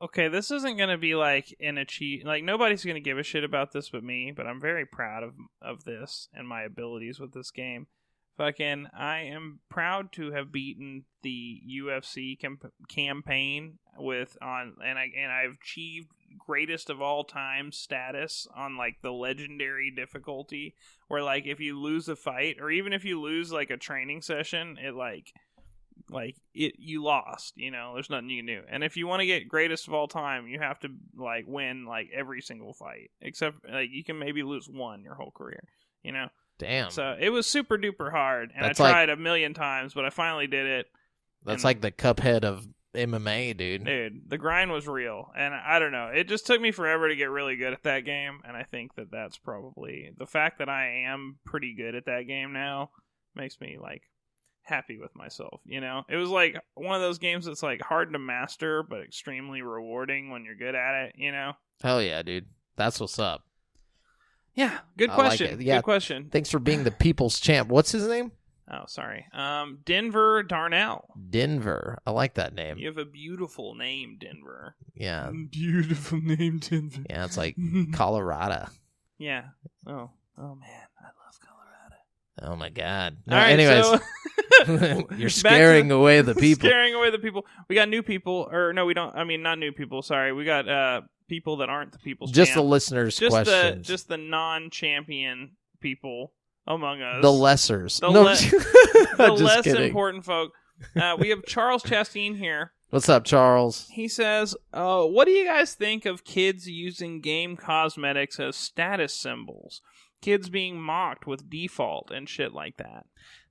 Okay, this isn't going to be like nobody's going to give a shit about this but me, but I'm very proud of this and my abilities with this game. Fucking, I am proud to have beaten the UFC campaign and I've achieved greatest of all time status on like the legendary difficulty, where like if you lose a fight or even if you lose like a training session, it you lost, there's nothing you can do. And if you want to get greatest of all time, you have to like win like every single fight, except like you can maybe lose one your whole career, Damn. So it was super duper hard, and I tried a million times, but I finally did it. That's like the Cuphead of MMA, dude. Dude, the grind was real, and I don't know. It just took me forever to get really good at that game, and I think that that's probably the fact that I am pretty good at that game now makes me like happy with myself. You know, it was like one of those games that's like hard to master, but extremely rewarding when you're good at it. You know? Hell yeah, dude. That's what's up. Yeah, good I like question. it. Yeah. Good question. Thanks for being the people's champ. What's his name? Oh, sorry. Denver Darnell. Denver. I like that name. You have a beautiful name, Denver. Yeah. Beautiful name, Denver. Yeah, it's like Colorado. Yeah. Oh man, I love Colorado. Oh my God. No, All right, anyways, so you're scaring away the people. Scaring away the people. We got new people, or no, we don't. I mean, not new people. Sorry, we got people that aren't the people's Just champ. the listeners' questions. Just the non-champion people among us. The lessers. The, no, the just less kidding. important folk. We have Charles Chastain here. What's up, Charles? He says, what do you guys think of kids using game cosmetics as status symbols? Kids being mocked with default and shit like that.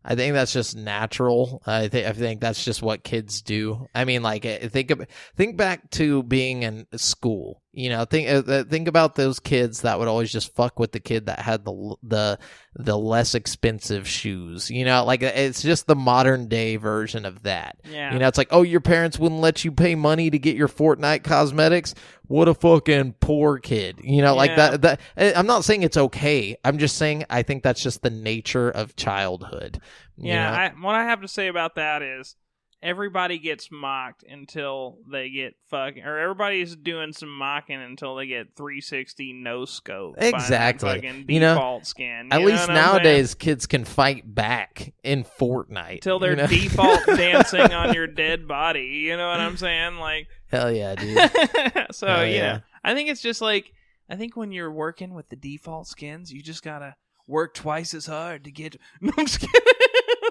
I think that's just natural. I think that's just what kids do. I mean, like think back to being in school. You know, think about those kids that would always just fuck with the kid that had the less expensive shoes. You know, like it's just the modern day version of that. Yeah. You know, it's like, oh, your parents wouldn't let you pay money to get your Fortnite cosmetics. What a fucking poor kid. You know, like that. I'm not saying it's okay. I'm just saying I think that's just the nature of childhood. Yeah, what I have to say about that is everybody gets mocked until they get fucking, or everybody's doing some mocking until they get 360 no scope. Exactly. Fucking default skin. At least nowadays kids can fight back in Fortnite. Till they're default dancing on your dead body. You know what I'm saying? Like, hell yeah, dude. So hell yeah, I think it's just like, I think when you're working with the default skins, you just gotta work twice as hard to get. No, I'm just kidding.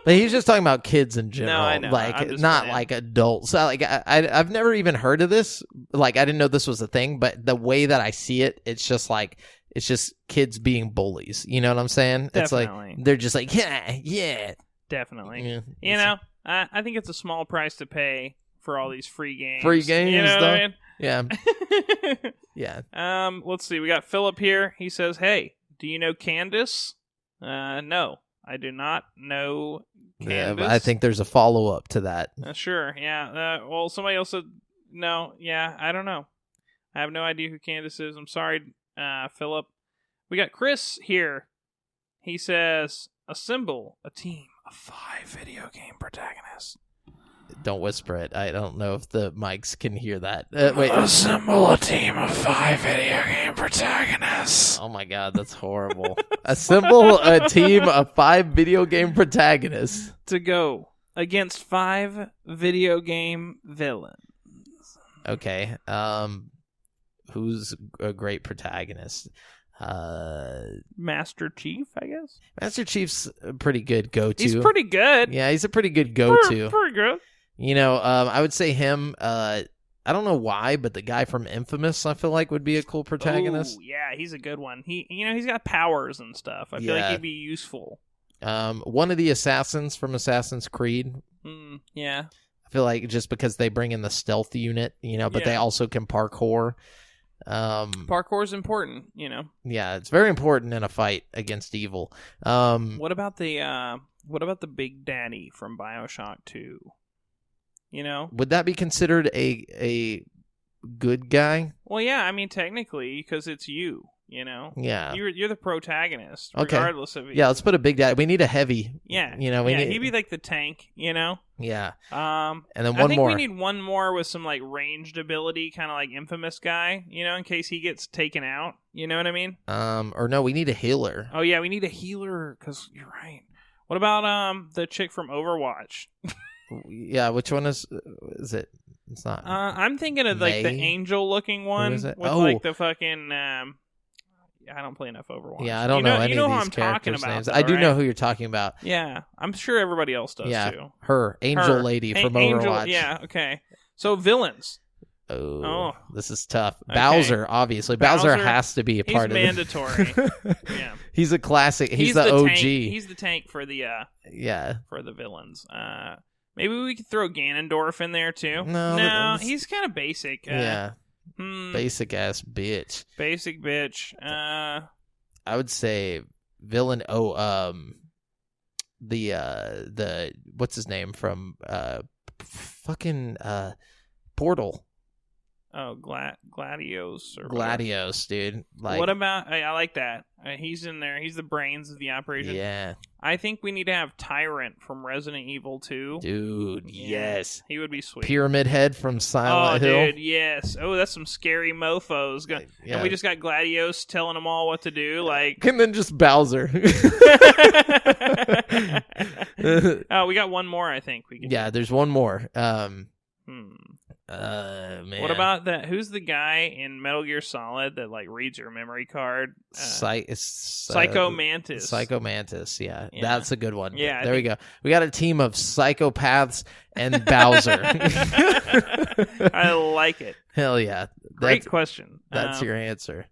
But he's just talking about kids in general, No, I know. like not like adults. So, like I've never even heard of this. Like I didn't know this was a thing. But the way that I see it, it's just kids being bullies. You know what I'm saying? Definitely. It's like they're just like yeah. Definitely. Yeah, you know, I think it's a small price to pay for all these free games. Free games, you know though. What I mean? Yeah. Let's see. We got Philip here. He says, "Hey, do you know Candace?" No, I do not know Candace. Yeah, but I think there's a follow up to that. Sure. Yeah. Well, somebody else said no. Yeah, I don't know. I have no idea who Candace is. I'm sorry, Philip. We got Chris here. He says, "A symbol, a team, a 5 video game protagonists." Don't whisper it. I don't know if the mics can hear that. Wait. Assemble a team of 5 video game protagonists. Oh my God, that's horrible. Assemble a team of 5 video game protagonists to go against 5 video game villains. Okay. Who's a great protagonist? Master Chief, I guess. Master Chief's a pretty good go-to. He's pretty good. Yeah, he's a pretty good go-to. Pretty good. You know, I would say him. I don't know why, but the guy from Infamous, I feel like, would be a cool protagonist. Ooh, yeah, he's a good one. He's got powers and stuff. I feel like he'd be useful. One of the assassins from Assassin's Creed. Yeah. I feel like just because they bring in the stealth unit, you know, but they also can parkour. Parkour's important, you know. Yeah, it's very important in a fight against evil. What about the Big Daddy from BioShock 2? You know, would that be considered a good guy? Well, yeah, I mean technically because it's you. You know, yeah, you're the protagonist, regardless of it. Yeah, let's put a Big Daddy. We need a heavy. Yeah, you know, he'd be like the tank. You know. Yeah. And then I think more. we need one more with some like ranged ability, kind of like Infamous guy. You know, in case he gets taken out. You know what I mean? Or no, we need a healer. Oh yeah, we need a healer because you're right. What about the chick from Overwatch? Yeah, which one is it? It's not. I'm thinking of like the angel-looking one with like the fucking. I don't play enough Overwatch. Yeah, I don't know any of these characters' names. I do know who you're talking about. Yeah, I'm sure everybody else does too. Her Angel Lady from Overwatch. Yeah, okay. So villains. Oh, this is tough. Okay. Bowser, obviously. Bowser has to be a part of it. He's mandatory. Yeah. He's a classic. He's the OG. Tank. He's the tank for the for the villains. Maybe we could throw Ganondorf in there too. No, he's kind of basic. Basic ass bitch. Basic bitch. I would say villain. The what's his name from fucking Portal. Oh, Gladios. Or Gladios, dude. Like, what about? I like that. He's in there. He's the brains of the operation. Yeah. I think we need to have Tyrant from Resident Evil 2. Dude, yes. He would be sweet. Pyramid Head from Silent Hill. Dude, yes. Oh, that's some scary mofos. Yeah. And we just got Gladios telling them all what to do. Like, and then just Bowser. Oh, we got one more, I think. There's one more. Man. What about that? Who's the guy in Metal Gear Solid that like reads your memory card? Psycho Mantis. Psycho Mantis, yeah. That's a good one. Yeah, we go. We got a team of psychopaths and Bowser. I like it. Hell yeah. Great question. That's your answer.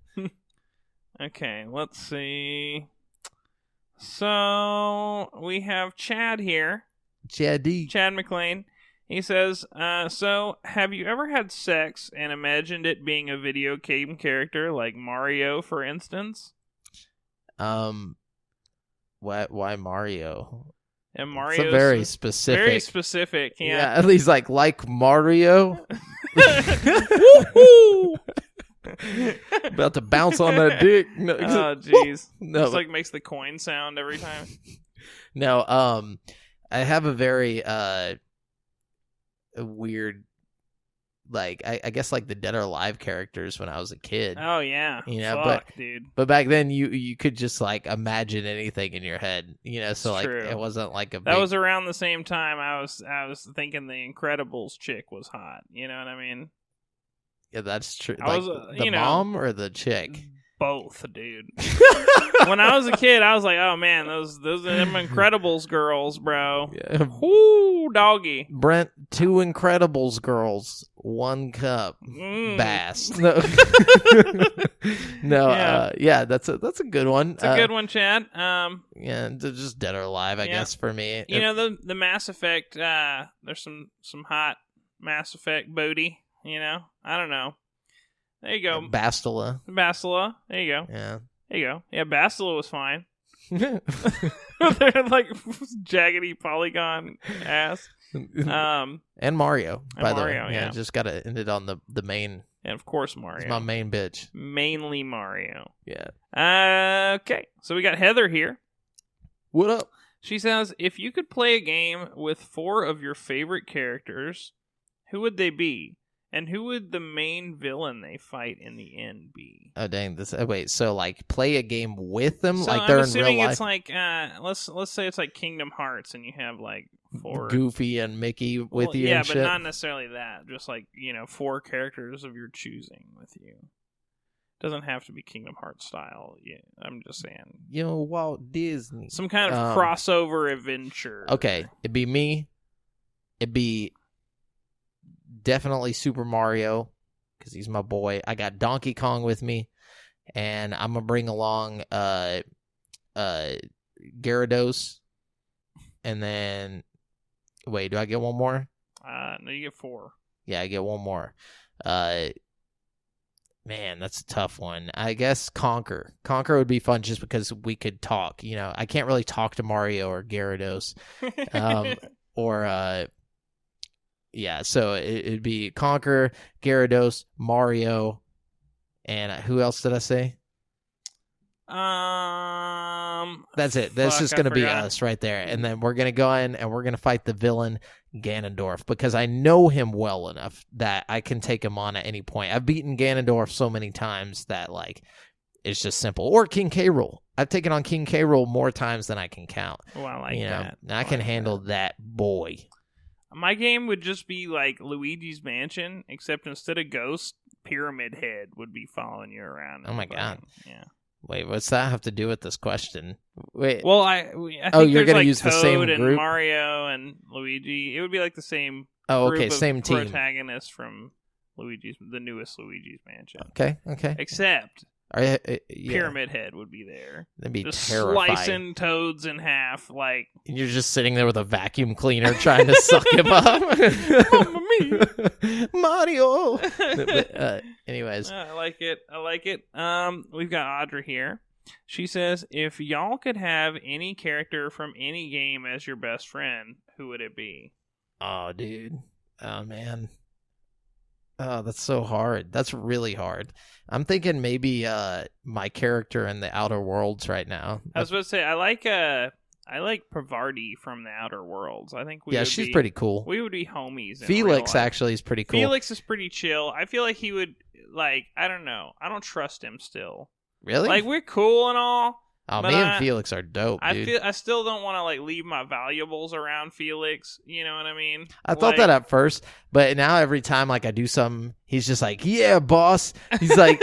Okay, let's see. So we have Chad here. Chad McLean. He says, so have you ever had sex and imagined it being a video game character like Mario, for instance? Why Mario? And Mario, it's very specific. Very specific, yeah. Yeah, at least like Mario. Woohoo! About to bounce on that dick. No, oh, jeez. No, it's like makes the coin sound every time. No, I have a very weird, like I guess like the Dead or Alive characters when I was a kid. Oh yeah, dude. But back then you could just like imagine anything in your head, so it's like true. It wasn't like that was around the same time I was thinking the Incredibles chick was hot. You know what I mean? Yeah, that's true. I like was, the mom or the chick? Both, dude. When I was a kid, I was like, "Oh man, those are them Incredibles girls, bro." Yeah. Whoo, doggy. Brent, 2 Incredibles girls, 1 cup, bass. No, that's a good one. It's a good one, Chad. Yeah, just Dead or Alive, I guess for me. The Mass Effect. There's some hot Mass Effect booty. I don't know. There you go. Bastila. There you go. Yeah. There you go. Yeah, Bastila was fine. They're like jaggedy polygon ass. And Mario, by the way. Yeah, just got to end it on the main. And of course Mario. It's my main bitch. Mainly Mario. Yeah. Okay. So we got Heather here. What up? She says, if you could play a game with 4 of your favorite characters, who would they be? And who would the main villain they fight in the end be? Oh dang! Wait. So like, play a game with them, so like they're in real life. It's like let's say it's like Kingdom Hearts, and you have like 4 Goofy and Mickey with you. Yeah, and but shit. not necessarily that. Just like 4 characters of your choosing with you. Doesn't have to be Kingdom Hearts style. Yeah, I'm just saying. Walt Disney. Some kind of crossover adventure. Okay, it'd be me. It'd be definitely Super Mario, because he's my boy. I got Donkey Kong with me, and I'm gonna bring along Gyarados, and then wait, do I get one more? No, you get 4. Yeah, I get one more. Man, that's a tough one. I guess Conquer. Conquer would be fun just because we could talk. I can't really talk to Mario or Gyarados, yeah, so it'd be Conquer, Gyarados, Mario, and who else did I say? That's it. That's just going to be us right there. And then we're going to go in and we're going to fight the villain Ganondorf, because I know him well enough that I can take him on at any point. I've beaten Ganondorf so many times that like it's just simple. Or King K. Rool. I've taken on King K. Rool more times than I can count. Oh, I like that. I can handle that boy. My game would just be like Luigi's Mansion, except instead of Ghost, Pyramid Head would be following you around. Oh my god! Yeah. Wait, what's that have to do with this question? Wait. Well, I think you're going to use Toad the same and group? Mario and Luigi. It would be like the same. Okay, same team. Protagonists from the newest Luigi's Mansion. Okay. Except Yeah. Pyramid Head would be there. That'd be Just terrifying. slicing toads in half, like You're just sitting there with a vacuum cleaner trying to suck him up. Mamma mia. Mario. But, anyways, I like it. We've got Audra here. She says, if y'all could have any character from any game as your best friend, who would it be? oh, dude. Oh, man. Oh, that's so hard. That's really hard. I'm thinking maybe my character in the Outer Worlds right now. I was about to say, I like Pravarti from the Outer Worlds. I think she's pretty cool. We would be homies. Felix actually is pretty cool. Felix is pretty chill. I feel like he would, like, I don't know. I don't trust him still. Really? Like, we're cool and all. Oh, me and Felix are dope, dude. I still don't want to, like, leave my valuables around Felix. You know what I mean? I thought that at first, but now every time, like, I do something, he's just like, yeah, boss. He's like,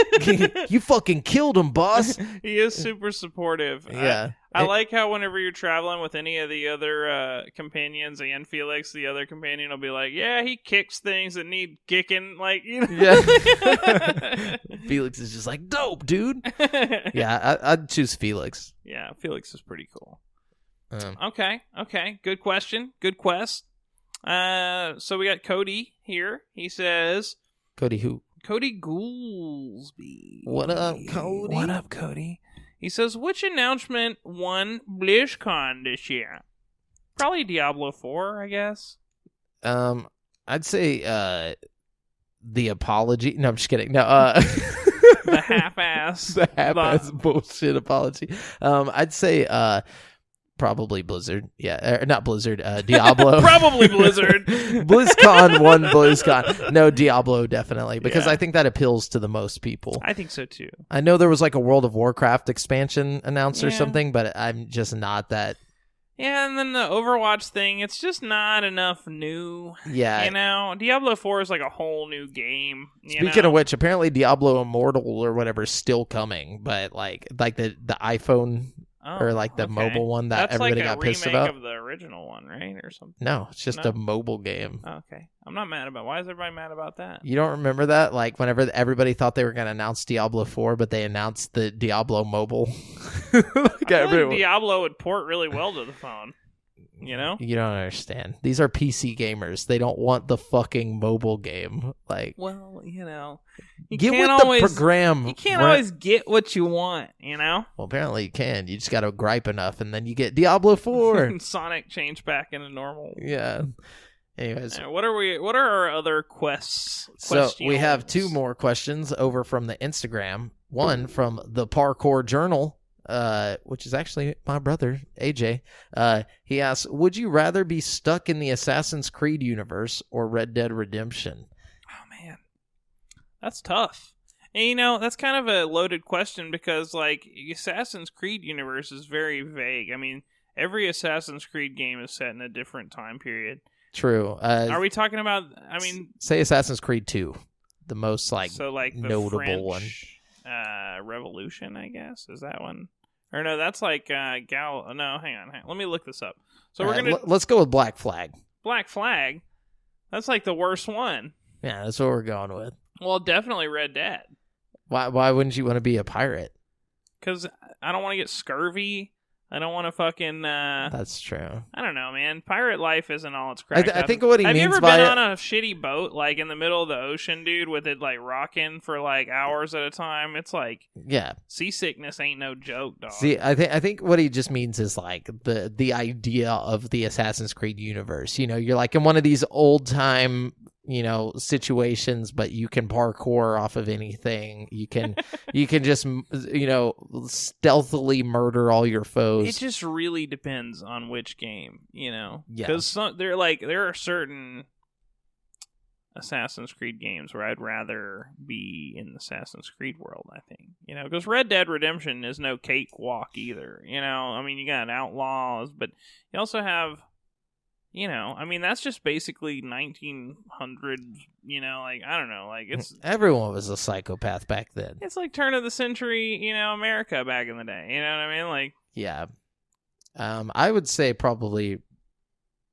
you fucking killed him, boss. He is super supportive. Yeah. I like how whenever you're traveling with any of the other companions and Felix, the other companion will be like, yeah, he kicks things that need kicking. Like, you know? Yeah. Felix is just like, dope, dude. Yeah, I'd choose Felix. Yeah, Felix is pretty cool. Um, Okay. Good question. Good quest. So we got Cody here. He says... Cody who? Cody Goolsby. What up, Cody? What up, Cody? He says, which announcement won BlizzCon this year? Probably Diablo 4, I guess. I'd say the apology. No, I'm just kidding. No, The half-ass. the half-ass bullshit apology. I'd say probably Blizzard. Yeah, not Blizzard. Diablo. Probably Blizzard. BlizzCon won BlizzCon. No, Diablo definitely, because I think that appeals to the most people. I think so too. I know there was like a World of Warcraft expansion announced or Yeah. something, but I'm just not that. Yeah, and then the Overwatch thing, it's just not enough new. Yeah. You know, Diablo 4 is like a whole new game. Speaking of which, apparently Diablo Immortal or whatever is still coming, but like the iPhone or like the mobile one that That's everybody like got pissed about. remake of the original one, right, or something? No, it's just No? a mobile game. Oh, okay, I'm not mad about. Why is everybody mad about that? You don't remember that? Like whenever everybody thought they were going to announce Diablo 4, but they announced the Diablo mobile. I feel like Diablo would port really well to the phone. You know? You don't understand. These are PC gamers. They don't want the fucking mobile game. Like, well, you know, you get can't with always, the program. You can't always get what you want, you know? Well, apparently you can. You just got to gripe enough, and then you get Diablo 4. Sonic changed back into normal. Yeah. Anyways, What are our other quests? so we have two more questions over from the Instagram. One from the Parkour Journal. Which is actually my brother, AJ. He asks, would you rather be stuck in the Assassin's Creed universe or Red Dead Redemption? Oh, man. That's tough. And, you know, that's kind of a loaded question because, like, Assassin's Creed universe is very vague. I mean, every Assassin's Creed game is set in a different time period. True. Are we talking about, I mean... Say Assassin's Creed 2. The most, like, so, like the notable French, one. Revolution, I guess? Is that one? Or no, that's like No, hang on. Let me look this up. So we're gonna let's go with Black Flag. Black Flag. That's like the worst one. Yeah, that's what we're going with. Well, definitely Red Dead. Why wouldn't you want to be a pirate? Because I don't want to get scurvy. I don't want to fucking. That's true. I don't know, man. Pirate life isn't all it's cracked I up. think what he Have means you ever by been it- on a shitty boat, like in the middle of the ocean, dude, with it like rocking for like hours at a time? It's like, yeah, seasickness ain't no joke, dog. See, I think what he just means is like the idea of the Assassin's Creed universe. You know, you're like in one of these old time, you know, situations, but you can parkour off of anything. You can just, you know, stealthily murder all your foes. It just really depends on which game, you know. Yeah. Because there are certain Assassin's Creed games where I'd rather be in the Assassin's Creed world, I think. You know, because Red Dead Redemption is no cakewalk either. You know, I mean, you got Outlaws, but you also have, you know, I mean, that's just basically 1900, you know, like, I don't know, like, it's... Everyone was a psychopath back then. It's like turn of the century, you know, America back in the day. You know what I mean? Like... Yeah. I would say probably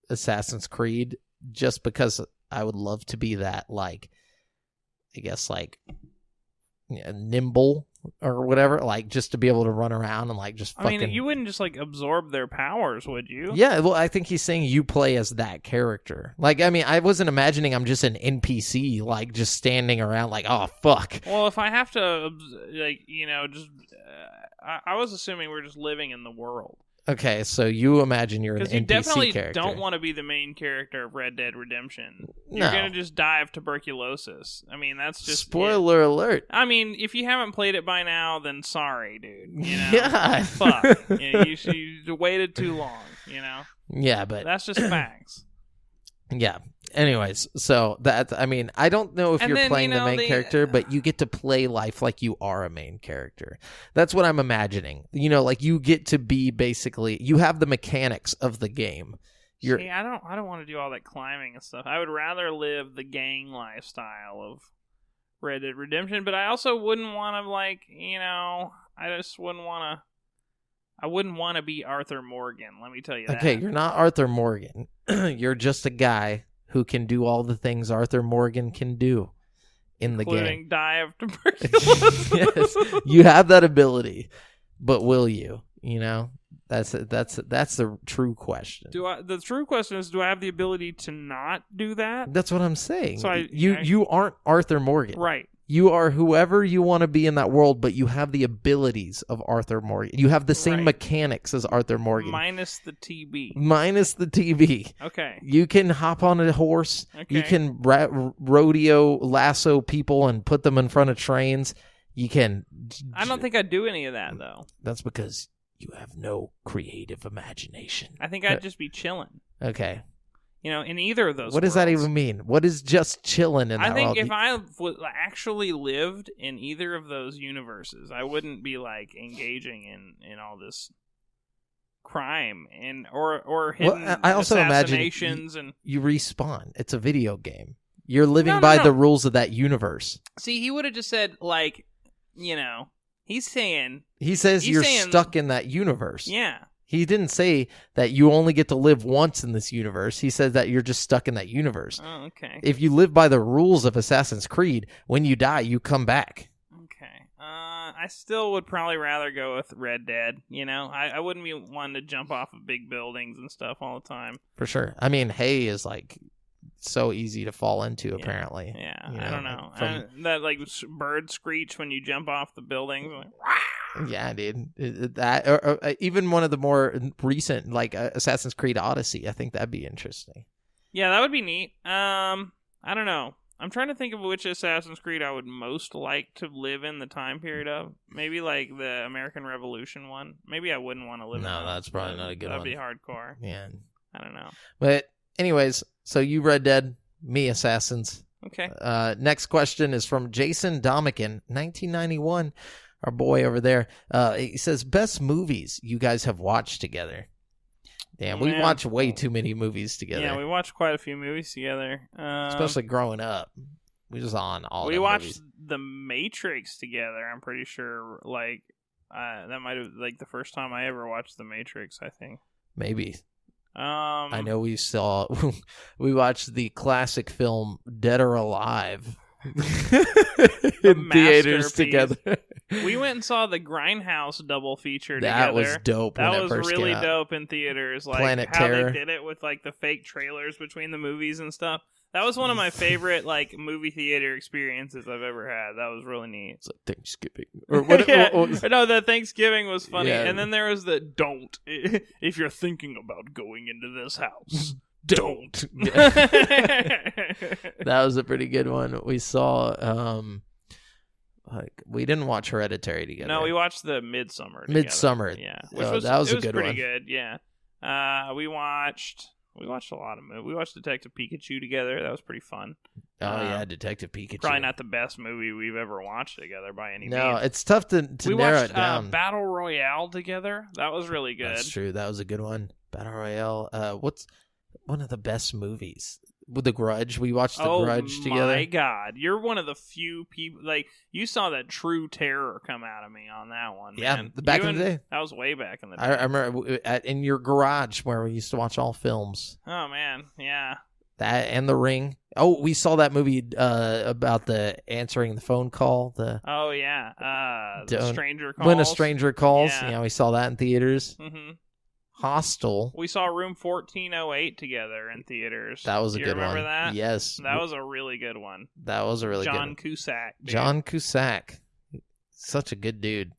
Assassin's Creed, just because I would love to be that, like, I guess, like, nimble, or whatever, like just to be able to run around and like just fucking. I mean, you wouldn't just like absorb their powers, would you? Yeah, well, I think he's saying you play as that character. Like, I mean, I wasn't imagining I'm just an NPC, like just standing around, like, oh fuck. Well, if I have to, like, just I was assuming we're just living in the world. Okay, so you imagine you're an NPC character. Because you definitely don't want to be the main character of Red Dead Redemption. You're going to just die of tuberculosis. I mean, that's just... Spoiler alert. I mean, if you haven't played it by now, then sorry, dude. Yeah. Fuck. You waited too long, Yeah, but... That's just facts. Yeah. Anyways, so I don't know if you're playing the main character, but you get to play life like you are a main character. That's what I'm imagining. Like you get to be basically, you have the mechanics of the game. See, I don't want to do all that climbing and stuff. I would rather live the gang lifestyle of Red Dead Redemption, but I also wouldn't want to I wouldn't want to be Arthur Morgan, let me tell you that. Okay, you're not Arthur Morgan. You're just a guy who can do all the things Arthur Morgan can do in the game. Including die of tuberculosis. Yes, you have that ability, but will you? That's the true question. The true question is, do I have the ability to not do that? That's what I'm saying. So you aren't Arthur Morgan. Right. You are whoever you want to be in that world, but you have the abilities of Arthur Morgan. You have the same mechanics as Arthur Morgan. Minus the TB. Minus the TB. Okay. You can hop on a horse. Okay. You can rodeo lasso people and put them in front of trains. You can... I don't think I'd do any of that, though. That's because you have no creative imagination. I think I'd just be chilling. Okay. In either of those What does worlds. that even mean? What is just chilling in that I think world? if I actually lived in either of those universes, I wouldn't be like engaging in all this crime or hidden assassinations. You respawn. It's a video game. You're living by the rules of that universe. See, he would have just said he's saying you're stuck in that universe. Yeah. He didn't say that you only get to live once in this universe. He said that you're just stuck in that universe. Oh, okay. If you live by the rules of Assassin's Creed, when you die, you come back. Okay. I still would probably rather go with Red Dead. I wouldn't be wanting to jump off of big buildings and stuff all the time. For sure. I mean, hay is like so easy to fall into, apparently. Yeah, I don't know. That bird screech when you jump off the buildings. Like, yeah, dude. That or even one of the more recent, like Assassin's Creed Odyssey. I think that'd be interesting. Yeah, that would be neat. I don't know. I'm trying to think of which Assassin's Creed I would most like to live in the time period of. Maybe like the American Revolution one. Maybe I wouldn't want to live in that. No, that's probably not a good one. That'd be hardcore. Yeah. I don't know. But anyways, so you Red Dead, me Assassins. Okay. Next question is from Jason Domican, 1991. Our boy over there. He says, best movies you guys have watched together. Damn, we watch way too many movies together. Yeah, we watched quite a few movies together. Especially growing up. We was on all We the watched movies. The Matrix together, I'm pretty sure. That might have, the first time I ever watched The Matrix, I think. Maybe. I know we watched the classic film Dead or Alive in theaters together. We went and saw the Grindhouse double feature that together. Was dope. That when was it first really came out. dope in theaters. Like Planet how Terror. they did it with the fake trailers between the movies and stuff. That was one of my favorite movie theater experiences I've ever had. That was really neat. It's like Thanksgiving. Or what, yeah. what was... No, the Thanksgiving was funny. Yeah. And then there was the don't. If you're thinking about going into this house, don't. That was a pretty good one. We saw we didn't watch Hereditary together. No, we watched the Midsummer. Midsummer. Yeah. That was a good one. Pretty good, yeah. We watched a lot of movies. We watched Detective Pikachu together. That was pretty fun. Oh, yeah, Detective Pikachu. Probably not the best movie we've ever watched together by any means. No, it's tough to narrow it down. We watched Battle Royale together. That was really good. That's true. That was a good one. Battle Royale. What's one of the best movies? With The Grudge. We watched The Grudge together. Oh, my God. You're one of the few people... you saw that true terror come out of me on that one, man. Yeah, back in the day. That was way back in the day. I remember in your garage where we used to watch all films. Oh, man. Yeah. That and The Ring. Oh, we saw that movie about the answering the phone call. The Stranger Calls. When a Stranger Calls. Yeah. We saw that in theaters. Mm-hmm. Hostel. We saw Room 1408 together in theaters. That was a good one. Remember that? Yes. That was a really good one. That was a really good one. John Cusack. Dude. John Cusack. Such a good dude.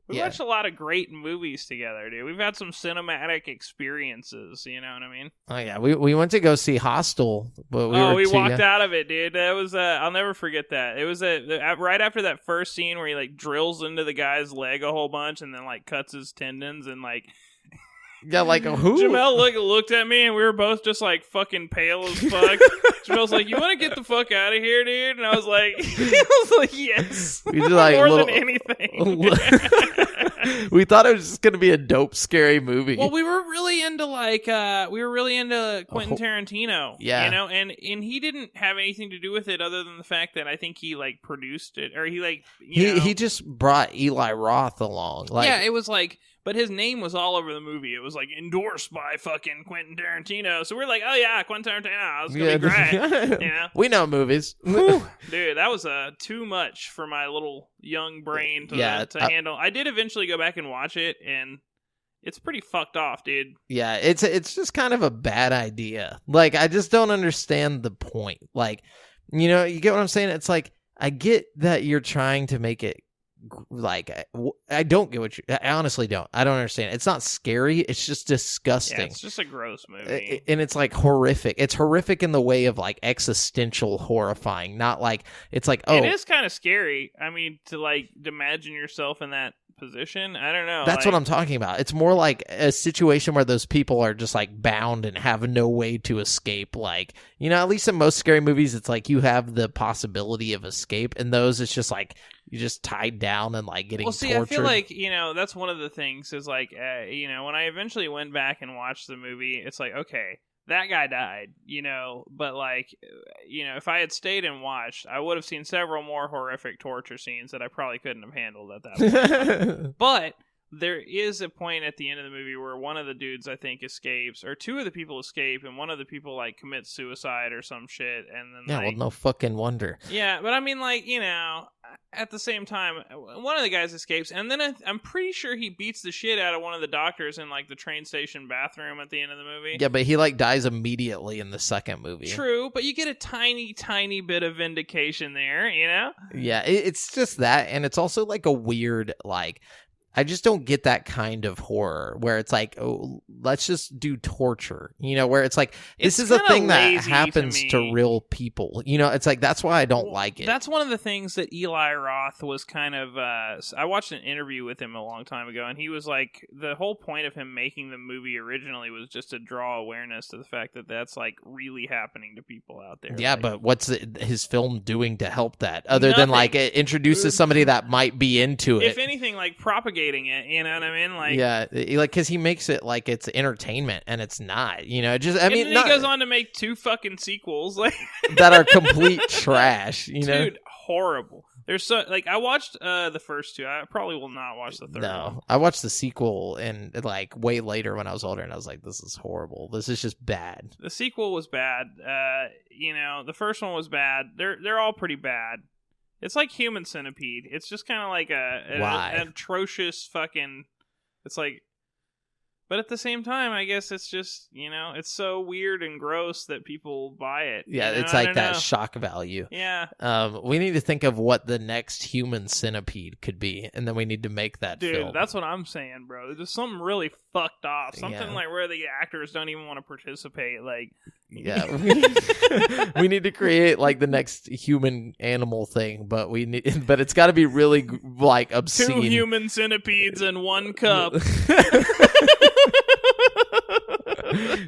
We watched a lot of great movies together, dude. We've had some cinematic experiences, you know what I mean? Oh, yeah. We went to go see Hostel. But we walked out of it, dude. That was, I'll never forget that. It was right after that first scene where he, like, drills into the guy's leg a whole bunch and then, like, cuts his tendons and, like... Yeah, like, who? Jamel looked at me, and we were both just, like, fucking pale as fuck. Jamel's like, you want to get the fuck out of here, dude? And I was like, yes. We did, like, more than anything. We thought it was just going to be a dope, scary movie. Well, we were really into, Quentin Tarantino. Yeah. You know, and he didn't have anything to do with it other than the fact that I think he, like, produced it, or he just brought Eli Roth along. Like, yeah, it was like... But his name was all over the movie. It was like endorsed by fucking Quentin Tarantino. So we're like, oh yeah, Quentin Tarantino. It's gonna be great. You know? We know movies. Dude, that was too much for my little young brain to handle. I did eventually go back and watch it, and it's pretty fucked off, dude. Yeah, it's just kind of a bad idea. Like, I just don't understand the point. Like, you know, you get what I'm saying? It's like, I get that you're trying to make it. Like, I don't get what I honestly don't. I don't understand. It's not scary. It's just disgusting. Yeah, it's just a gross movie. And it's like horrific. It's horrific in the way of like existential horrifying. Not like, it's like, oh. It is kind of scary. I mean, to like imagine yourself in that position. I don't know. That's what I'm talking about. It's more like a situation where those people are just like bound and have no way to escape. Like, you know, at least in most scary movies, it's like you have the possibility of escape. And those, it's just like, you're just tied down and like getting tortured. I feel like, you know, that's one of the things is like, you know, when I eventually went back and watched the movie, it's like, okay, that guy died, you know, but like, you know, if I had stayed and watched, I would have seen several more horrific torture scenes that I probably couldn't have handled at that point. But there is a point at the end of the movie where one of the dudes, I think, escapes, or two of the people escape, and one of the people, like, commits suicide or some shit, and then, well, no fucking wonder. Yeah, but I mean, like, you know, at the same time, one of the guys escapes, and then I'm pretty sure he beats the shit out of one of the doctors in, like, the train station bathroom at the end of the movie. Yeah, but he, like, dies immediately in the second movie. True, but you get a tiny, tiny bit of vindication there, you know? Yeah, it's just that, and it's also, like, a weird, like... I just don't get that kind of horror where it's like, oh, let's just do torture, you know, where it's like, this is a thing that happens to real people, you know, it's like, that's why I don't like it. That's one of the things that Eli Roth was kind of, I watched an interview with him a long time ago, and he was like, the whole point of him making the movie originally was just to draw awareness to the fact that that's like really happening to people out there. Yeah, like, but what's his film doing to help that other than like it introduces somebody that might be into it? If anything, like propagating it, you know what I mean? Like, yeah, like because he makes it like it's entertainment, and it's not. You know, just I mean, he goes on to make 2 fucking sequels, like that are complete trash. You know, dude, horrible. There's so like I watched the first 2. I probably will not watch the third one. I watched the sequel and like way later when I was older, and I was like, this is horrible. This is just bad. The sequel was bad. You know, the first one was bad. They're all pretty bad. It's like Human Centipede. It's just kind of like an atrocious fucking... It's like... But at the same time, I guess it's just, you know, it's so weird and gross that people buy it. Yeah, you know? it's like that shock value. Yeah. We need to think of what the next Human Centipede could be, and then we need to make that film. Dude, that's what I'm saying, bro. There's something really fucked off. Something like where the actors don't even want to participate. Like, yeah, we need to create like the next human animal thing, but it's got to be really like obscene. 2 human centipedes in 1 cup.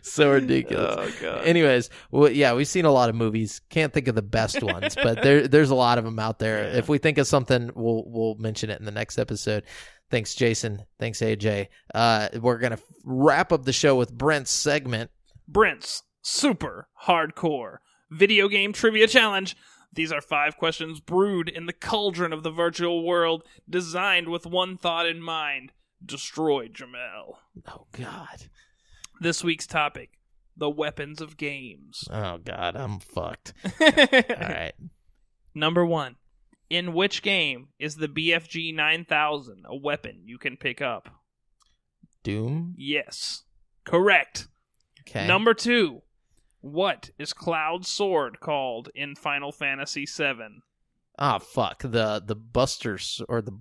So ridiculous. Oh, God. Anyways, well, yeah, we've seen a lot of movies. Can't think of the best ones, but there's a lot of them out there. Yeah. If we think of something, we'll mention it in the next episode. Thanks, Jason. Thanks, AJ. We're gonna wrap up the show with Brent's segment. Brent's Super Hardcore Video Game Trivia Challenge. These are 5 questions brewed in the cauldron of the virtual world, designed with one thought in mind: destroy JAMAL. Oh, God. This week's topic: the weapons of games. Oh, God, I'm fucked. All right. Number 1. In which game is the BFG 9000 a weapon you can pick up? Doom? Yes. Correct. Okay. Number 2. What is Cloud's sword called in Final Fantasy VII? Ah, fuck. The Buster or the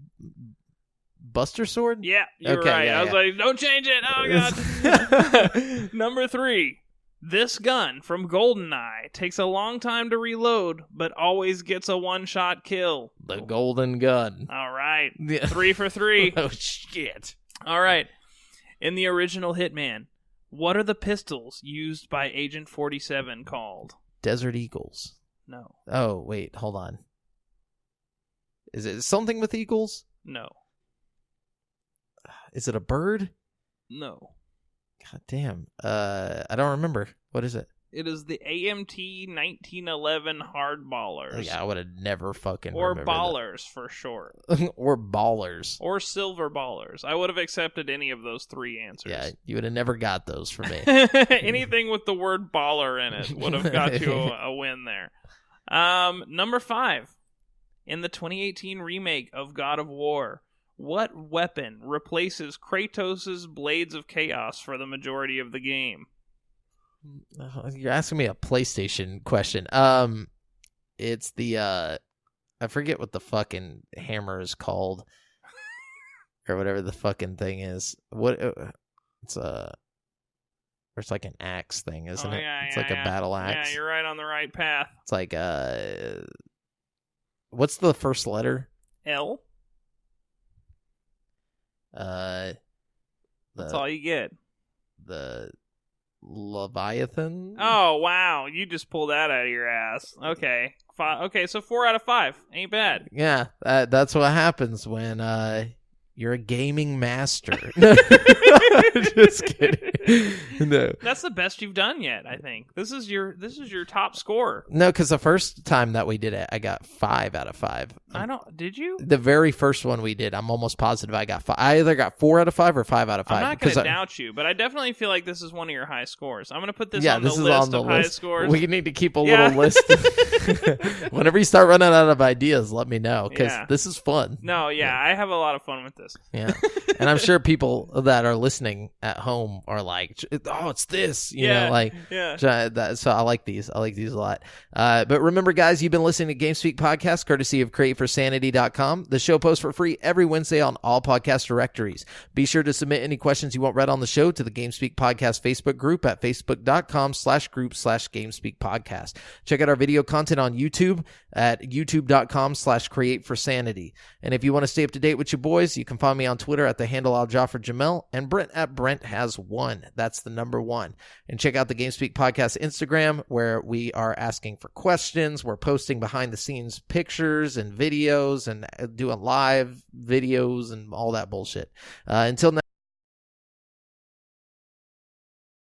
Buster Sword? Yeah, you're Okay, right. yeah, I was yeah. like, don't change it. Oh, God. Number 3. This gun from GoldenEye takes a long time to reload, but always gets a one-shot kill. The Golden Gun. All right. Yeah. 3 for 3. Oh, shit. All right. In the original Hitman, what are the pistols used by Agent 47 called? Desert Eagles. No. Oh, wait. Hold on. Is it something with eagles? No. Is it a bird? No. God damn. I don't remember. What is it? It is the AMT 1911 Hardballers. Oh, yeah, I would have never fucking Or remembered Ballers for short. that. Or Ballers. Or Silver Ballers. I would have accepted any of those 3 answers. Yeah, you would have never got those from me. Anything with the word baller in it would have got you a win there. Number 5. In the 2018 remake of God of War, what weapon replaces Kratos' Blades of Chaos for the majority of the game? You're asking me a PlayStation question. It's the I forget what the fucking hammer is called, or whatever the fucking thing is. What it's it's like an axe thing, isn't it? Yeah, it's like a battle axe. Yeah, you're right on the right path. It's like what's the first letter? L. That's all you get. The Leviathan. Oh wow, you just pulled that out of your ass. Okay, okay, so 4 out of 5 ain't bad. Yeah, that's what happens when you're a gaming master. Just kidding. No, That's the best you've done yet. I think this is your top score. no, because the first time that we did it, I got 5 out of 5. I don't. Did you? The very first one we did, I'm almost positive I got 5. I either got 4 out of 5 or 5 out of 5. I'm not going to doubt you, but I definitely feel like this is one of your high scores. I'm going to put this yeah, on this the is list on the of high list. scores. We need to keep a little list. Whenever you start running out of ideas, let me know, because this is fun. No, I have a lot of fun with this. Yeah, and I'm sure people that are listening at home are like, "Oh, it's this," you know, like. Yeah. So I like these. I like these a lot. But remember, guys, you've been listening to GameSpeak Podcast, courtesy of CreateForSanity.com. The show posts for free every Wednesday on all podcast directories. Be sure to submit any questions you want read on the show to the GameSpeak Podcast Facebook group at facebook.com/group/GameSpeak Podcast. Check out our video content on YouTube at youtube.com/CreateForSanity. And if you want to stay up to date with your boys, you can find me on Twitter at the handle AlJafferJamel and Brent at Brent has 1. That's the number 1. And check out the GameSpeak Podcast Instagram, where we are asking for questions. We're posting behind the scenes pictures and videos and doing live videos and all that bullshit. Until next